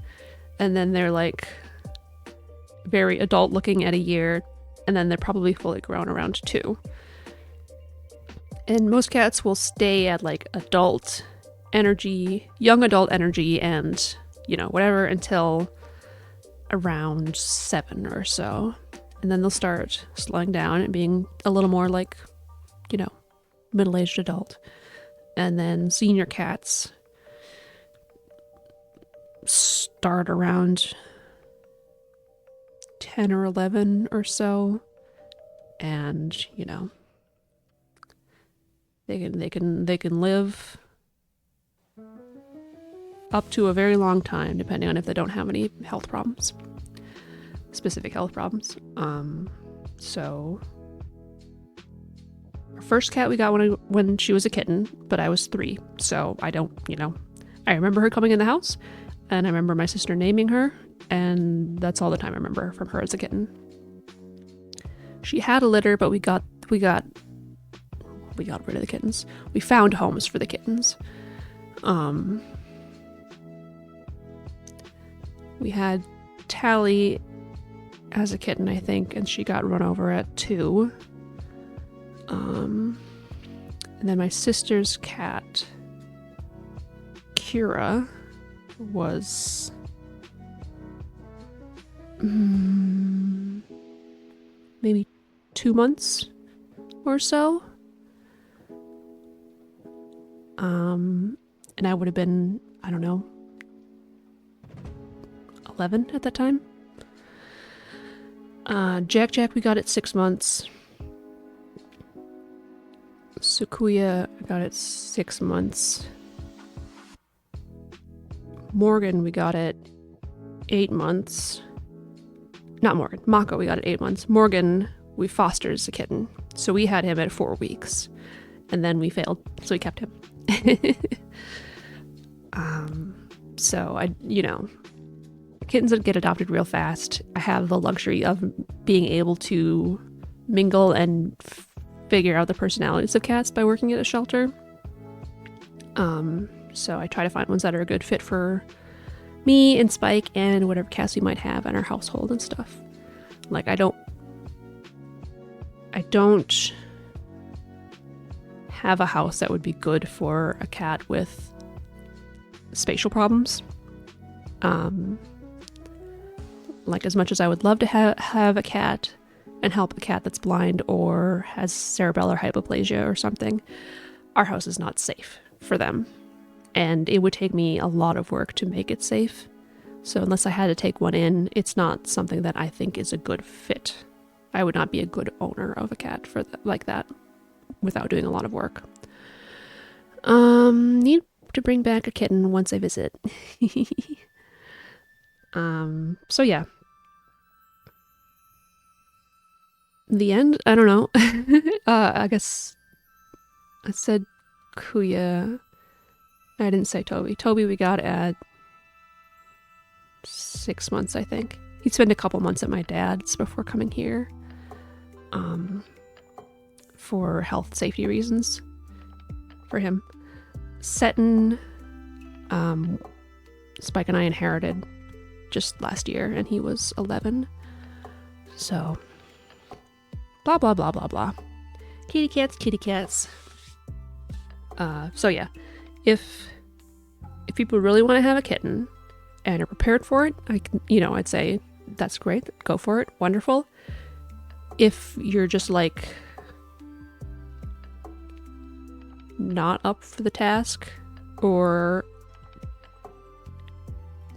and then they're like very adult looking at a year, and then they're probably fully grown around 2. And most cats will stay at like adult energy, young adult energy, and, you know, whatever until around 7 or so. And then they'll start slowing down and being a little more like, you know, middle-aged adult. And then senior cats start around 10 or 11 or so, and you know, they can live up to a very long time, depending on if they don't have any health problems, specific health problems. So our first cat we got when she was a kitten, but I was 3, so I don't, you know, I remember her coming in the house, and I remember my sister naming her, and that's all the time I remember from her as a kitten. She had a litter, but we got rid of the kittens. We found homes for the kittens. We had Tally as a kitten, I think, and she got run over at 2. And then my sister's cat, Kira, was maybe 2 months or so. And I would have been, I don't know, 11 at that time. Jack we got at 6 months. Sukuya I got at 6 months. Morgan we got at 8 months. Not Morgan, Mako we got at 8 months. Morgan we fostered as a kitten, so we had him at 4 weeks, and then we failed, so we kept him. So I, you know, kittens that get adopted real fast. I have the luxury of being able to mingle and figure out the personalities of cats by working at a shelter. So I try to find ones that are a good fit for me and Spike and whatever cats we might have in our household and stuff. Like I don't have a house that would be good for a cat with spatial problems. Like as much as I would love to have a cat and help a cat that's blind or has cerebellar hypoplasia or something, our house is not safe for them. And it would take me a lot of work to make it safe. So unless I had to take one in, it's not something that I think is a good fit. I would not be a good owner of a cat for like that without doing a lot of work. Need to bring back a kitten once I visit. So yeah. The end? I don't know. I guess I said Kuya. I didn't say Toby. Toby we got at 6 months, I think. He'd spent a couple months at my dad's before coming here. For health safety reasons for him. Seton, Spike and I inherited just last year, and he was 11. So, blah, blah, blah, blah, blah. Kitty cats, kitty cats. So yeah, if people really want to have a kitten and are prepared for it, I'd say that's great. Go for it. Wonderful. If you're just like not up for the task or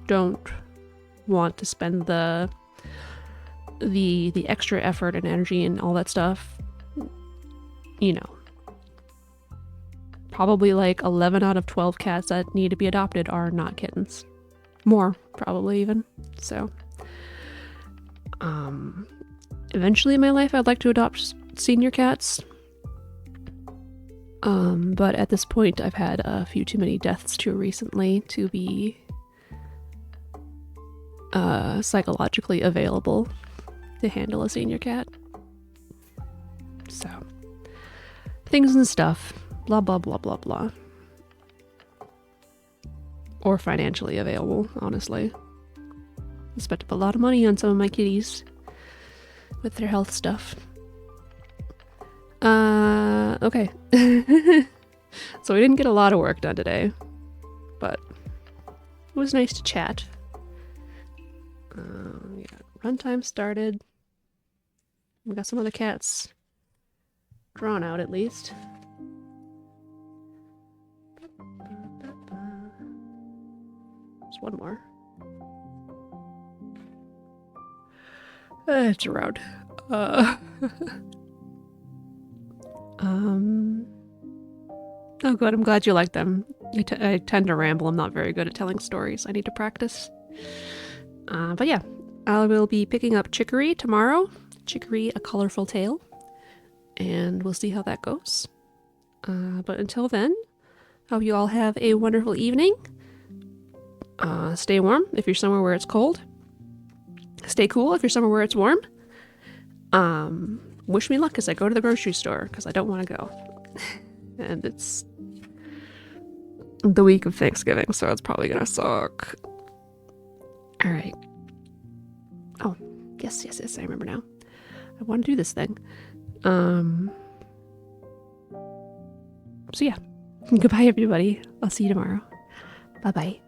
don't want to spend the extra effort and energy and all that stuff, probably like 11 out of 12 cats that need to be adopted are not kittens. More, probably even. So, eventually in my life, I'd like to adopt senior cats. But at this point, I've had a few too many deaths too recently to be psychologically available to handle a senior cat. So, things and stuff. Blah, blah, blah, blah, blah. Or financially available, honestly. I spent a lot of money on some of my kitties with their health stuff. Okay. So we didn't get a lot of work done today, but it was nice to chat. Runtime started. We got some other cats drawn out at least. There's one more. It's around. Uh, oh, good. I'm glad you like them. I tend to ramble. I'm not very good at telling stories. I need to practice. But yeah, I will be picking up Chicory tomorrow. Chicory, A Colorful Tale. And we'll see how that goes. But until then, hope you all have a wonderful evening. Stay warm if you're somewhere where it's cold. Stay cool if you're somewhere where it's warm. Wish me luck as I go to the grocery store, because I don't want to go. And it's the week of Thanksgiving, so it's probably gonna suck. Alright. Oh, yes, I remember now. I want to do this thing. So yeah. Goodbye, everybody. I'll see you tomorrow. Bye-bye.